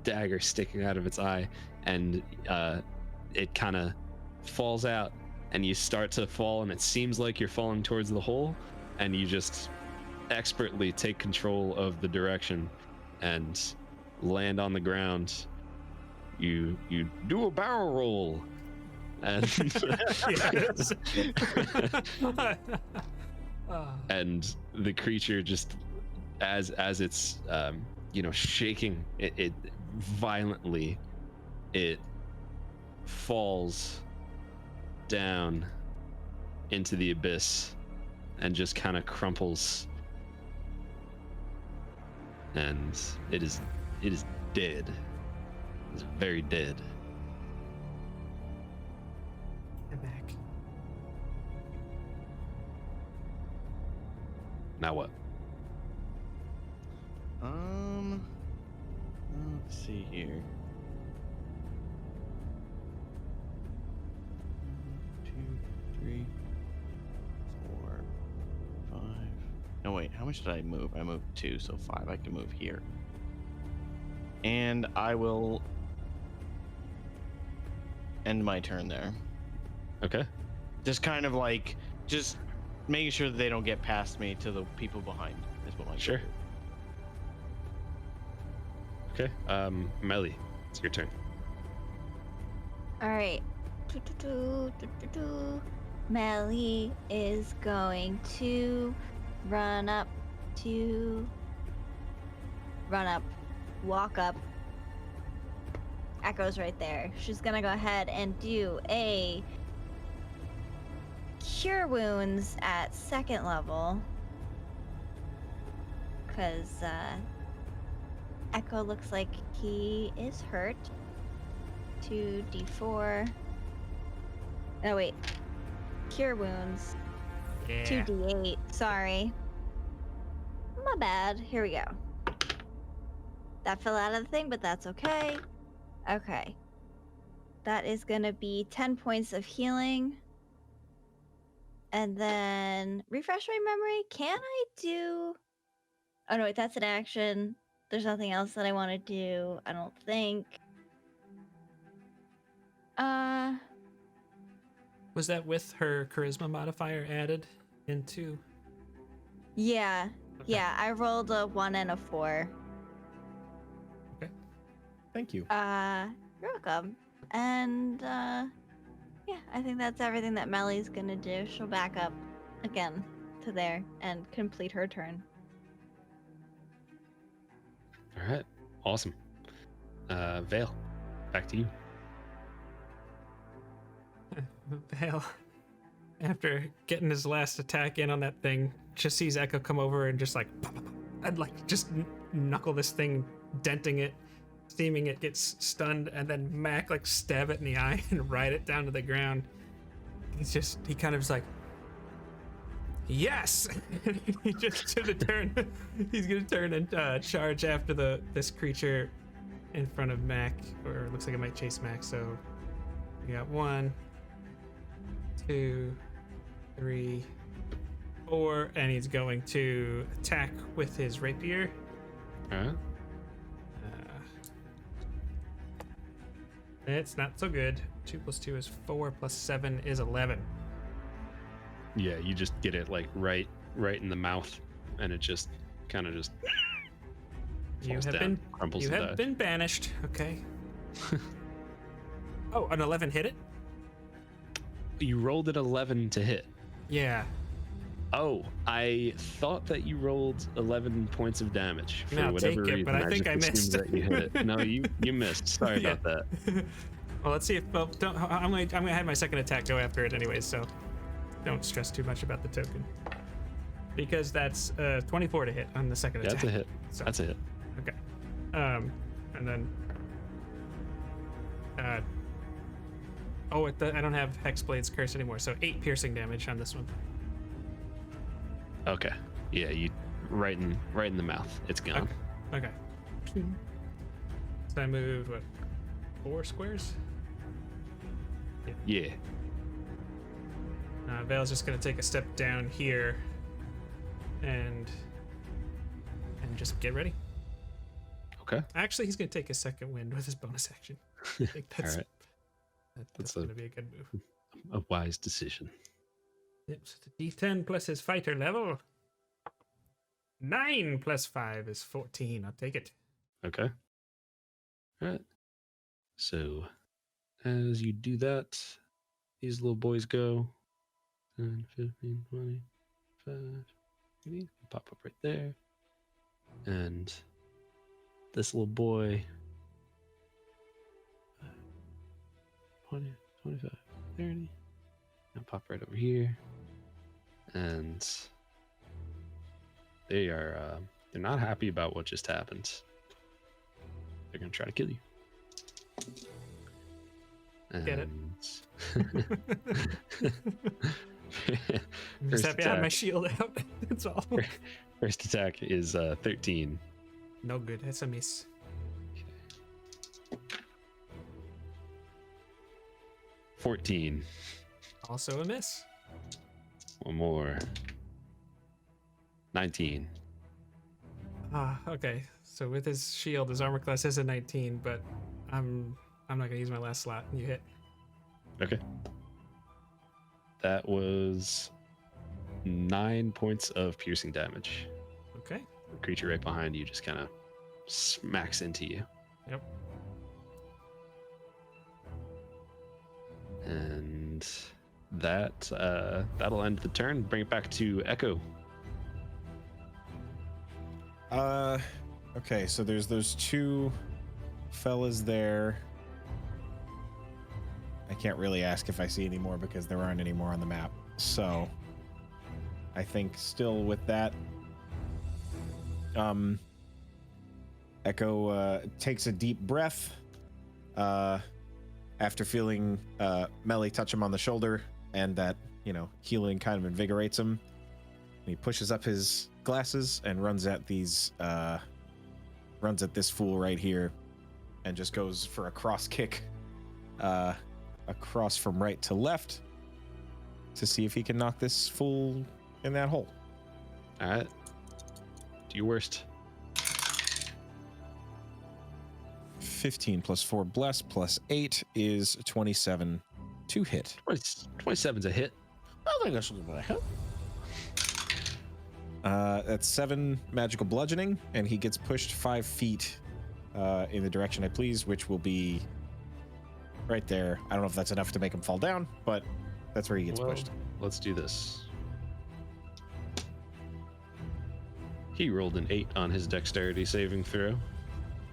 dagger sticking out of its eye, and it kind of falls out, and you start to fall, and it seems like you're falling towards the hole, and you just expertly take control of the direction and land on the ground. You do a barrel roll, and and the creature just as it's shaking it violently, it falls down into the abyss and just kind of crumples, and it is dead. It's very dead. Get back. Now what? Let's see here. 1, 2, 3, 4, 5. No wait, how much did I move? I moved 2, so 5. I can move here. And I will end my turn there. Okay. Just kind of like, just making sure that they don't get past me to the people behind is what my Sure. goal is. Okay. Melly, it's your turn. All right. Melly is going to run up, walk up. Echo's right there. She's gonna go ahead and do a Cure Wounds at 2nd level, because Echo looks like he is hurt. 2d4. Oh wait, Cure Wounds. Yeah. 2d8. Sorry, my bad. Here we go. That fell out of the thing, but that's okay. Okay, that is gonna be 10 points of healing. And then refresh my memory. Can I do? Oh no, wait, that's an action. There's nothing else that I want to do, I don't think. Was that with her charisma modifier added into? Yeah. Okay. Yeah, I rolled a 1 and a 4. Thank you. You're welcome. And yeah, I think that's everything that Melly's gonna do. She'll back up again to there and complete her turn. All right. Awesome. Vale, back to you. Vale, after getting his last attack in on that thing, just sees Echo come over and just like, pop, pop, pop. I'd like just knuckle this thing, denting it, seeming it gets stunned, and then Mac like stab it in the eye and ride it down to the ground. He kind of is like, yes. He just gonna turn. He's gonna turn and charge after this creature in front of Mac, or it looks like it might chase Mac. So we got 1, 2, 3, 4, and he's going to attack with his rapier. Alright. It's not so good. 2 plus 2 is 4 plus 7 is 11. Yeah, you just get it like right in the mouth, and it just kind of just falls down, crumples and dies. Been banished. Okay. Oh, an 11 hit it? You rolled an 11 to hit. Yeah. Oh, I thought that you rolled 11 points of damage for whatever reason. But I think I missed. That you hit it. No, you missed. Sorry about that. Well, let's see if I'm gonna have my second attack go after it anyways, so don't stress too much about the token. Because that's 24 to hit on the second attack. That's a hit. So, that's a hit. Okay. And then I don't have Hexblade's curse anymore, so 8 piercing damage on this one. Okay. Yeah, you right in the mouth. It's gone. Okay. So I moved 4 squares? Yeah. Vale's just gonna take a step down here and just get ready. Okay. Actually, he's gonna take a second wind with his bonus action. I think that's All right. that's gonna be a good move. A wise decision. Yep, so the D10 plus his fighter level. 9 plus 5 is 14. I'll take it. Okay. All right. So, as you do that, these little boys go 10, 15, 20, 5, 30, pop up right there. And this little boy 20, 25, 30. And pop right over here. And they're not happy about what just happened. They're gonna try to kill you. Get it. I'm just happy I have my shield out. That's all. First attack is 13. No good. That's a miss. 14. Also a miss. One more. 19. Okay. So with his shield, his armor class is a 19, but I'm not gonna use my last slot. You hit. Okay. That was 9 points of piercing damage. Okay. The creature right behind you just kind of smacks into you. Yep. And that'll end the turn. Bring it back to Echo. Okay, so there's those 2 fellas there. I can't really ask if I see any more because there aren't any more on the map. So I think still with that, Echo takes a deep breath after feeling Melly touch him on the shoulder, and that, healing kind of invigorates him. He pushes up his glasses and runs at this fool right here, and just goes for a cross kick across from right to left to see if he can knock this fool in that hole. All right. Do your worst. 15 plus 4 bless plus 8 is 27 to hit. 27's a hit. I think I should give it a hit. That's 7 magical bludgeoning, and he gets pushed 5 feet in the direction I please, which will be right there. I don't know if that's enough to make him fall down, but that's where he gets pushed. Let's do this. He rolled an 8 on his dexterity saving throw,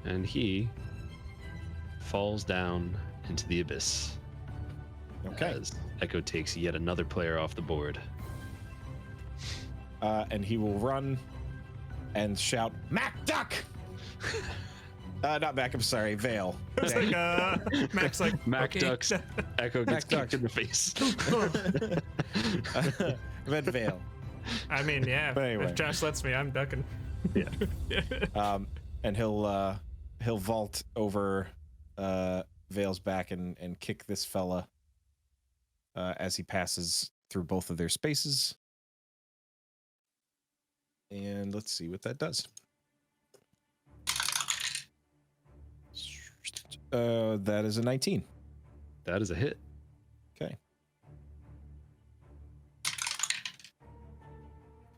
and he falls down into the abyss. Okay. As Echo takes yet another player off the board. And he will run and shout, Mac, duck! Not Mac, I'm sorry, Vale. It's like, Mac's like, Mac okay. ducks. Echo gets kicked in the face. I meant Vale. I mean, yeah. But anyway. If Josh lets me, I'm ducking. Yeah. And he'll vault over Vale's back and kick this fella as he passes through both of their spaces. And let's see what that does. That is a 19. That is a hit. Okay.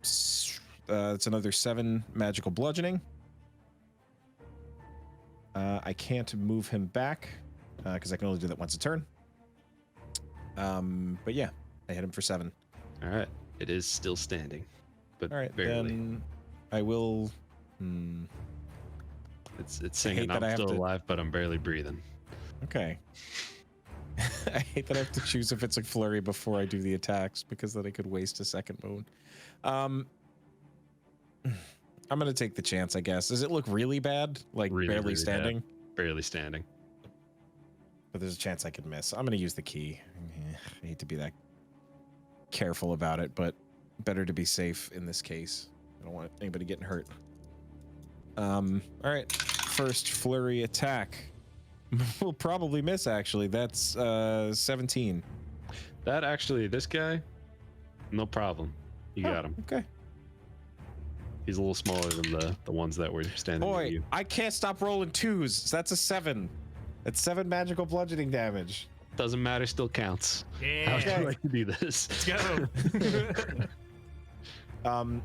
It's another 7 magical bludgeoning. I can't move him back because I can only do that once a turn. But yeah, I hit him for 7. All right. It is still standing, but All right, barely. then I will. It's saying I'm still alive, but I'm barely breathing. Okay. I hate that I have to choose if it's a flurry before I do the attacks because then I could waste a second mode. I'm gonna take the chance, I guess. Does it look really bad? Like Really, barely really standing? bad. Barely standing. But there's a chance I could miss. I'm gonna use the key. I hate to be that careful about it, but better to be safe in this case. I don't want anybody getting hurt. All right. First flurry attack. We'll probably miss, actually. That's 17. That actually, this guy, no problem. You got him. Okay. He's a little smaller than the ones that were standing near Boy, you. I can't stop rolling 2s. So that's a 7. That's 7 magical bludgeoning damage. Doesn't matter, still counts. Yeah. How would you like to do this? Let's go.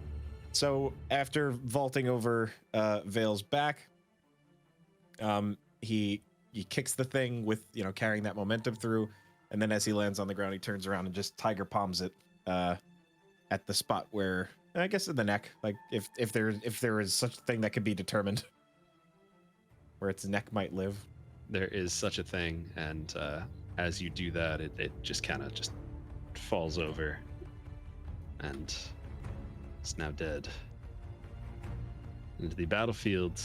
So after vaulting over Vale's back, he kicks the thing with, carrying that momentum through, and then as he lands on the ground, he turns around and just tiger palms it at the spot where, I guess, in the neck, like if there is such a thing that could be determined, where its neck might live. There is such a thing, and as you do that, it just kind of just falls over, and it's now dead. Into the battlefield,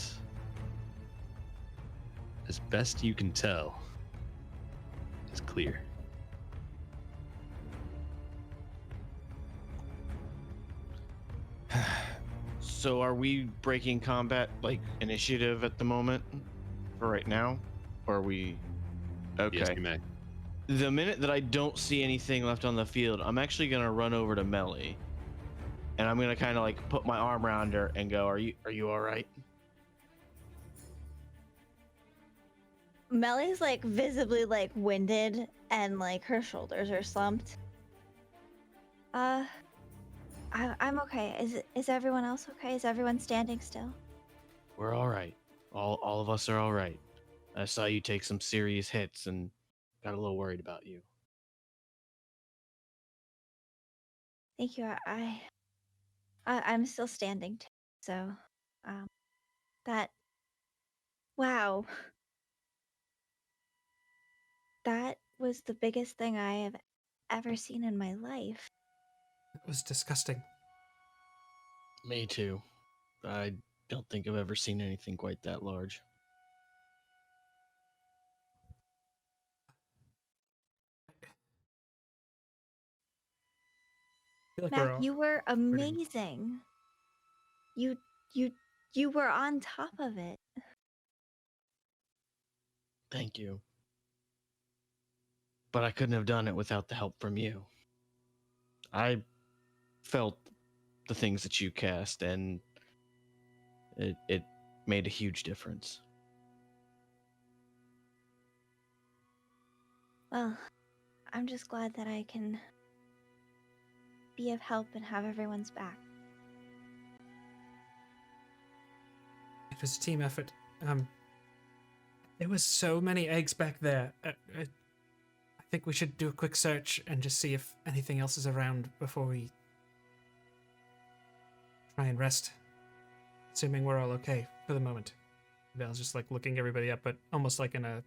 as best you can tell, is clear. So are we breaking combat, like initiative at the moment for right now? Or are we... Okay. Yes, you may. The minute that I don't see anything left on the field, I'm actually going to run over to Melly. And I'm going to kind of like put my arm around her and go, are you all right? Melly's like visibly like winded and like her shoulders are slumped. I'm okay. Is everyone else okay? Is everyone standing still? We're all right. All of us are all right. I saw you take some serious hits and got a little worried about you. Thank you. I'm still standing too. So, wow. That was the biggest thing I have ever seen in my life. It was disgusting. Me too. I don't think I've ever seen anything quite that large. I feel like Mac, you were amazing. You were on top of it. Thank you. But I couldn't have done it without the help from you. I felt the things that you cast, and it made a huge difference. Well, I'm just glad that I can be of help and have everyone's back. It was a team effort. There was so many eggs back there. I think we should do a quick search and just see if anything else is around before we try and rest. Assuming we're all okay for the moment. Val's just like looking everybody up, but almost like in a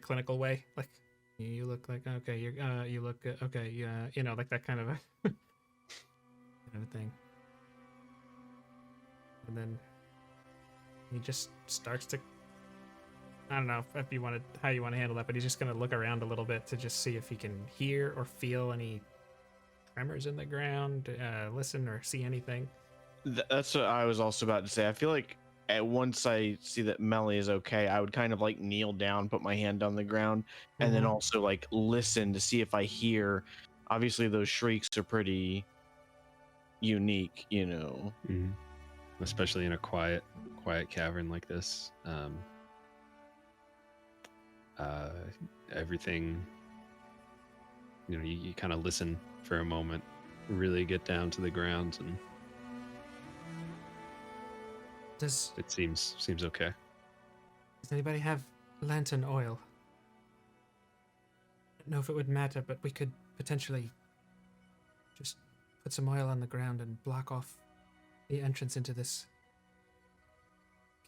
clinical way. Like, you look like okay. You look okay. Yeah, like that kind of a kind of a thing. And then he just starts to, I don't know if you wanted how you want to handle that, but he's just gonna look around a little bit to just see if he can hear or feel any tremors in the ground, listen or see anything. That's what I was also about to say. I feel like once I see that Melly is okay, I would kind of like kneel down, put my hand on the ground, and then also like listen to see if I hear. Obviously, those shrieks are pretty unique, Especially in a quiet cavern like this. everything. You kind of listen for a moment, really get down to the ground, and it seems okay. Does anybody have lantern oil? I don't know if it would matter, but we could potentially just put some oil on the ground and block off the entrance into this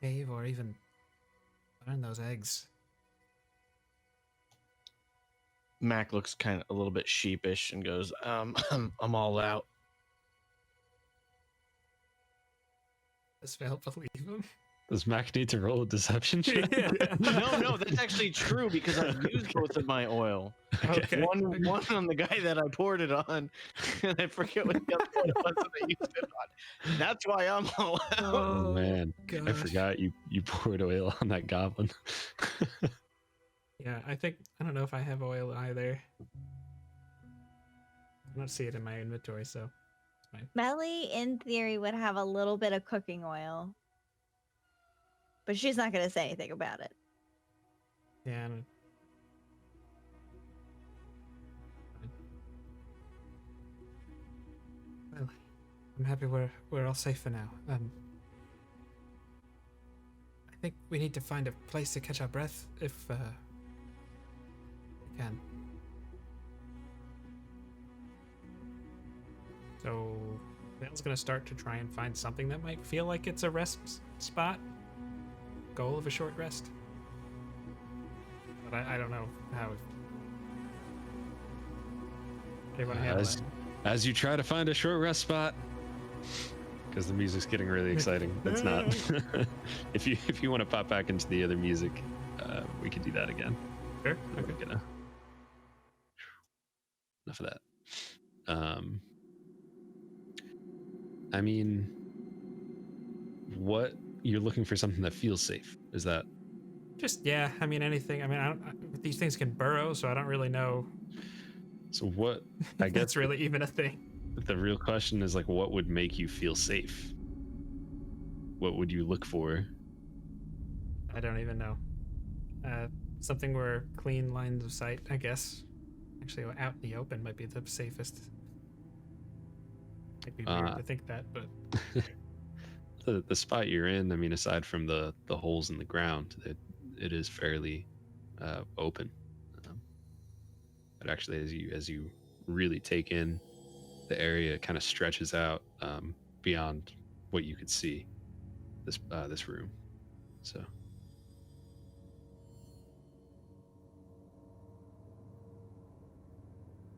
cave, or even burn those eggs. Mac looks kind of a little bit sheepish and goes, I'm all out. Does Val believe him? Does Mac need to roll a deception check? No, that's actually true because I've used both of my oil. Okay. One on the guy that I poured it on, and I forget what the other one was that I used it on. That's why I'm all out. Oh man, gosh. I forgot you poured oil on that goblin. Yeah, I don't know if I have oil either. I don't see it in my inventory, so it's fine. Melly, in theory, would have a little bit of cooking oil. But she's not going to say anything about it. Yeah, I don't... Well, I'm happy we're all safe for now. I think we need to find a place to catch our breath if we can. So Val's gonna start to try and find something that might feel like it's a rest spot. Goal of a short rest. But I don't know how. They want to handle it. As you try to find a short rest spot, because the music's getting really exciting. That's not. If you want to pop back into the other music, we could do that again. Sure. Okay. We're gonna... Enough of that. I mean, what you're looking for, something that feels safe? Is that? Just yeah. I mean, anything. I mean, these things can burrow, so I don't really know. So what? I guess that's really even a thing. The real question is like, what would make you feel safe? What would you look for? I don't even know. Something where clean lines of sight, I guess. Actually, out in the open might be the safest. It'd be weird to think that, but the spot you're in, I mean, aside from the holes in the ground, it is fairly open. But actually, as you really take in the area, it kind of stretches out beyond what you could see. This room, so.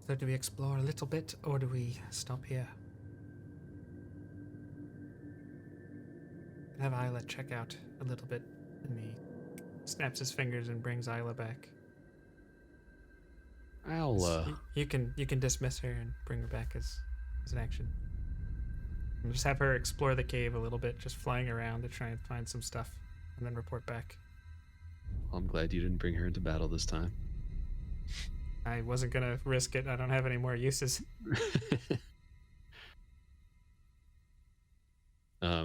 So do we explore a little bit, or do we stop here? Have Isla check out a little bit, and he snaps his fingers and brings Isla back. You can dismiss her and bring her back as an action. And just have her explore the cave a little bit, just flying around to try and find some stuff, and then report back. Well, I'm glad you didn't bring her into battle this time. I wasn't gonna risk it. I don't have any more uses.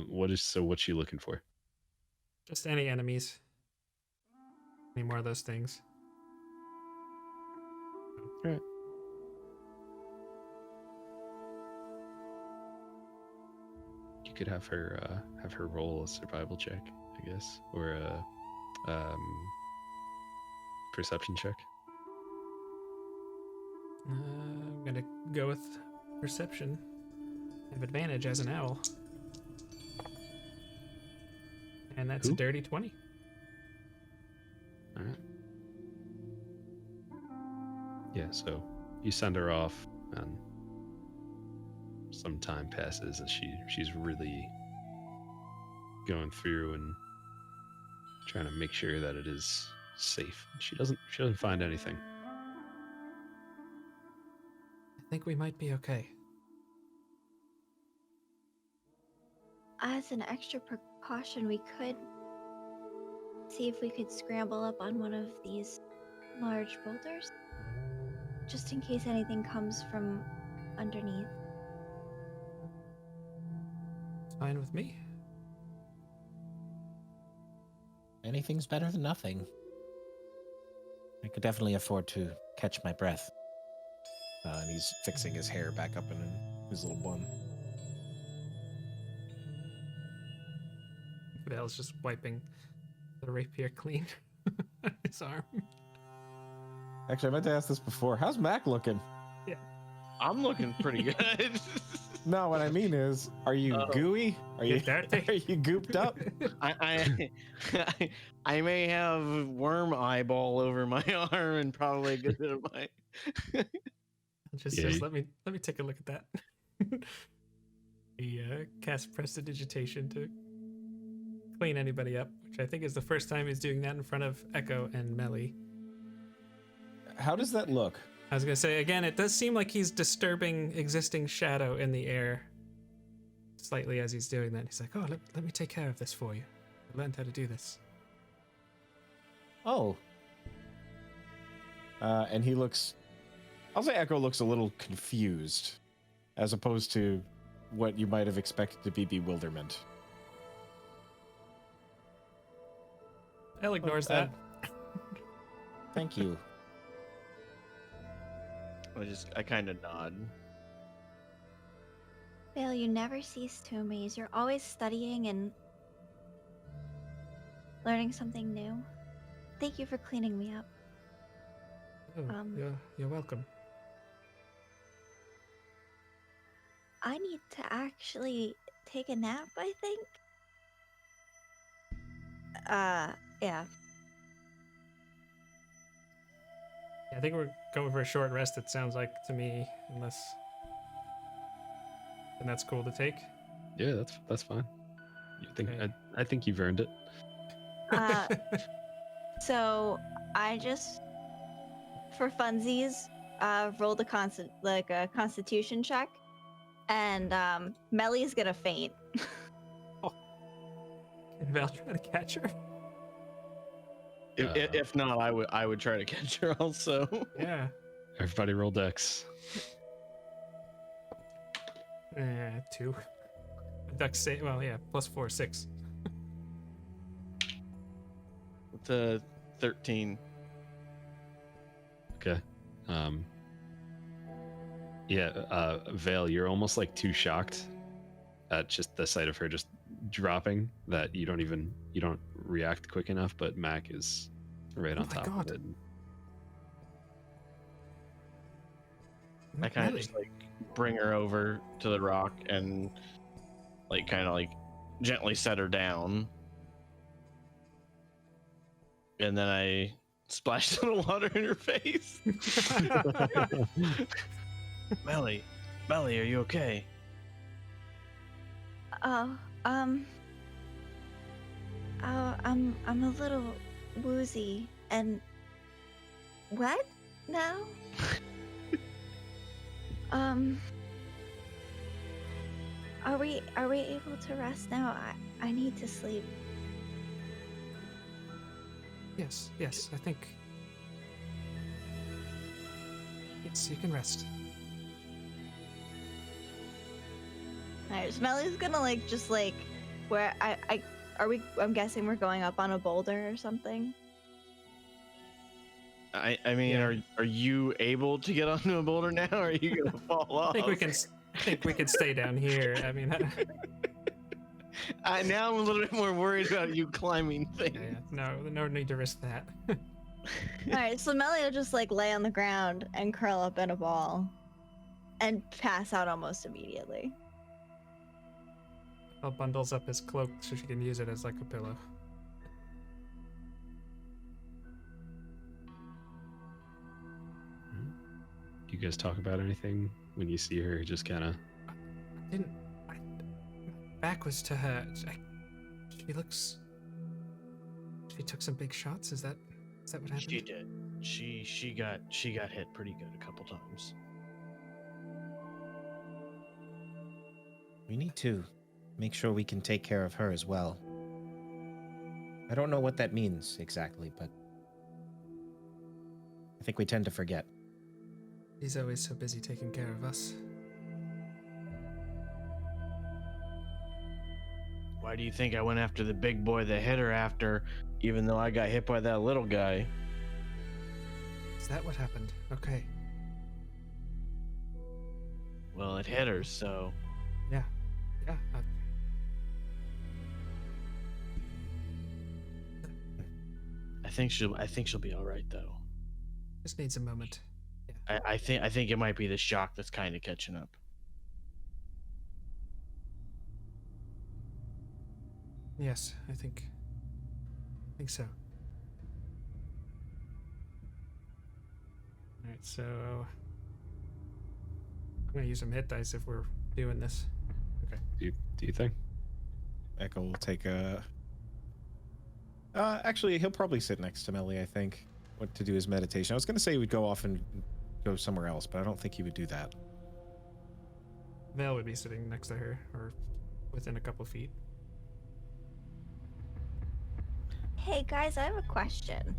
What's she looking for? Just any enemies. Any more of those things. All right. You could have her roll a survival check, I guess, or a perception check. I'm gonna go with perception. I have advantage as an owl. And that's a dirty 20. All right. Yeah, so you send her off, and some time passes as she's really going through and trying to make sure that it is safe. She doesn't find anything. I think we might be okay. As an extra precaution, we could see if we could scramble up on one of these large boulders, just in case anything comes from underneath. It's fine with me. Anything's better than nothing. I could definitely afford to catch my breath. And he's fixing his hair back up in his little bun. Vale's just wiping the rapier clean on his arm. Actually, I meant to ask this before. How's Mac looking? Yeah. I'm looking pretty good. No, what I mean is, are you gooey? Are you gooped up? I may have worm eyeball over my arm and probably a good bit of my. Just let me take a look at that. He cast prestidigitation to clean anybody up, which I think is the first time he's doing that in front of Echo and Melly. How does that look? I was gonna say again, it does seem like he's disturbing existing shadow in the air slightly as he's doing that. He's like, "Oh, let me take care of this for you. I learned how to do this." Oh. And he looks. I'll say Echo looks a little confused, as opposed to what you might have expected to be bewilderment. Elle ignores that. Thank you. I kind of nod. Vale, you never cease to amaze. You're always studying and learning something new. Thank you for cleaning me up. Oh, you're welcome. I need to actually take a nap, I think. Yeah. I think we're going for a short rest, it sounds like to me, unless... And that's cool to take? Yeah, that's fine. You think Okay. I think you've earned it. So I just, for funsies, rolled a constitution check, and Melly's gonna faint. Can Val try to catch her? If not, I would try to catch her also. Yeah. Everybody roll dex. 2. Dex save, well, yeah, +4, 6. It's a 13. Okay. Vale, you're almost like too shocked at just the sight of her just dropping that you don't react quick enough, but Mac is right on top of it. I kind of just like bring her over to the rock and like kind of like gently set her down. And then I splash a little water in her face. Melly, are you okay? I'm a little woozy and what now? Are we able to rest now? I need to sleep. Yes, I think... Yes, you can rest. Alright, Smelly's gonna where I'm guessing we're going up on a boulder or something. I mean, Yeah. are you able to get onto a boulder now, or are you gonna fall off? I think we can stay down here. I mean, now I'm a little bit more worried about you climbing things. no need to risk that. Alright, so Melly will just lay on the ground and curl up in a ball and pass out almost immediately. I'll bundles up his cloak so she can use it as like a pillow. Do you guys talk about anything when you see her just kind of... Back was to her. She took some big shots. Is that what happened? She did. She got hit pretty good a couple times. We need to make sure we can take care of her as well. I don't know what that means exactly, but I think we tend to forget. He's always so busy taking care of us. Why do you think I went after the big boy that hit her after, even though I got hit by that little guy? Is that what happened? Okay. Well, it hit her, so Yeah. Yeah. I think she'll be all right though. Just needs a moment. Yeah. I think it might be the shock that's kind of catching up. Yes, I think so. All right, so I'm gonna use some hit dice if we're doing this. Okay. Do you think? Echo will take a. Actually, he'll probably sit next to Melly. I think what to do his meditation. I was gonna say he would go off and go somewhere else, but I don't think he would do that. Val would be sitting next to her, or within a couple feet. Hey guys, I have a question.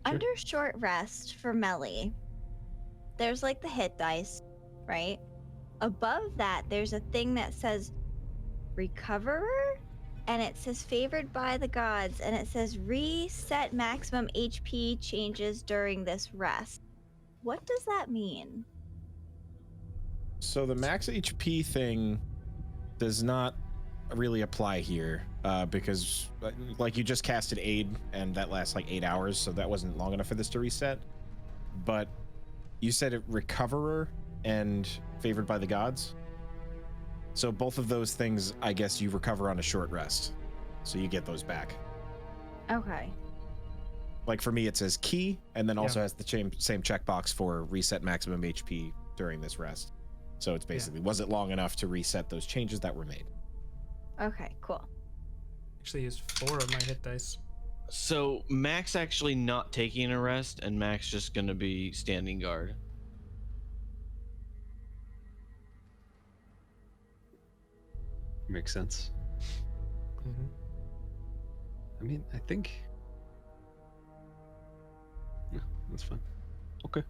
Sure. Under short rest for Melly, there's like the hit dice, right? Above that, there's a thing that says Recoverer, and it says favored by the gods, and it says reset maximum HP changes during this rest. What does that mean? So the max HP thing does not really apply here because like you just casted aid and that lasts like 8 hours, so that wasn't long enough for this to reset. But you said it Recoverer and favored by the gods, so both of those things I guess you recover on a short rest, so you get those back. Okay. Like for me it says key and then also has the same checkbox for reset maximum HP during this rest. So it's basically was it long enough to reset those changes that were made. Okay, cool. Actually used 4 of my hit dice. So Max actually not taking a rest, and Max just gonna be standing guard. Makes sense. Mm-hmm. I mean, I think. No, that's fine. Okay.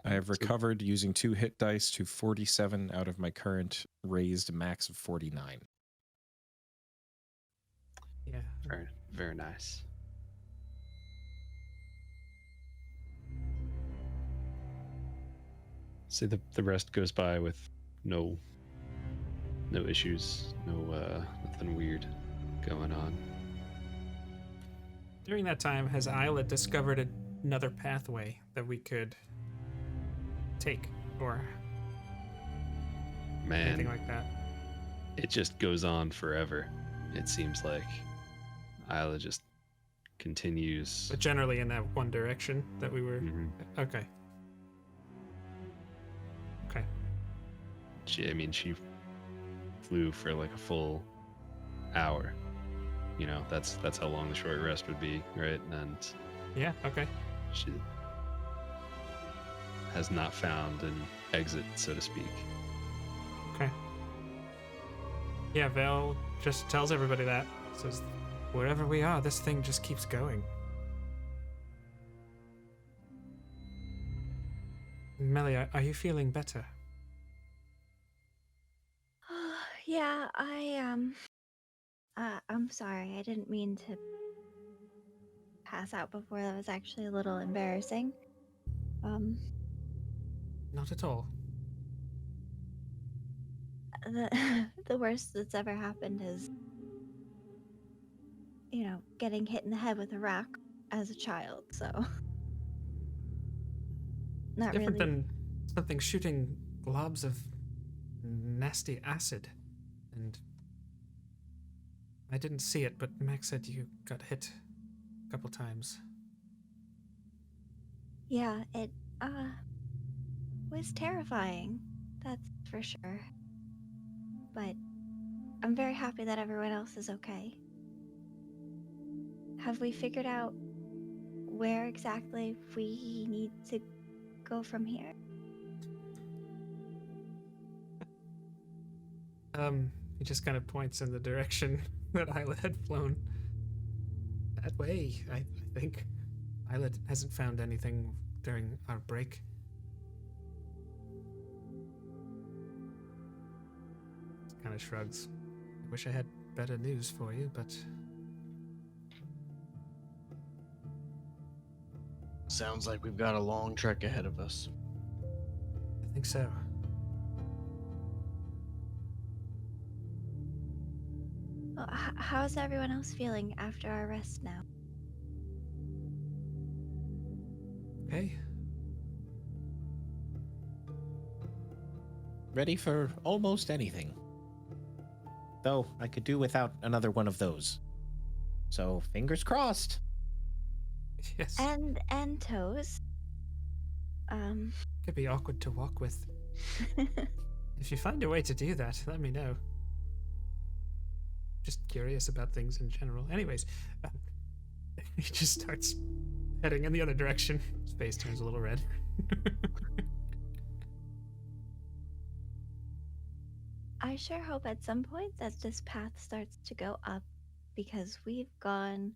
I have recovered using 2 hit dice to 47 out of my current raised max of 49. Yeah. Very, very nice. See, the rest goes by with no issues, nothing weird going on. During that time, has Isla discovered another pathway that we could take, or anything Man, like that? it just goes on forever. It seems like Isla just continues. But generally in that one direction that we were. Mhm. Okay. Okay. She flew for like a full hour. You know, that's how long the short rest would be, right? And Yeah. Okay. she has not found an exit, so to speak. Okay. Yeah, Val just tells everybody that. Says, wherever we are, this thing just keeps going. Melly, are you feeling better? Yeah, I'm sorry. I didn't mean to pass out before. That was actually a little embarrassing. Not at all. The worst that's ever happened is, getting hit in the head with a rock as a child, so. Not Different really. than something shooting globs of nasty acid. And I didn't see it, but Max said you got hit a couple times. Yeah, it, was terrifying. That's for sure. But I'm very happy that everyone else is okay. Have we figured out where exactly we need to go from here? He just kind of points in the direction that Isla had flown. That way, I think. Isla hasn't found anything during our break. Kind of shrugs. I wish I had better news for you, but Sounds like we've got a long trek ahead of us. I think so. Well, how's everyone else feeling after our rest now? Okay. Ready for almost anything. Though I could do without another one of those. So fingers crossed. Yes. And toes. Could be awkward to walk with. If you find a way to do that, let me know. Just curious about things in general. Anyways, he just starts heading in the other direction. His face turns a little red. I sure hope at some point that this path starts to go up, because we've gone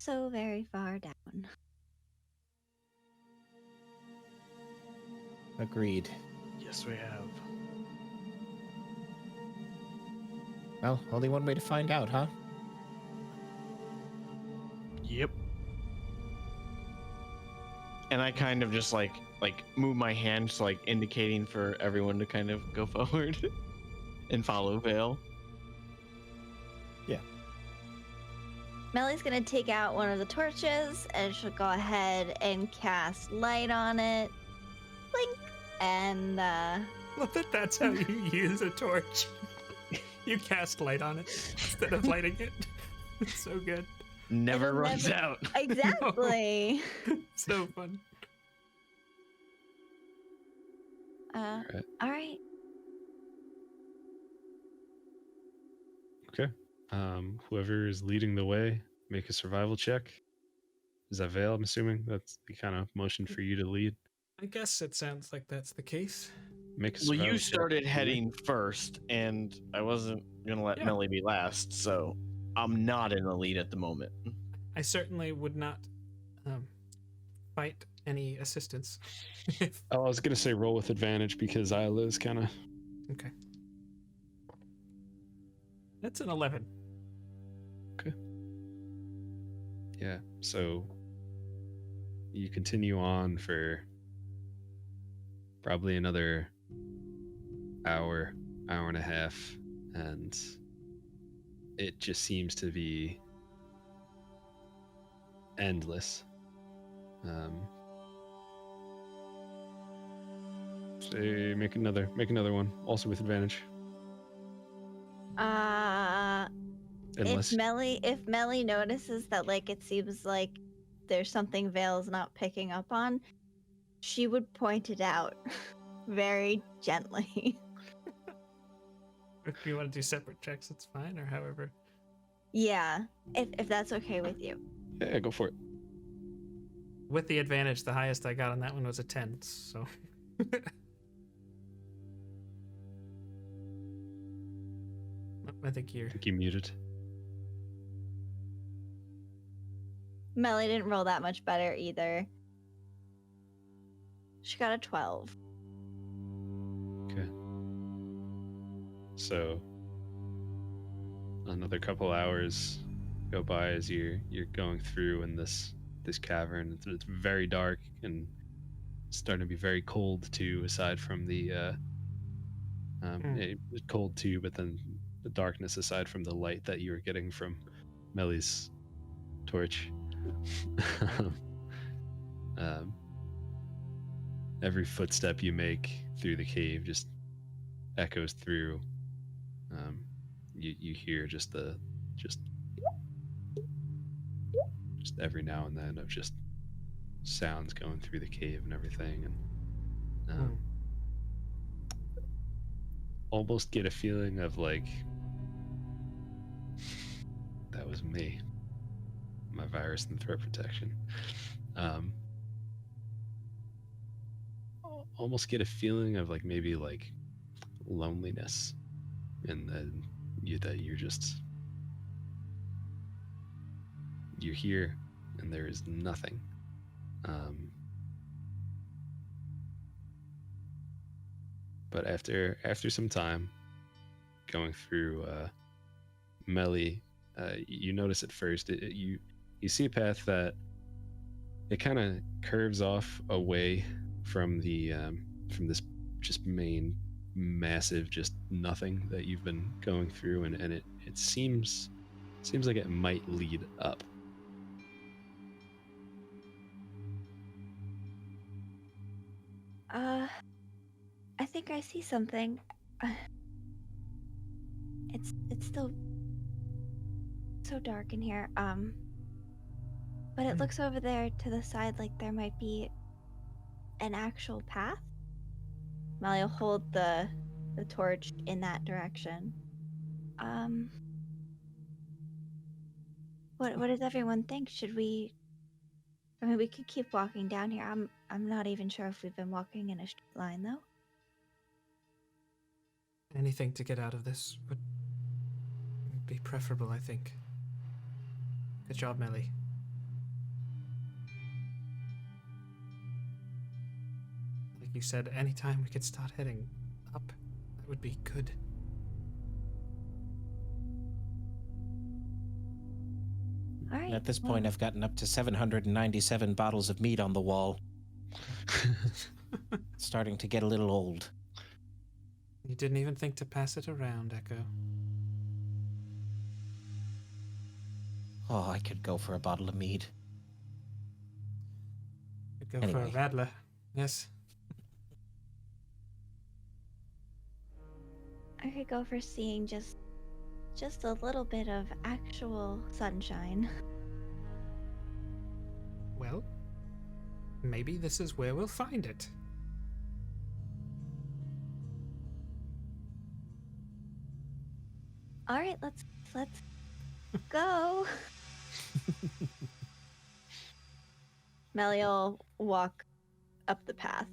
so very far down. Agreed. Yes, we have. Well, only one way to find out, huh? Yep. And I kind of just like move my hands, like indicating for everyone to kind of go forward and follow Vale. Yeah. Melly's gonna take out one of the torches and she'll go ahead and cast light on it. Blink! And Love that that's how you use a torch. You cast light on it instead of lighting it. It's so good. Never It'll runs never- out. exactly. So fun. All right. Okay. Whoever is leading the way, make a survival check. Is that Vale? I'm assuming that's the kind of motion for you to lead. I guess it sounds like that's the case. Make a Well, survival you check. started heading first, and I wasn't gonna let Yeah. Melly be last, so I'm not in the lead at the moment. I certainly would not fight any assistance. Oh, I was gonna say roll with advantage because Isla is kind of. Okay. That's an 11. Yeah. So you continue on for probably another hour and a half, and it just seems to be endless. Say make another one, also with advantage. Unless If Melly notices that like it seems like there's something Vale's not picking up on, she would point it out very gently. If you want to do separate checks, it's fine, or however. Yeah, if that's okay with you. yeah, go for it. With the advantage, the highest I got on that one was a 10, so. I think you're. I think you muted. Melly didn't roll that much better either. She got a 12. Okay. So another couple hours go by as you're going through in this cavern. It's very dark and starting to be very cold too. Aside from the it's cold too, but then the darkness aside from the light that you were getting from Melly's torch. Every footstep you make through the cave just echoes through. You hear just every now and then of just sounds going through the cave and everything, and almost get a feeling of like that was me, my virus and threat protection. Almost get a feeling of like maybe like loneliness, and then you're here and there is nothing. But after some time going through Melly, you notice at first you see a path that it kind of curves off away from the from this just main massive just nothing that you've been going through, and it seems like it might lead up. I think I see something. It's still so dark in here. But it looks over there to the side like there might be an actual path. Molly will hold the torch in that direction. What does everyone think? Should we? I mean, we could keep walking down here. I'm not even sure if we've been walking in a straight line though. Anything to get out of this would be preferable, I think. Good job, Melly. Like you said, anytime we could start heading up, that would be good. All right. At this point, I've gotten up to 797 bottles of meat on the wall. Starting to get a little old. You didn't even think to pass it around, Echo. Oh, I could go for a bottle of mead. Could go for a Radler. Yes. I could go for seeing just a little bit of actual sunshine. Well, maybe this is where we'll find it. All right, let's go. Melly will walk up the path.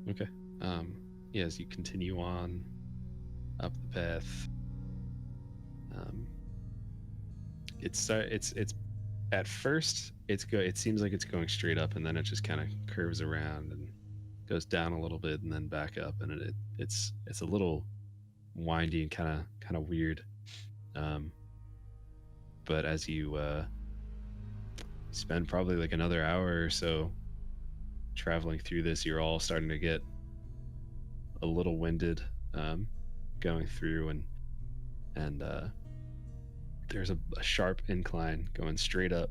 Okay. Yeah, as you continue on up the path, it's at first it's good. It seems like it's going straight up, and then it just kind of curves around and goes down a little bit, and then back up, and it's a little windy and kind of weird. But as you spend probably like another hour or so traveling through this, you're all starting to get a little winded going through, and there's a sharp incline going straight up,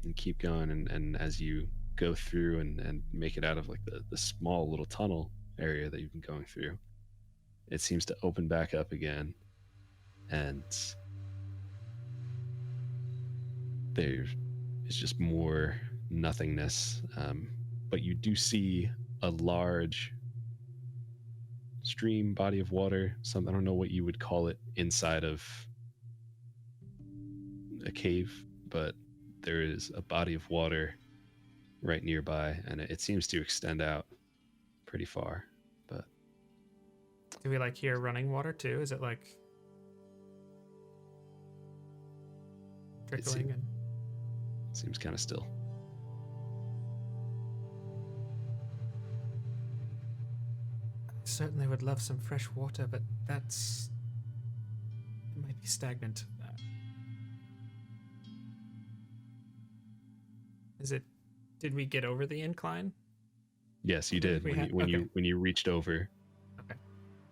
and keep going, and as you go through and make it out of like the small little tunnel area that you've been going through, it seems to open back up again, and there is just more nothingness, but you do see a large stream, body of water, I don't know what you would call it, inside of a cave, but there is a body of water right nearby, and it seems to extend out pretty far. But do we like hear running water too? Is it like trickling? It seems kind of still. Certainly would love some fresh water, but it might be stagnant. Did we get over the incline? Yes, you did. When you reached over, okay,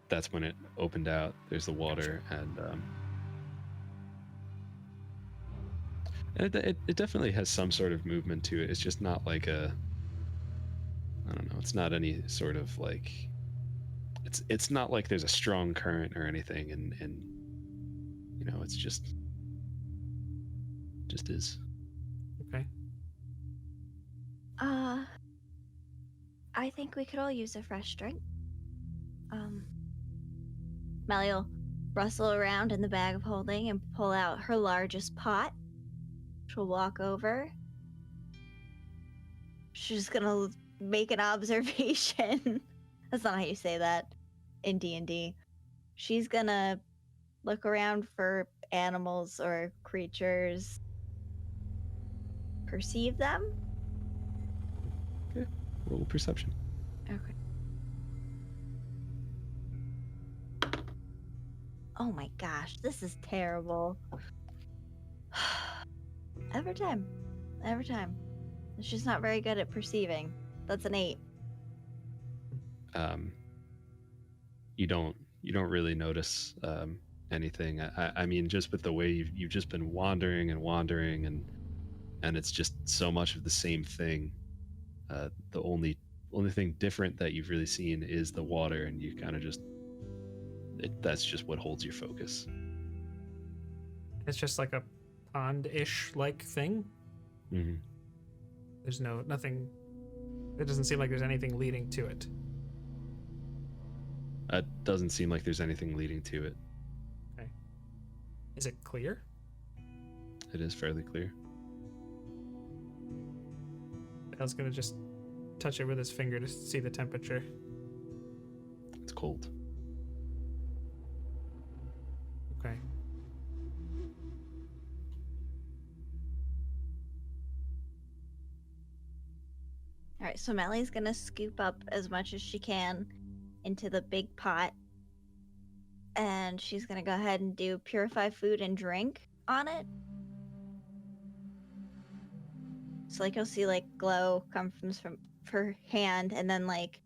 that's when it opened out. There's the water, gotcha. And it definitely has some sort of movement to it. It's just not like I don't know. It's not any sort of like. It's not like there's a strong current or anything, and it's just is. Okay. I think we could all use a fresh drink. Melly will rustle around in the bag of holding and pull out her largest pot. She'll walk over. She's gonna make an observation. That's not how you say that in D&D. She's gonna look around for animals or creatures. Perceive them. Okay. Roll perception. Okay. Oh my gosh, this is terrible. Every time. every time. She's not very good at perceiving. That's an 8. You don't really notice anything. I mean, just with the way you've just been wandering and it's just so much of the same thing. The only thing different that you've really seen is the water, and you kind of just that's just what holds your focus. It's just like a pond-ish like thing. Mm-hmm. There's nothing. It doesn't seem like there's anything leading to it. It doesn't seem like there's anything leading to it. Okay. Is it clear? It is fairly clear. Dale's gonna just touch it with his finger to see the temperature. It's cold. Okay. All right, so Mellie's gonna scoop up as much as she can into the big pot, and she's gonna go ahead and do purify food and drink on it. So like you'll see like glow come from her hand, and then like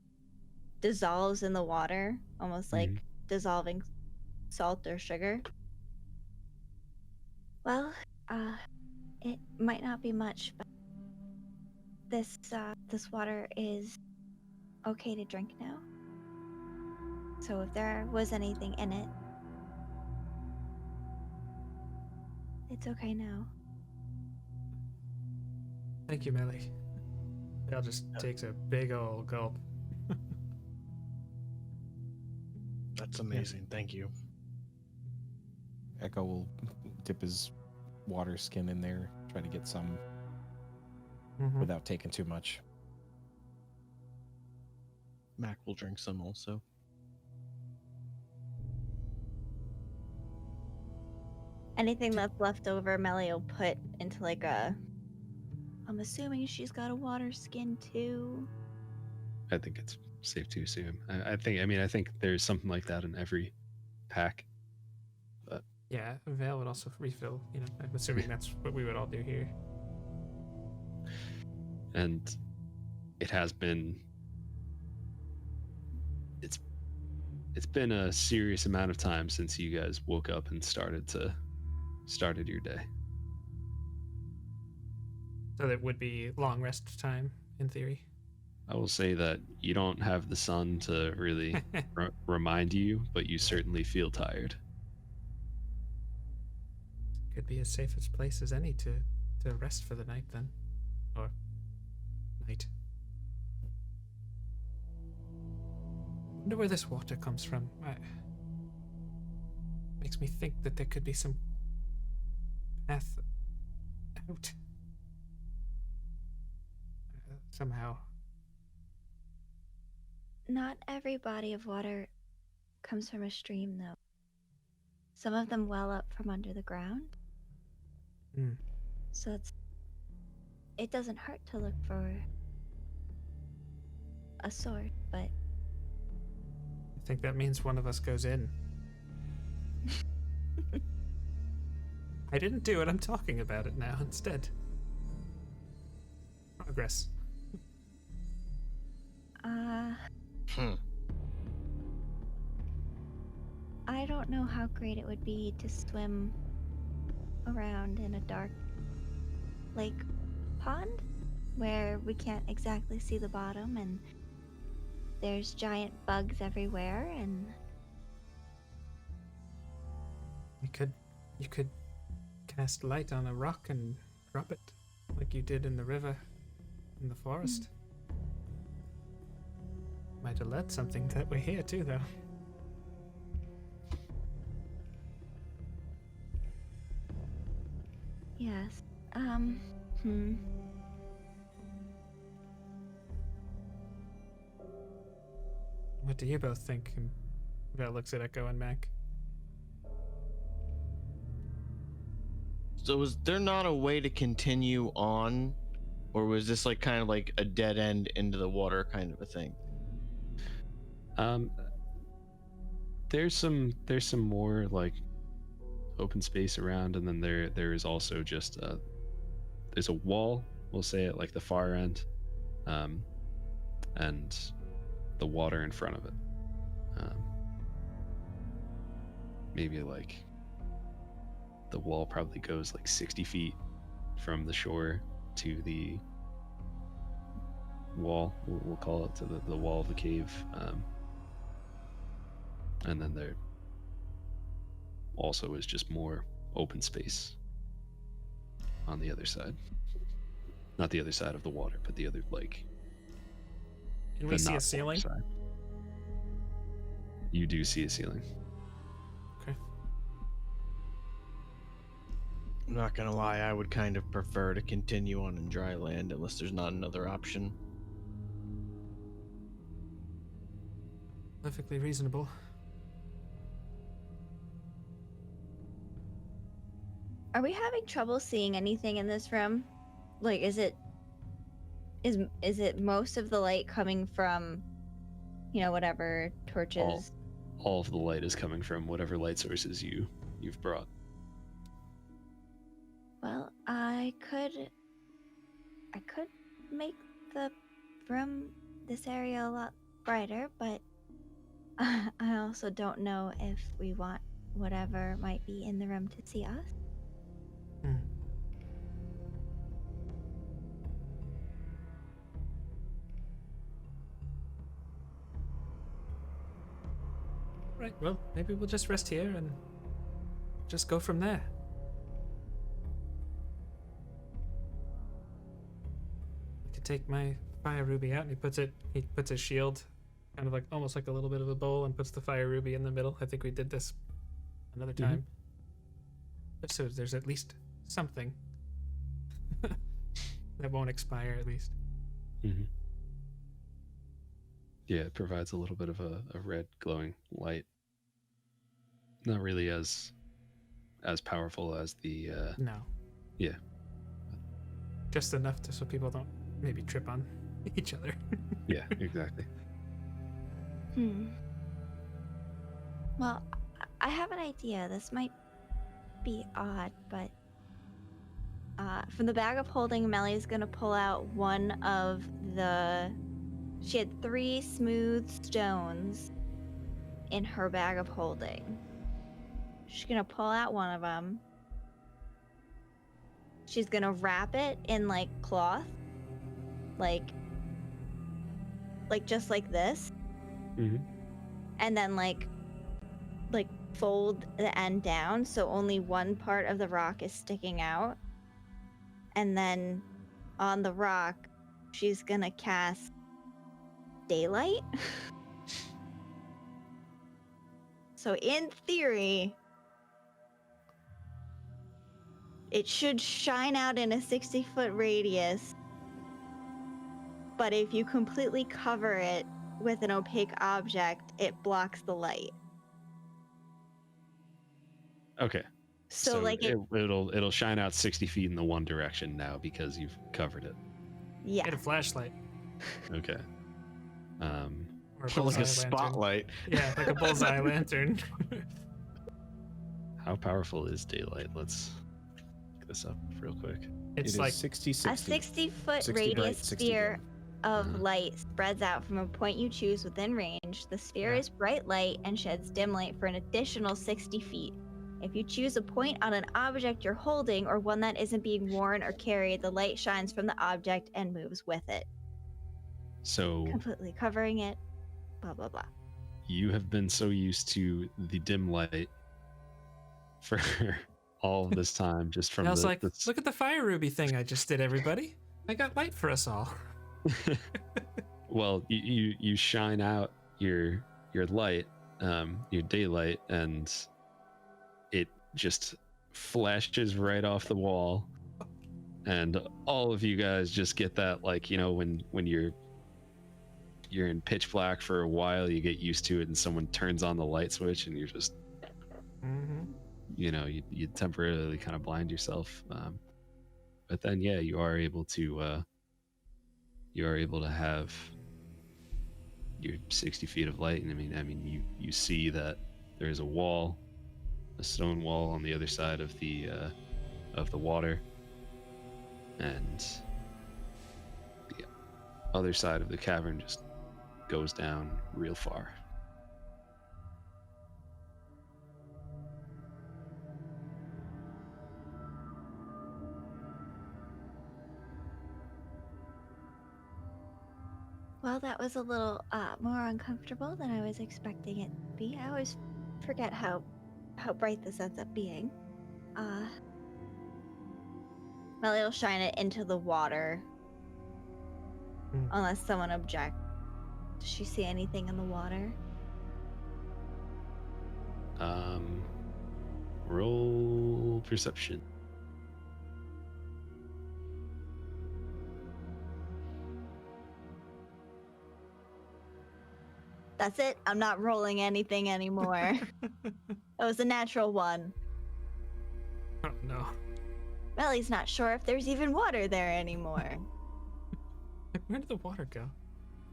dissolves in the water, almost like dissolving salt or sugar. Well, it might not be much, but this water is okay to drink now. So if there was anything in it, it's okay now. Thank you, Melly. Dale just takes a big old gulp. That's amazing. Thank you. Echo will dip his water skin in there, try to get some without taking too much. Mac will drink some also. Anything that's left over, Melly will put into like I'm assuming she's got a water skin too. I think it's safe to assume. I think there's something like that in every pack. But yeah, Vale would also refill. I'm assuming that's what we would all do here. And it has been. It's been a serious amount of time since you guys woke up and started your day. So that would be long rest time in theory. I will say that you don't have the sun to really remind you, but you certainly feel tired. Could be as safe a place as any to rest for the night then. Or night. Wonder where this water comes from. Makes me think that there could be some path out. Somehow. Not every body of water comes from a stream, though. Some of them well up from under the ground. So it doesn't hurt to look for a sword, but I think that means one of us goes in. I didn't do it, I'm talking about it now instead. Progress. I don't know how great it would be to swim around in a dark lake pond where we can't exactly see the bottom and there's giant bugs everywhere and you could cast light on a rock and drop it like you did in the river in the forest. Might alert something that we're here too, though. Yes. What do you both think? And Val looks at Echo and Mac. So was there not a way to continue on, or was this like kind of like a dead end into the water kind of a thing? There's some more like open space around, and then there is also just there's a wall, we'll say, at like the far end, and the water in front of it. Maybe like the wall probably goes like 60 feet from the shore to the wall, we'll call it, to the wall of the cave. And then there also is just more open space on the other side. Not the other side of the water, but the other, like... Can we see a ceiling? Side. You do see a ceiling. Okay. I'm not gonna lie, I would kind of prefer to continue on in dry land unless there's not another option. Perfectly reasonable. Are we having trouble seeing anything in this room? Like, is it most of the light coming from, whatever torches? All of the light is coming from whatever light sources you've brought. Well, I could make the room, this area, a lot brighter, but I also don't know if we want whatever might be in the room to see us. Right, well, maybe we'll just rest here and just go from there. To take my fire ruby out, and he puts his shield kind of like almost like a little bit of a bowl and puts the fire ruby in the middle. I think we did this another time. So there's at least something that won't expire, at least. Yeah, it provides a little bit of a red glowing light. Not really as powerful as the No. Yeah. Just enough so people don't maybe trip on each other. Yeah, exactly. Well, I have an idea. This might be odd, but from the bag of holding, Melly's gonna pull out one of the... She had 3 smooth stones in her bag of holding. She's gonna pull out one of them. She's gonna wrap it in like cloth, like just like this, and then like fold the end down so only one part of the rock is sticking out, and then on the rock she's gonna cast daylight. So in theory it should shine out in a 60-foot radius, but if you completely cover it with an opaque object, it blocks the light. Okay. So like it'll shine out 60 feet in the one direction now because you've covered it. Yeah. Get a flashlight. Okay. Or Like a lantern. spotlight. Yeah, like a bullseye lantern. How powerful is daylight? Let's look this up real quick. It's It like is 60, A 60. 60-foot 60 radius bright, 60 sphere dim. of light spreads out from a point you choose within range. The sphere is bright light and sheds dim light for an additional 60 feet. If you choose a point on an object you're holding or one that isn't being worn or carried, the light shines from the object and moves with it, So completely covering it, blah, blah, blah. you have been so used to the dim light for all of this time, just from I was like, look at the fire ruby thing I just did, everybody. I got light for us all. Well, you shine out your light, your daylight, and it just flashes right off the wall, and all of you guys just get that, like, when you're in pitch black for a while, you get used to it, and someone turns on the light switch, and you're just, you temporarily kind of blind yourself, but then you are able to have your 60 feet of light. And I mean you see that there is a stone wall on the other side of the water, and the other side of the cavern just goes down real far. Well, that was a little more uncomfortable than I was expecting it to be. I always forget how bright this ends up being. Well, it'll shine it into the water. Unless someone objects. Does she see anything in the water? Roll perception. That's it. I'm not rolling anything anymore. That was a natural one. Oh no. Well, he's not sure if there's even water there anymore. Like, where did the water go?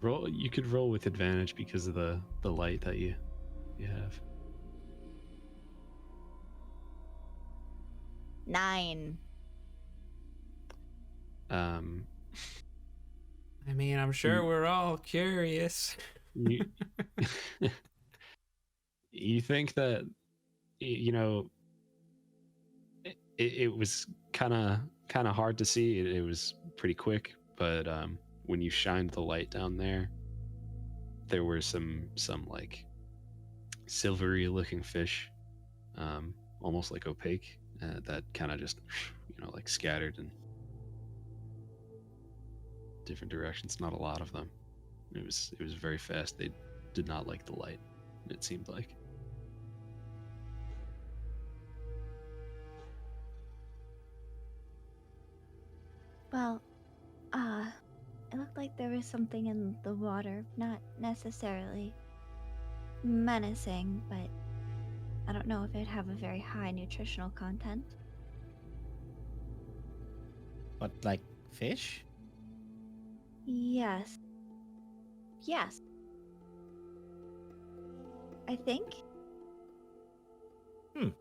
Roll. You could roll with advantage because of the light that you have. 9. I mean, I'm sure we're all curious. You, you think that, you know, it was kind of hard to see. It was pretty quick, but when you shined the light down there were some like silvery looking fish, almost like opaque, that kind of just, you know, like scattered in different directions. Not a lot of them. It was very fast. They did not like the light, it seemed like. Well, it looked like there was something in the water, not necessarily menacing, but I don't know if it'd have a very high nutritional content. But like fish? Yes. Yes. I think. Well,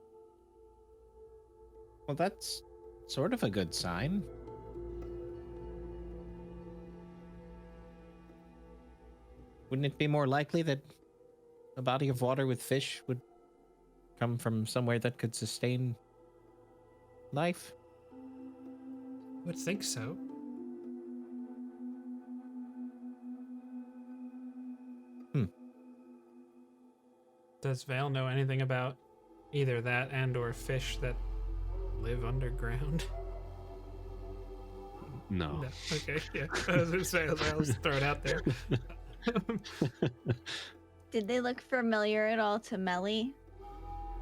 that's sort of a good sign. Wouldn't it be more likely that a body of water with fish would come from somewhere that could sustain life? I would think so. Does Vale know anything about either that and or fish that live underground? No. Okay, yeah. I was gonna say, I'll just throw it out there. Did they look familiar at all to Melly?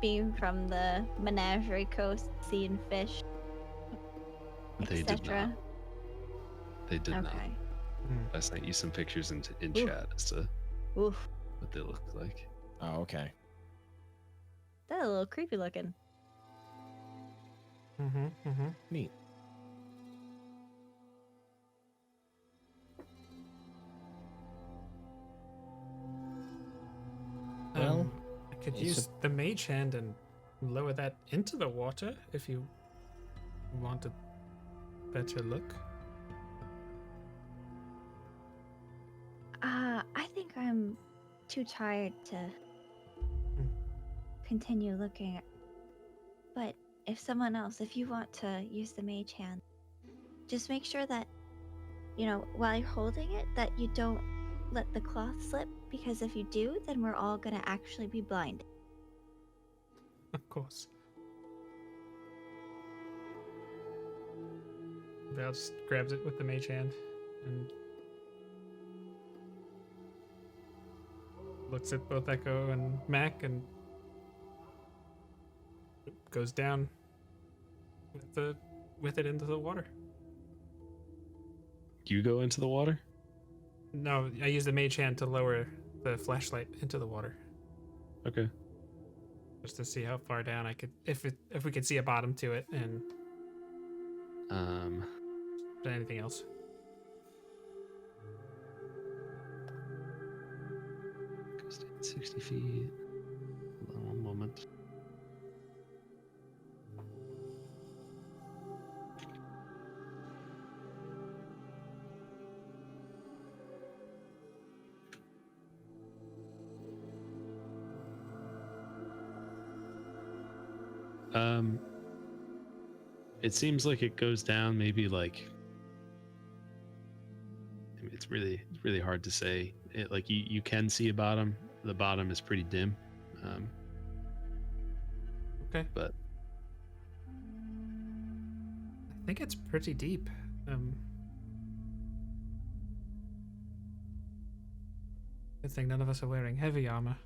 Being from the Menagerie Coast, seeing fish, They did not. They did not. Okay. I sent you some pictures in chat as to Oof. what they look like. Oh, okay. That's a little creepy looking. Neat. Well, I could use the mage hand and lower that into the water if you want a better look. I think I'm too tired to continue looking. But if you want to use the mage hand, just make sure that, you know, while you're holding it, that you don't let the cloth slip, because if you do, then we're all gonna actually be blinded. Of course. Val just grabs it with the mage hand and looks at both Echo and Mac and goes down with it into the water. You go into the water? No, I use the mage hand to lower the flashlight into the water. Okay. Just to see how far down I could, if we could see a bottom to it, and anything else. Goes down 60 feet. Hold on one moment. It seems like it goes down maybe like, I mean, it's really hard to say. It, like you can see a bottom. The bottom is pretty dim. Okay. But I think it's pretty deep. Good thing none of us are wearing heavy armor.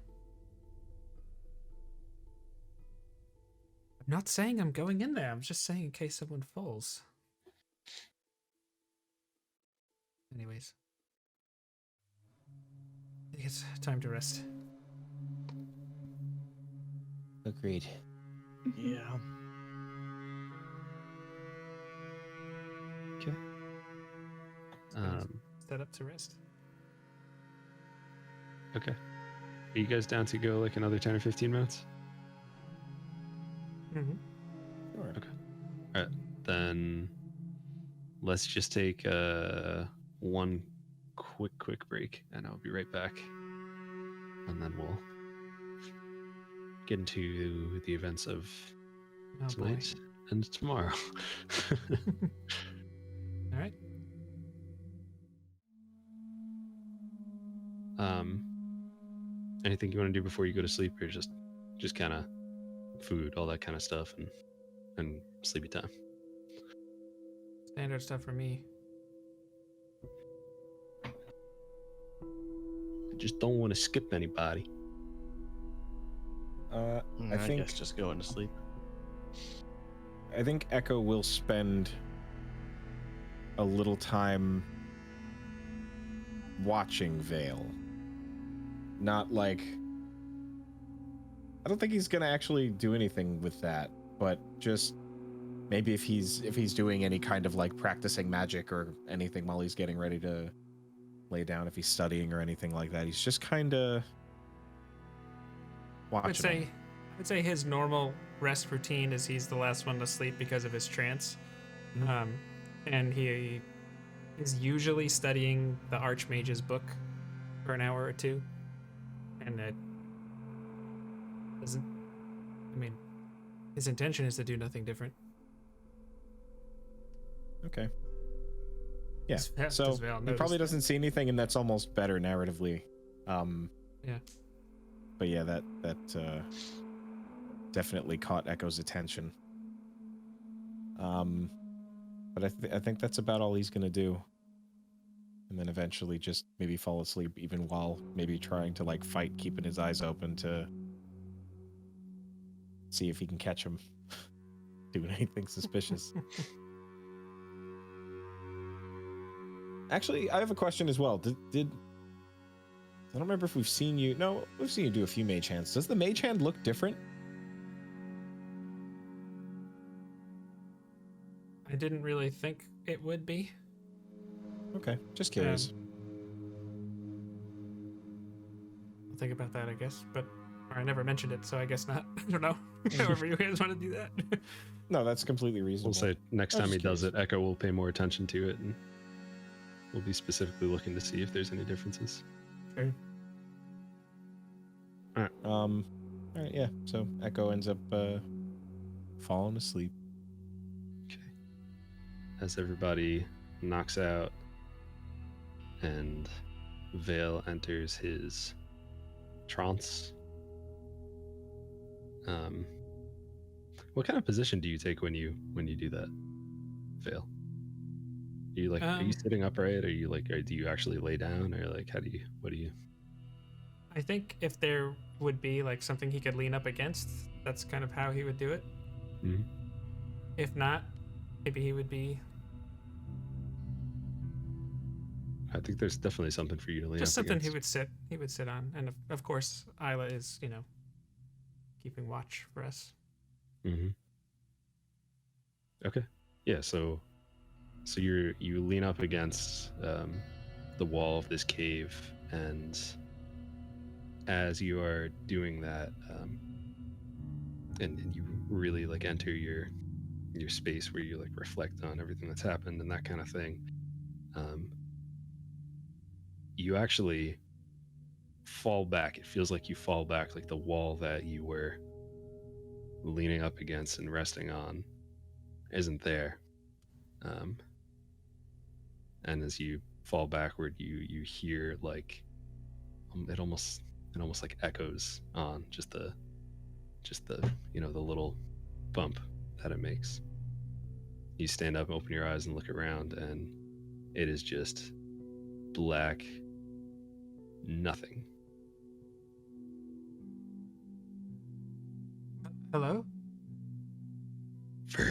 I'm not saying I'm going in there. I'm just saying in case someone falls. Anyways. I think it's time to rest. Agreed. Yeah. okay. Set up to rest. Okay. Are you guys down to go like another 10 or 15 minutes? Mm-hmm. Sure. Okay. All right. Then let's just take one quick break, and I'll be right back. And then we'll get into the events of tonight and tomorrow. All right. Anything you want to do before you go to sleep, or just kind of food, all that kind of stuff, and sleepy time? Standard stuff for me. I just don't want to skip anybody. I I think guess just going to sleep. I think Echo will spend a little time watching Vale. Not like, I don't think he's gonna actually do anything with that, but just maybe if he's doing any kind of like practicing magic or anything while he's getting ready to lay down, if he's studying or anything like that, he's just kind of watching. I'd say his normal rest routine is he's the last one to sleep because of his trance. Mhm. And he is usually studying the Archmage's book for an hour or two. And it doesn't, I mean, his intention is to do nothing different. Okay. Yeah. Does So Vale he notice probably that? doesn't see anything, and that's almost better narratively. Yeah. But yeah, that definitely caught Echo's attention. But I think that's about all he's gonna do. And then eventually just maybe fall asleep, even while maybe trying to like fight, keeping his eyes open to see if he can catch him doing anything suspicious. Actually, I have a question as well. Did I don't remember if we've seen you. No, we've seen you do a few mage hands. Does the mage hand look different? I didn't really think it would be. Okay, just curious. I'll think about that, I guess. But or I never mentioned it, so I guess not. I don't know. However you guys want to do that. No, that's completely reasonable. We'll say next I was time he just does it, Echo will pay more attention to it, and we'll be specifically looking to see if there's any differences. Sure. All right, yeah. So Echo ends up falling asleep. Okay. As everybody knocks out and Vale enters his trance. What kind of position do you take when you do that, Vale? Are you like are you sitting upright? Are you like do you actually lay down, or like what do you? I think if there would be like something he could lean up against, that's kind of how he would do it. Mm-hmm. If not, maybe he would be I think there's definitely something for you to lean just up something against. he would sit on. And of course Isla is, keeping watch for us. Mm-hmm. Okay. Yeah, so you lean up against the wall of this cave, and as you are doing that, and you really like enter your space where you like reflect on everything that's happened and that kind of thing, you actually fall back. It feels like you fall back, like the wall that you were leaning up against and resting on isn't there. And as you fall backward, you hear like it almost like echoes on just the the little bump that it makes. You stand up, open your eyes, and look around, and it is just black nothing. Hello? Phil.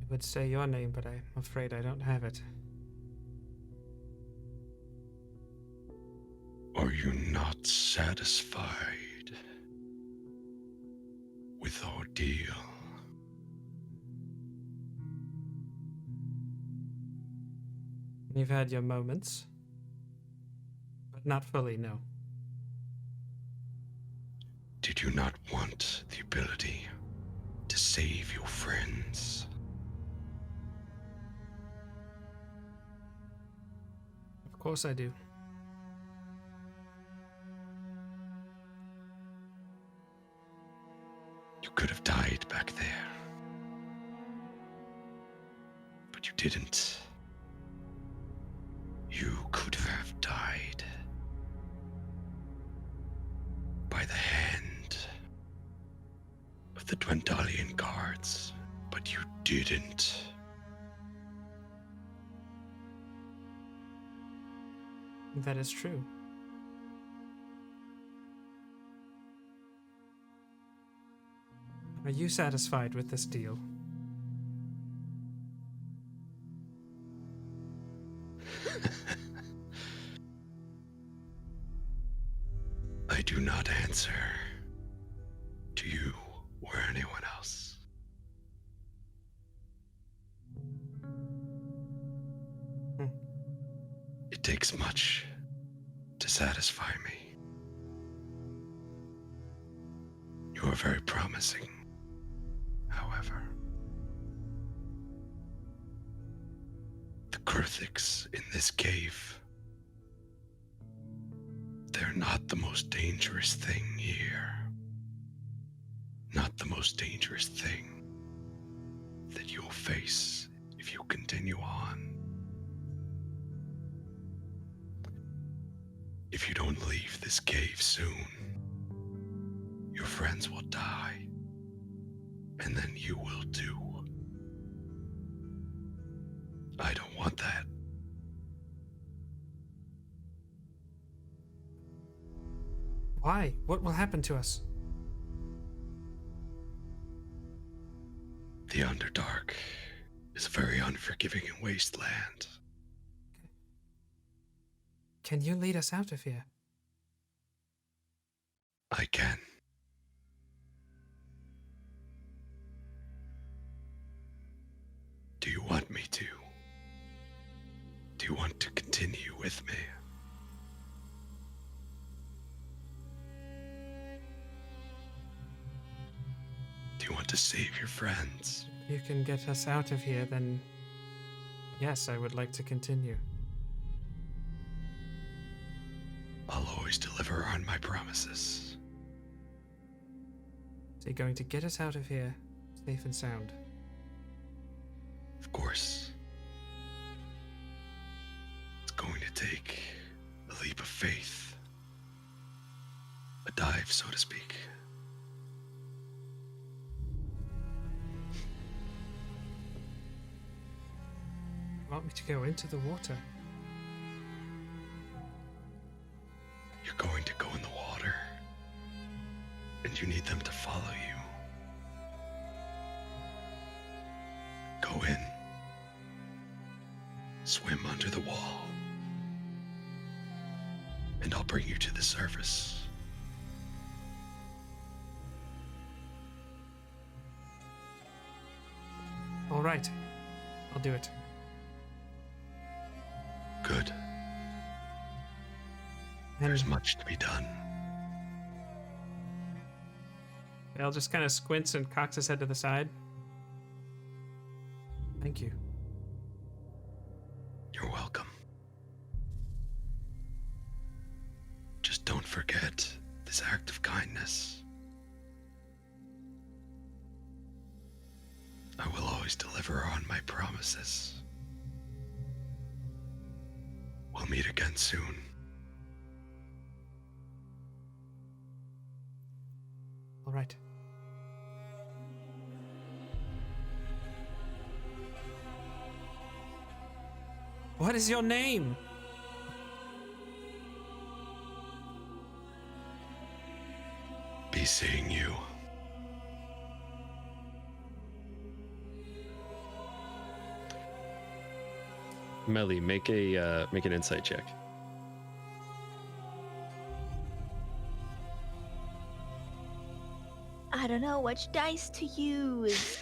I would say your name, but I'm afraid I don't have it. Are you not satisfied with our deal? You've had your moments, but not fully, no. Did you not want the ability to save your friends? Of course I do. You could have died back there, but you didn't. You could have died by the hand of the Dwendalian guards, but you didn't. That is true. Are you satisfied with this deal? I do not answer to you or anyone else. It takes much to satisfy me. You are very promising, however. The Kurthiks in this cave, they're not the most dangerous thing here. Not the most dangerous thing that you'll face if you continue on. If you don't leave this cave soon, your friends will die, and then you will too. I don't want that. Why? What will happen to us? The Underdark is a very unforgiving and wasteland. Can you lead us out of here? I can. Do you want me to? Do you want to continue with me? Do you want to save your friends? If you can get us out of here, then yes, I would like to continue. I'll always deliver on my promises. So you're going to get us out of here, safe and sound? Of course. It's going to take a leap of faith. A dive, so to speak. You want me to go into the water? You're going to go in the water, and you need them to follow you. Go in. Swim under the wall. And I'll bring you to the surface. All right, I'll do it. Good. There's much to be done. Al just kind of squints and cocks his head to the side. Thank you. You're welcome. don't forget this act of kindness. I will always deliver on my promises. We'll meet again soon. All right. What is your name? Be seeing you. Melly, make an insight check. I don't know which dice to use.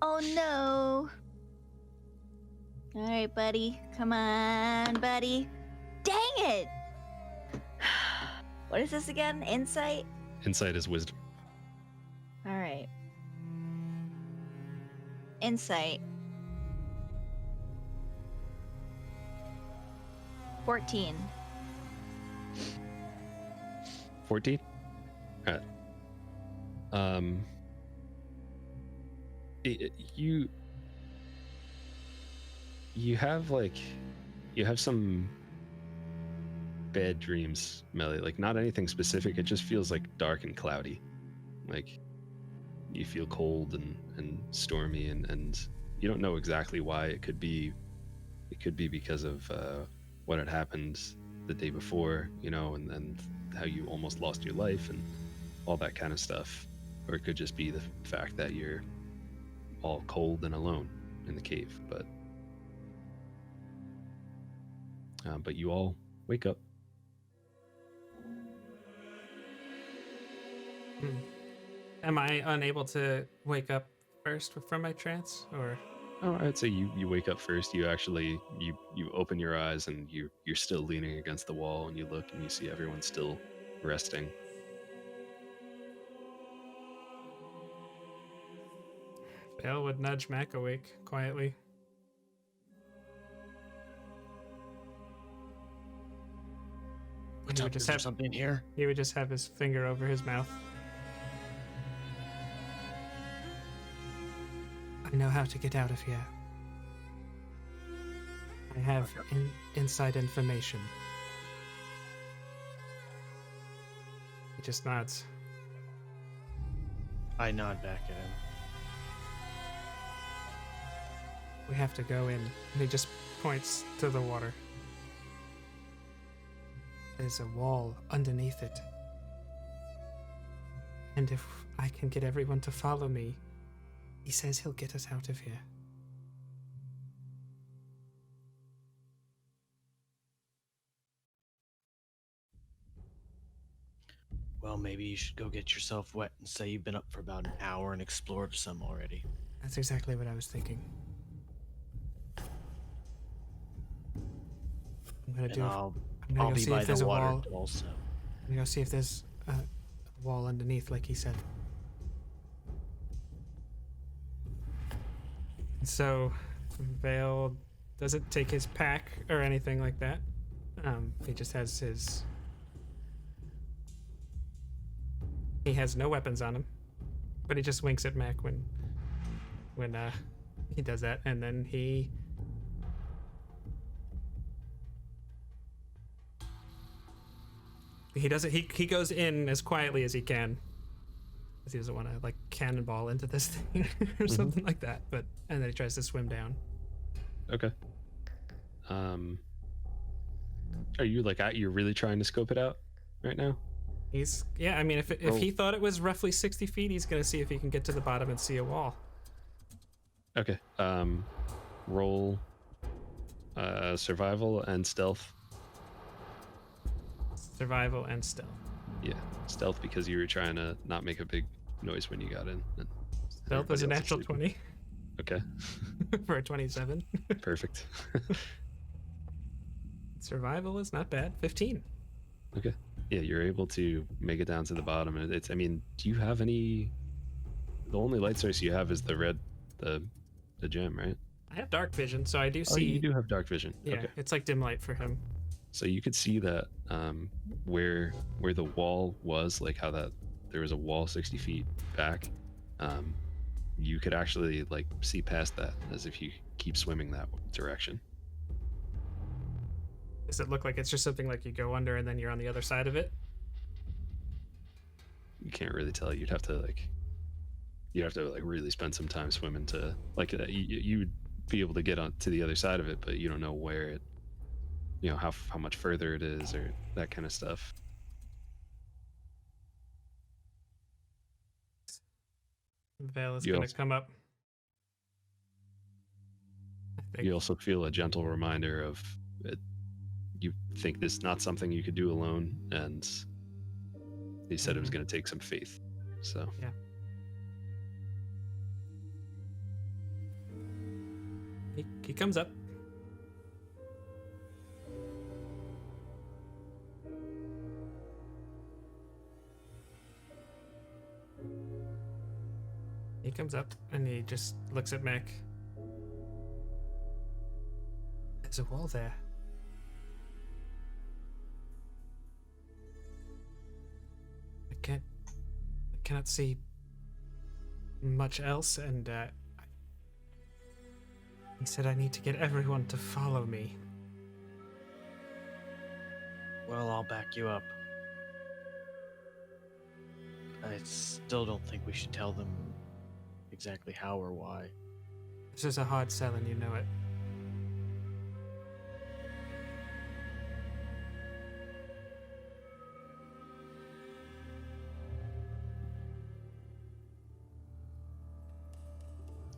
Oh no. All right, buddy. Come on, buddy. Dang it. What is this again? Insight? Insight is wisdom. All right. Insight. 14. 14? Alright. You have some bad dreams, Melly. Like, not anything specific, it just feels like dark and cloudy. Like, you feel cold and stormy, and you don't know exactly why. It could be because of what had happened the day before, you know, and how you almost lost your life and all that kind of stuff. Or it could just be the fact that you're all cold and alone in the cave. But you all wake up. Am I unable to wake up first from my trance, or? Oh, I'd say you wake up first. You actually you open your eyes and you're still leaning against the wall, and you look and you see everyone still resting. Vale would nudge Mac awake quietly. What's up? Is there something here? He would just have his finger over his mouth. I know how to get out of here. I have inside information. He just nods. I nod back at him. We have to go in. And he just points to the water. There's a wall underneath it. And if I can get everyone to follow me, he says he'll get us out of here. Well, maybe you should go get yourself wet and say you've been up for about an hour and explored some already. That's exactly what I was thinking. I'm gonna And do. I'll I'm gonna go be see by if there's the a water wall. also. I'm gonna go see if there's a wall underneath, like he said. So, Vale doesn't take his pack or anything like that. He just has his. He has no weapons on him, but he just winks at Mac when he does that, and then he. He doesn't. He goes in as quietly as he can, because he doesn't want to like cannonball into this thing or something like that. But and then he tries to swim down. Okay. Are you you're really trying to scope it out right now? I mean, if he thought it was roughly 60 feet, he's gonna see if he can get to the bottom and see a wall. Okay. Roll survival and stealth. Survival and stealth. Yeah, stealth because you were trying to not make a big noise when you got in. And Stealth is a natural 20 Okay. for a 27. Perfect. Survival is not bad. 15. Okay. Yeah, you're able to make it down to the bottom, and it's. I mean, do you have any? The only light source you have is the red, the gem, right? I have dark vision, so I do see. Oh, you do have dark vision. Yeah, Okay. it's like dim light for him. So you could see that where the wall was, like how that there was a wall 60 feet back. You could actually like see past that as if you keep swimming that direction. Does it look like it's just something like you go under and then you're on the other side of it? You can't really tell. You'd have to like really spend some time swimming to like you would be able to get on to the other side of it, but you don't know where it, you know, how much further it is or that kind of stuff. Vale is going to come up. You also feel a gentle reminder of it. You think this is not something you could do alone, and he said it was going to take some faith. So yeah. He comes up. He comes up and he just looks at Mick. There's a wall there. I cannot see much else, and he said I need to get everyone to follow me. Well, I'll back you up. I still don't think we should tell them exactly how or why. This is a hard sell and you know it.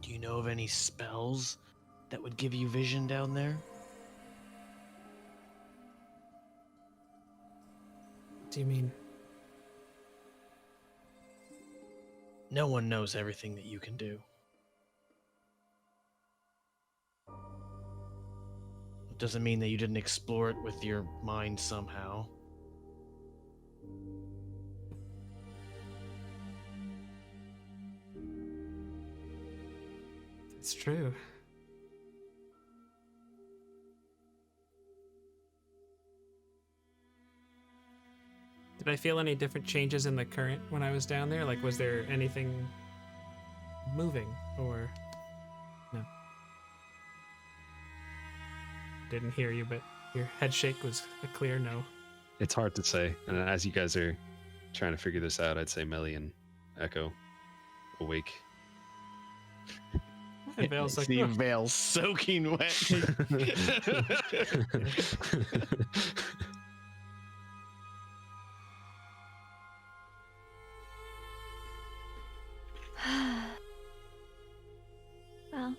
Do you know of any spells that would give you vision down there? What do you mean? No one knows everything that you can do. It doesn't mean that you didn't explore it with your mind somehow. It's true. Did I feel any different changes in the current when I was down there? Like, was there anything moving or no? Didn't hear you, but your head shake was a clear no. it's hard to say. And as you guys are trying to figure this out, I'd say Melly and Echo awake. And Vale's like, see oh. Vale soaking wet. Well,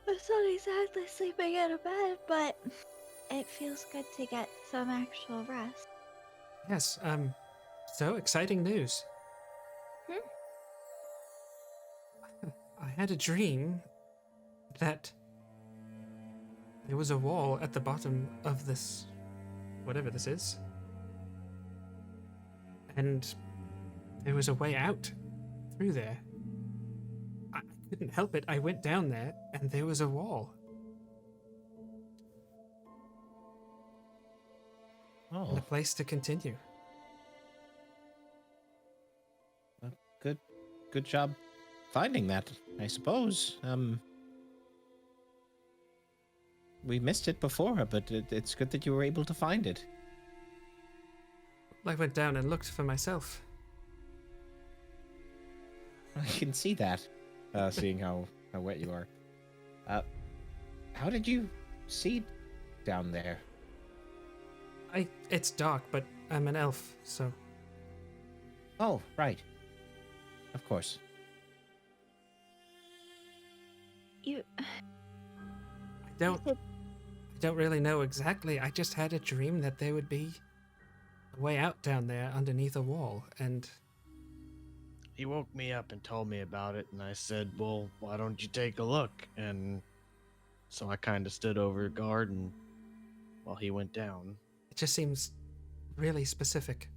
it's not exactly sleeping in a bed, but it feels good to get some actual rest. Yes, so exciting news. I had a dream that there was a wall at the bottom of this, whatever this is. And there was a way out through there. I couldn't help it. I went down there and there was a wall. Oh, And a place to continue. good job finding that, I suppose. We missed it before, but it's good that you were able to find it. I went down and looked for myself. I can see that, seeing how wet you are. How did you see down there? It's dark, but I'm an elf, so... Oh, right. Of course. You... I don't really know exactly. I just had a dream that there would be a way out down there underneath a wall, and... He woke me up and told me about it, and I said, well, why don't you take a look? And so I kind of stood over guard and while he went down. It just seems really specific.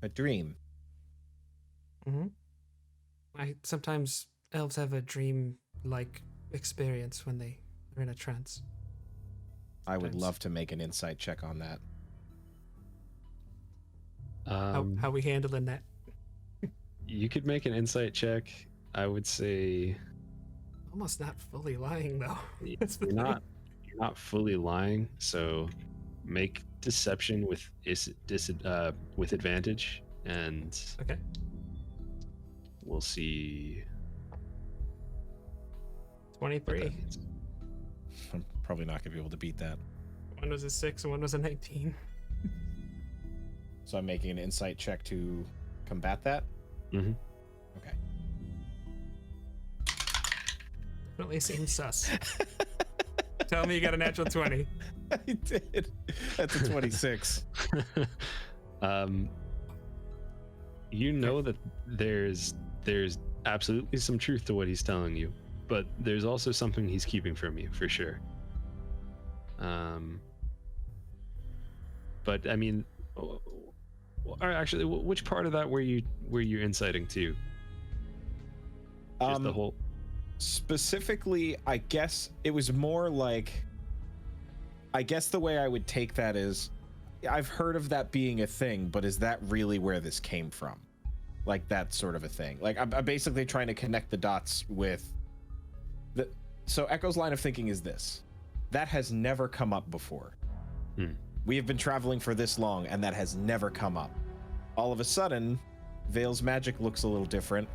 A dream. Mm-hmm. Sometimes elves have a dream like experience when they are in a trance. I would Sometimes. love to make an insight check on that. How we handling that? You could make an insight check. I would say Almost not fully lying though. That's the you're thing. not fully lying. So make deception with with advantage, and Okay. we'll see. 23. I'm probably not gonna be able to beat that. One was a 6 and one was a 19. So I'm making an insight check to combat that. Mm-hmm. Okay. Definitely seems sus. Tell me you got a natural 20. I did. That's a 26. You know that there's absolutely some truth to what he's telling you, but there's also something he's keeping from you for sure. But I mean, actually, which part of that were you inciting to? Just the whole. Specifically, I guess it was more like, I guess the way I would take that is, I've heard of that being a thing, but is that really where this came from? Like that sort of a thing. Like I'm basically trying to connect the dots with the. So Echo's line of thinking is this: that has never come up before. We have been traveling for this long, and that has never come up. All of a sudden, Vale's magic looks a little different.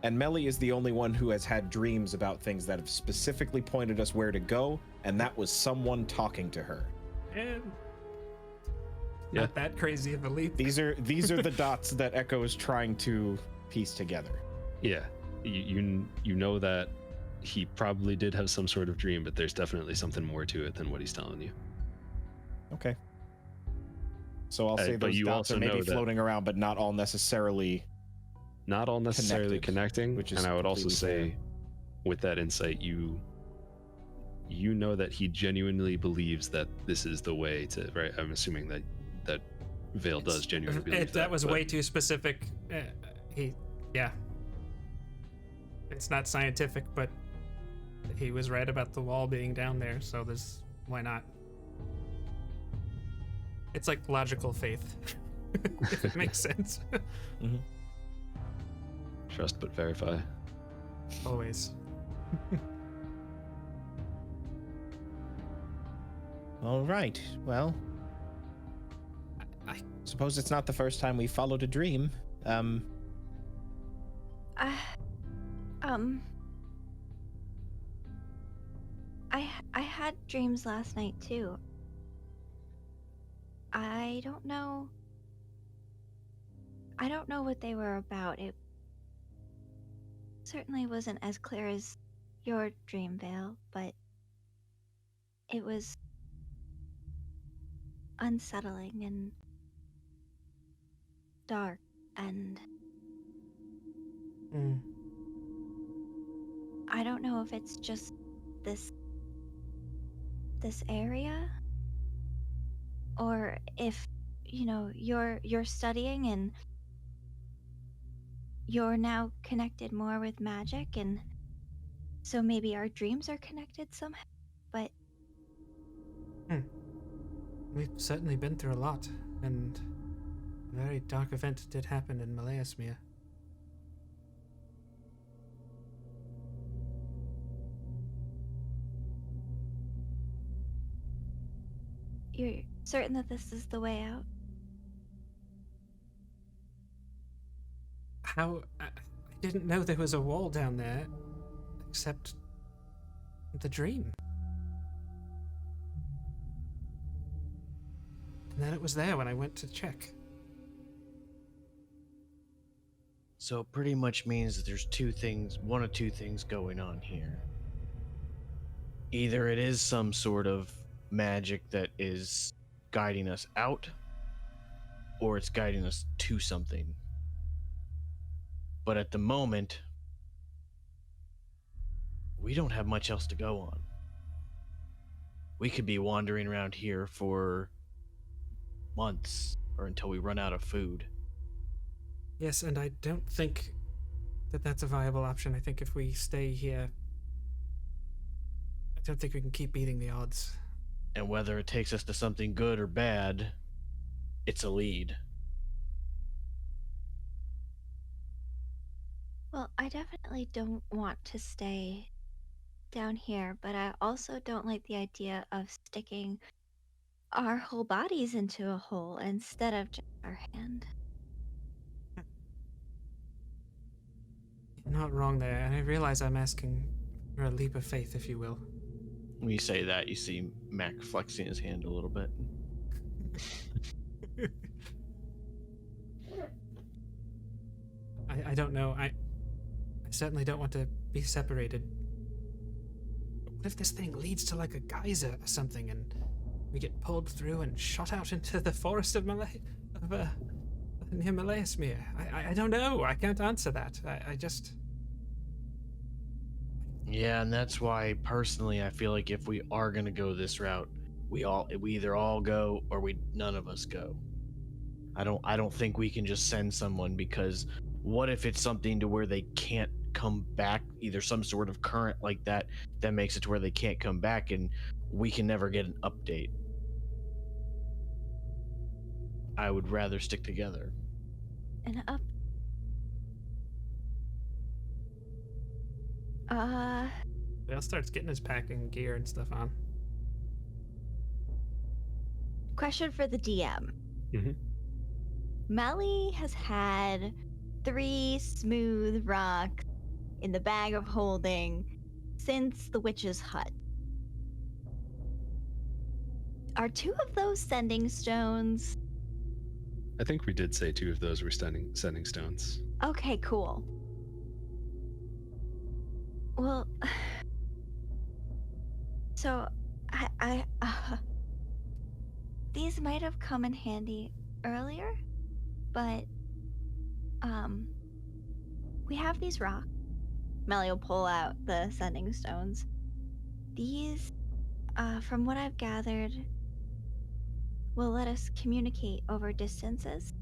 And Melly is the only one who has had dreams about things that have specifically pointed us where to go, and that was someone talking to her. And Yeah. not that crazy of a leap. These are the dots that Echo is trying to piece together. Yeah, you know that he probably did have some sort of dream, but there's definitely something more to it than what he's telling you. Okay. So I'll say but those you dots also are maybe know that- floating around, but not all necessarily. Not all necessarily connecting, which is and I would also completely say, with that insight, you know that he genuinely believes that this is the way to. Right? I'm assuming that Vale does genuinely believe That was but- way too specific. Yeah. It's not scientific, but he was right about the wall being down there, so why not? It's like logical faith, if it makes sense. Mhm. Trust but verify. Always. All right. Well, I suppose it's not the first time we followed a dream. I had dreams last night too. I don't know what they were about. It certainly wasn't as clear as your dream, Vale, but it was unsettling and dark, and I don't know if it's just this area, or if you're studying and you're now connected more with magic, and so maybe our dreams are connected somehow. But We've certainly been through a lot, and a very dark event did happen in Malaismere. you're certain that this is the way out? How? I didn't know there was a wall down there, except the dream. And then it was there when I went to check. So it pretty much means that there's one of two things going on here. Either it is some sort of magic that is guiding us out, or it's guiding us to something. But at the moment, we don't have much else to go on. We could be wandering around here for months, or until we run out of food. Yes, and I don't think that that's a viable option. I think if we stay here, don't think we can keep beating the odds. And whether it takes us to something good or bad, it's a lead. Well, I definitely don't want to stay down here, but I also don't like the idea of sticking our whole bodies into a hole instead of just our hand. You're not wrong there, and I realize I'm asking for a leap of faith, if you will. When you say that, you see Mac flexing his hand a little bit. I don't know. I certainly don't want to be separated. But what if this thing leads to like a geyser or something, and we get pulled through and shot out into the forest of Himalayas Mere? I don't know. I can't answer that. I just... Yeah, and that's why personally I feel like if we are gonna go this route, we either all go or none of us go. I don't think we can just send someone, because what if it's something to where they can't come back, either some sort of current like that makes it to where they can't come back and we can never get an update. I would rather stick together. And up. Dale starts getting his packing gear and stuff on. Question for the DM. Mm-hmm. Melly has had 3 smooth rocks in the bag of holding since the witch's hut. Are 2 of those sending stones? I think we did say 2 of those were sending stones. Okay, cool. Well, so these might have come in handy earlier, but we have these rocks. Melly will pull out the sending stones. These, from what I've gathered, will let us communicate over distances,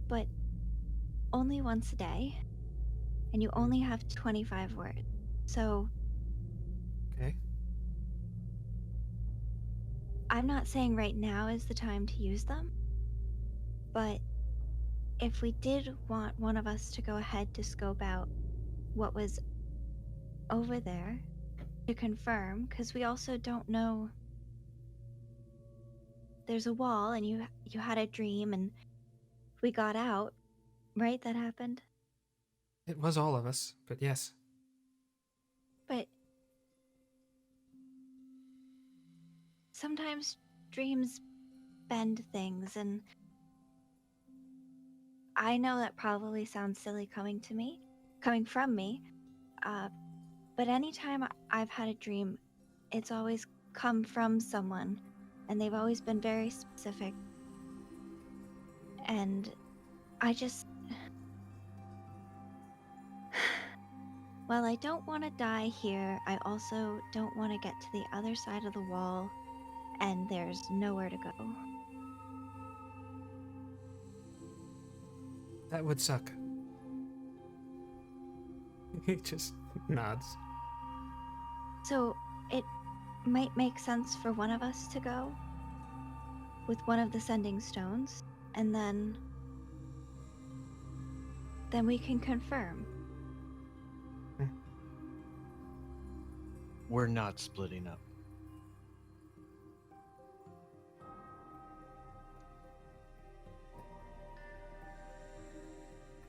but only once a day, and you only have 25 words. So, Okay. I'm not saying right now is the time to use them, but if we did want one of us to go ahead to scope out what was over there to confirm, because we also don't know. There's a wall, and you had a dream, and we got out, right? That happened? It was all of us, but yes. But sometimes dreams bend things, and I know that probably sounds silly coming from me, but anytime I've had a dream, it's always come from someone, and they've always been very specific. And I just... While I don't want to die here, I also don't want to get to the other side of the wall, and there's nowhere to go. That would suck. He just nods. So it might make sense for one of us to go with one of the sending stones, and then we can confirm. We're not splitting up.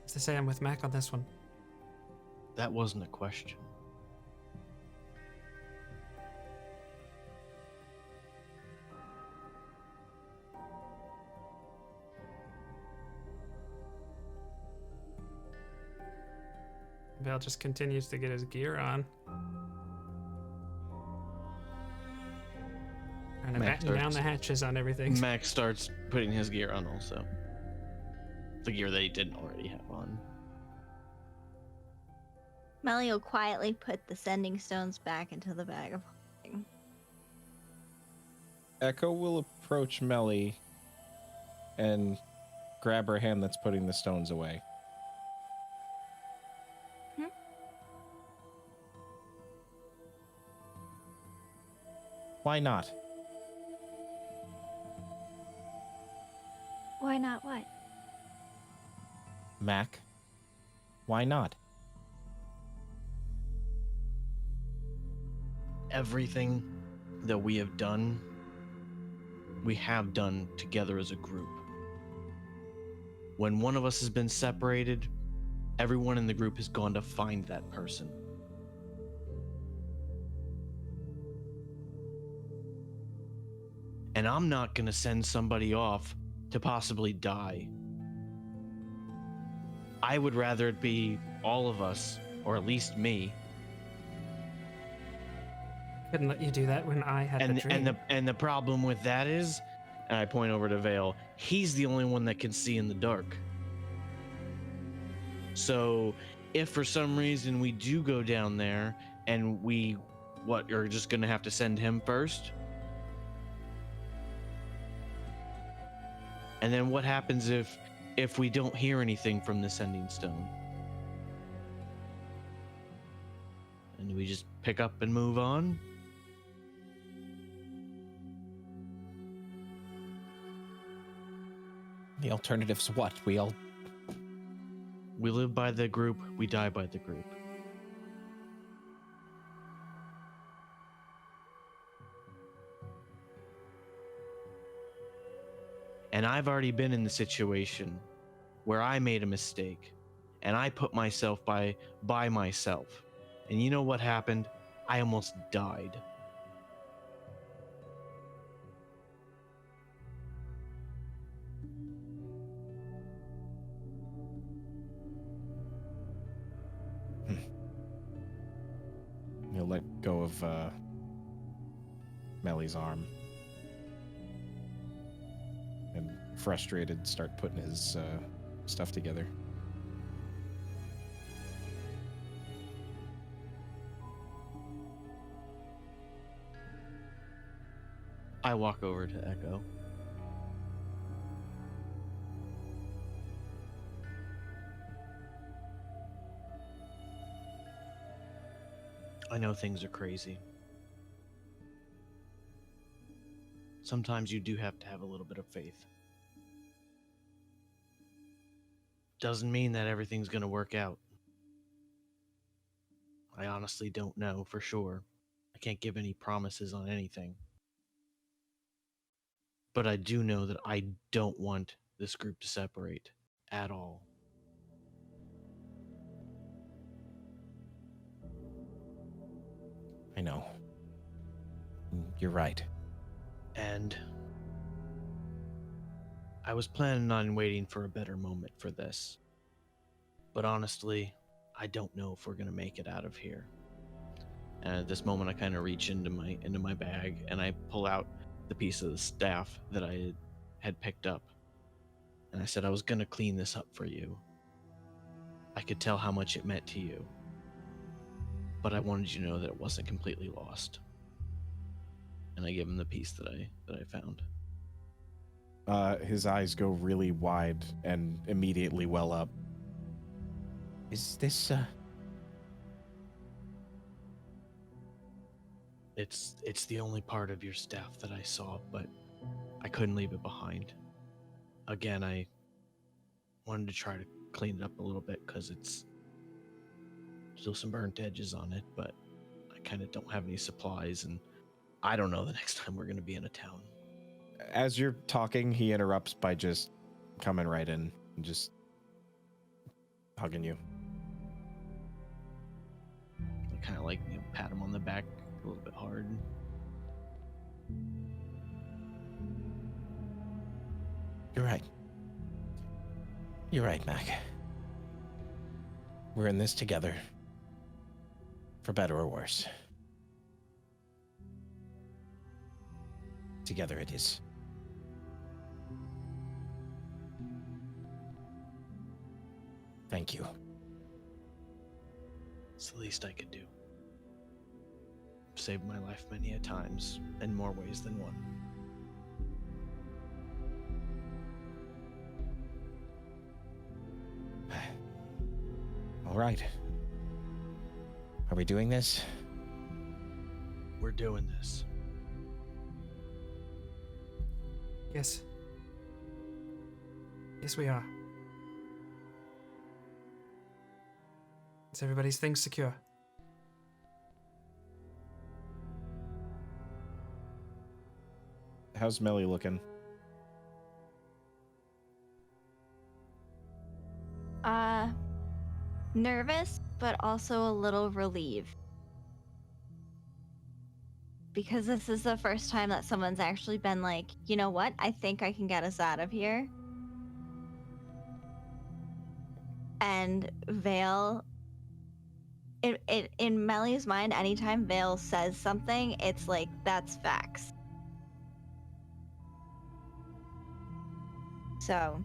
As to say, I'm with Mac on this one. That wasn't a question. Val just continues to get his gear on. And batten down the hatches on everything. Max starts putting his gear on also. The gear that he didn't already have on. Melly will quietly put the sending stones back into the bag of holding. Echo will approach Melly and grab her hand that's putting the stones away. Why not? Why not what? Mac? Why not? Everything that we have done together as a group. When one of us has been separated, everyone in the group has gone to find that person. And I'm not going to send somebody off to possibly die. I would rather it be all of us, or at least me. Couldn't let you do that when I had the dream. And the problem with that is, and I point over to Vale, he's the only one that can see in the dark. So if for some reason we do go down there and you're just gonna have to send him first? And then what happens if we don't hear anything from the sending stone? And do we just pick up and move on? The alternative's what? We live by the group, we die by the group. And I've already been in the situation where I made a mistake and I put myself by myself. And you know what happened? I almost died. He'll let go of Melly's arm. And frustrated, start putting his stuff together. I walk over to Echo. I know things are crazy. Sometimes you do have to have a little bit of faith. Doesn't mean that everything's going to work out. I honestly don't know for sure. I can't give any promises on anything. But I do know that I don't want this group to separate at all. I know. You're right. And I was planning on waiting for a better moment for this. But honestly, I don't know if we're going to make it out of here. And at this moment, I kind of reach into my bag and I pull out the piece of the staff that I had picked up. And I said, I was going to clean this up for you. I could tell how much it meant to you. But I wanted you to know that it wasn't completely lost. And I give him the piece that I found. His eyes go really wide and immediately well up. Is this, It's the only part of your staff that I saw, but I couldn't leave it behind. Again, I wanted to try to clean it up a little bit because it's still some burnt edges on it, but I kind of don't have any supplies, and I don't know the next time we're going to be in a town. As you're talking, he interrupts by just coming right in and just hugging you. I kind of like pat him on the back a little bit hard. You're right. You're right, Mac. We're in this together. For better or worse. Together it is. Thank you. It's the least I could do. Saved my life many a times, in more ways than one. All right. Are we doing this? We're doing this. Yes. Yes, we are. Is everybody's things secure? How's Melly looking? Nervous, but also a little relieved. Because this is the first time that someone's actually been like, you know what? I think I can get us out of here. And Vale, in Melly's mind, anytime Vale says something, it's like, that's facts. So,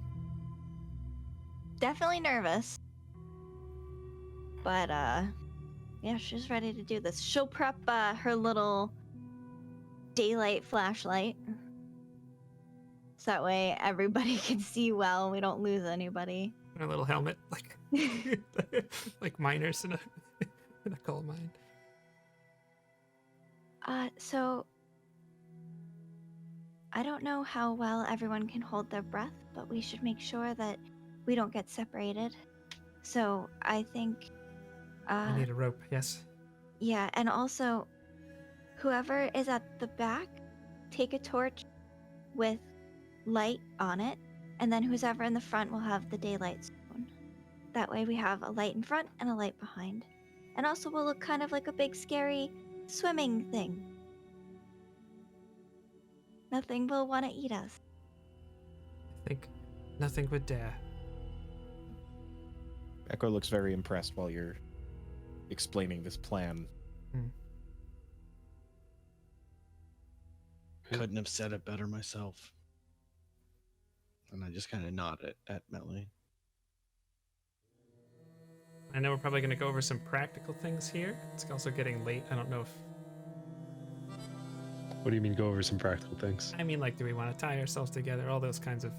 definitely nervous. But, yeah, she's ready to do this. She'll prep her little daylight flashlight. So that way everybody can see well. We don't lose anybody. A little helmet, like like miners in a in a coal mine. So I don't know how well everyone can hold their breath, but we should make sure that we don't get separated. So I think I need a rope, yes. yeah, and also whoever is at the back, take a torch with light on it, and then who's ever in the front will have the daylight zone. That way we have a light in front and a light behind. And also we'll look kind of like a big scary swimming thing. Nothing will want to eat us. I think nothing would dare. Echo looks very impressed while you're explaining this plan. Couldn't have said it better myself. And I just kind of nod at Melly. I know we're probably going to go over some practical things here. It's also getting late. I don't know if... What do you mean go over some practical things? I mean, like, do we want to tie ourselves together? All those kinds of...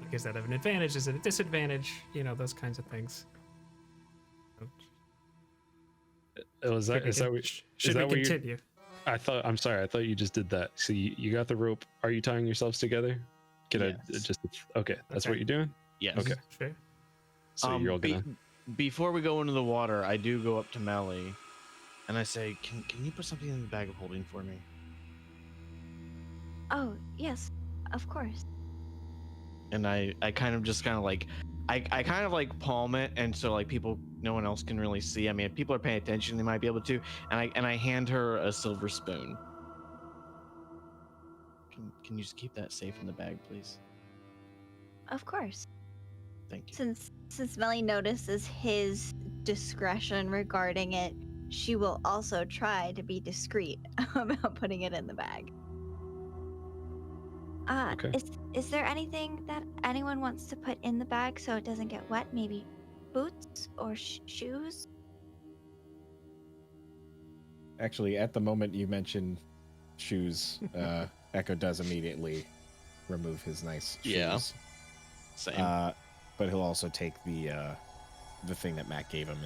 Like, is that an advantage? Is it a disadvantage? You know, those kinds of things. Oh, is that Should we continue? I'm sorry, I thought you just did that. So you got the rope. Are you tying yourselves together? Okay, that's what you're doing? Yes. Okay. Sure. So you're all gonna... Before we go into the water, I do go up to Melly and I say, can you put something in the bag of holding for me? Oh, yes, of course. And I kind of like I kind of like palm it, and so like no one else can really see. I mean, if people are paying attention, they might be able to. And I hand her a silver spoon. Can you just keep that safe in the bag, please? Of course. Thank you. Since Melly notices his discretion regarding it, she will also try to be discreet about putting it in the bag. Okay. Is there anything that anyone wants to put in the bag so it doesn't get wet? Maybe boots or shoes? Actually, at the moment you mentioned shoes, Echo does immediately remove his nice shoes. Yeah. Same. But he'll also take the thing that Matt gave him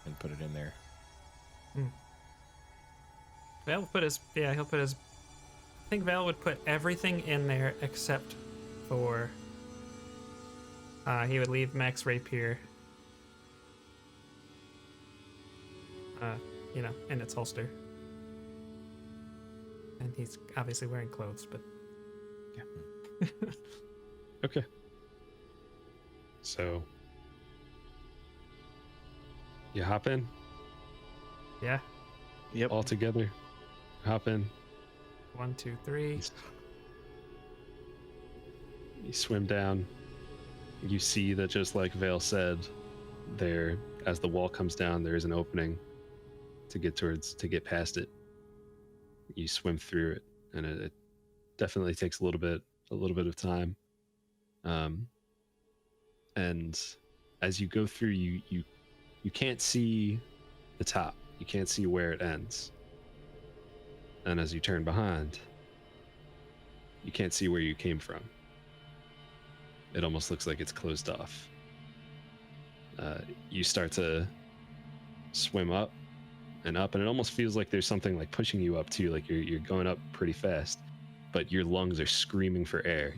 and put it in there. Val will put his... Yeah, he'll put his... I think Val would put everything in there except for... he would leave Mac's rapier, in its holster. And he's obviously wearing clothes, but... Yeah. Okay. So... You hop in? Yeah. Yep. All together? Hop in. 1, 2, 3. You swim down. You see that, just like Vale said, there, as the wall comes down, there is an opening to get past it. You swim through it, and it definitely takes a little bit of time. And as you go through, you can't see the top. You can't see where it ends. And as you turn behind, you can't see where you came from. It almost looks like it's closed off. You start to swim up, and it almost feels like there's something like pushing you up too, like you're going up pretty fast. but your lungs are screaming for air.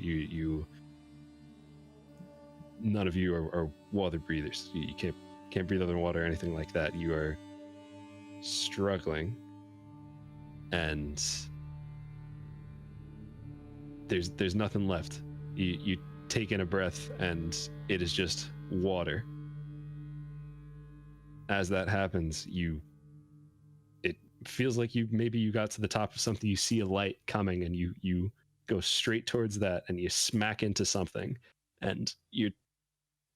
None of you are water breathers. You can't breathe underwater or anything like that. You are struggling, and there's nothing left. You take in a breath, and it is just water. As that happens, it feels like you got to the top of something. You see a light coming, and you go straight towards that, and you smack into something, and you're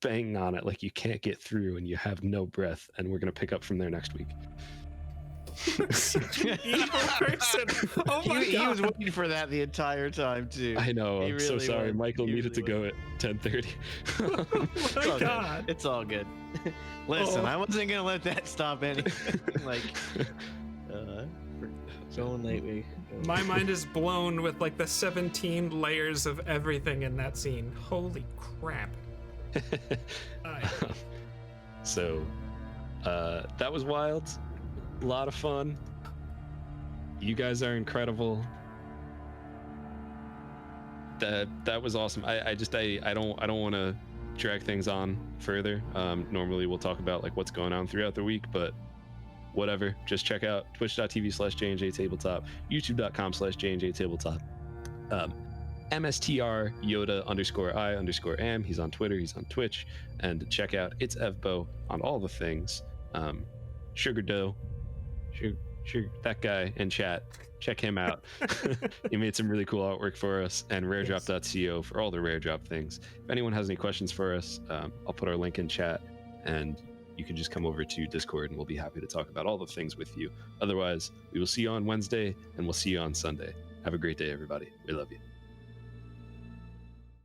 banging on it like you can't get through, and you have no breath. And we're gonna pick up from there next week. Such an evil person. Oh my God. He was waiting for that the entire time too. I know. I'm so sorry. Michael needed to go at 10:30. Oh my God. It's all good. Listen, I wasn't gonna let that stop anything. Like, going lately. My mind is blown with like the 17 layers of everything in that scene. Holy crap. So, that was wild. A lot of fun. You guys are incredible. That was awesome. I don't want to drag things on further. Normally we'll talk about like what's going on throughout the week, but whatever. Just check out twitch.tv/JnJ Tabletop, youtube.com/JnJ Tabletop. MSTR Yoda_I_am. He's on Twitter, he's on Twitch, and check out It's Evbo on all the things. Sugar Dough, that guy in chat, check him out. He made some really cool artwork for us, and raredrop.co for all the rare drop things. If anyone has any questions for us, I'll put our link in chat, and you can just come over to Discord, and we'll be happy to talk about all the things with you. Otherwise, we will see you on Wednesday, and we'll see you on Sunday. Have a great day, everybody. We love you.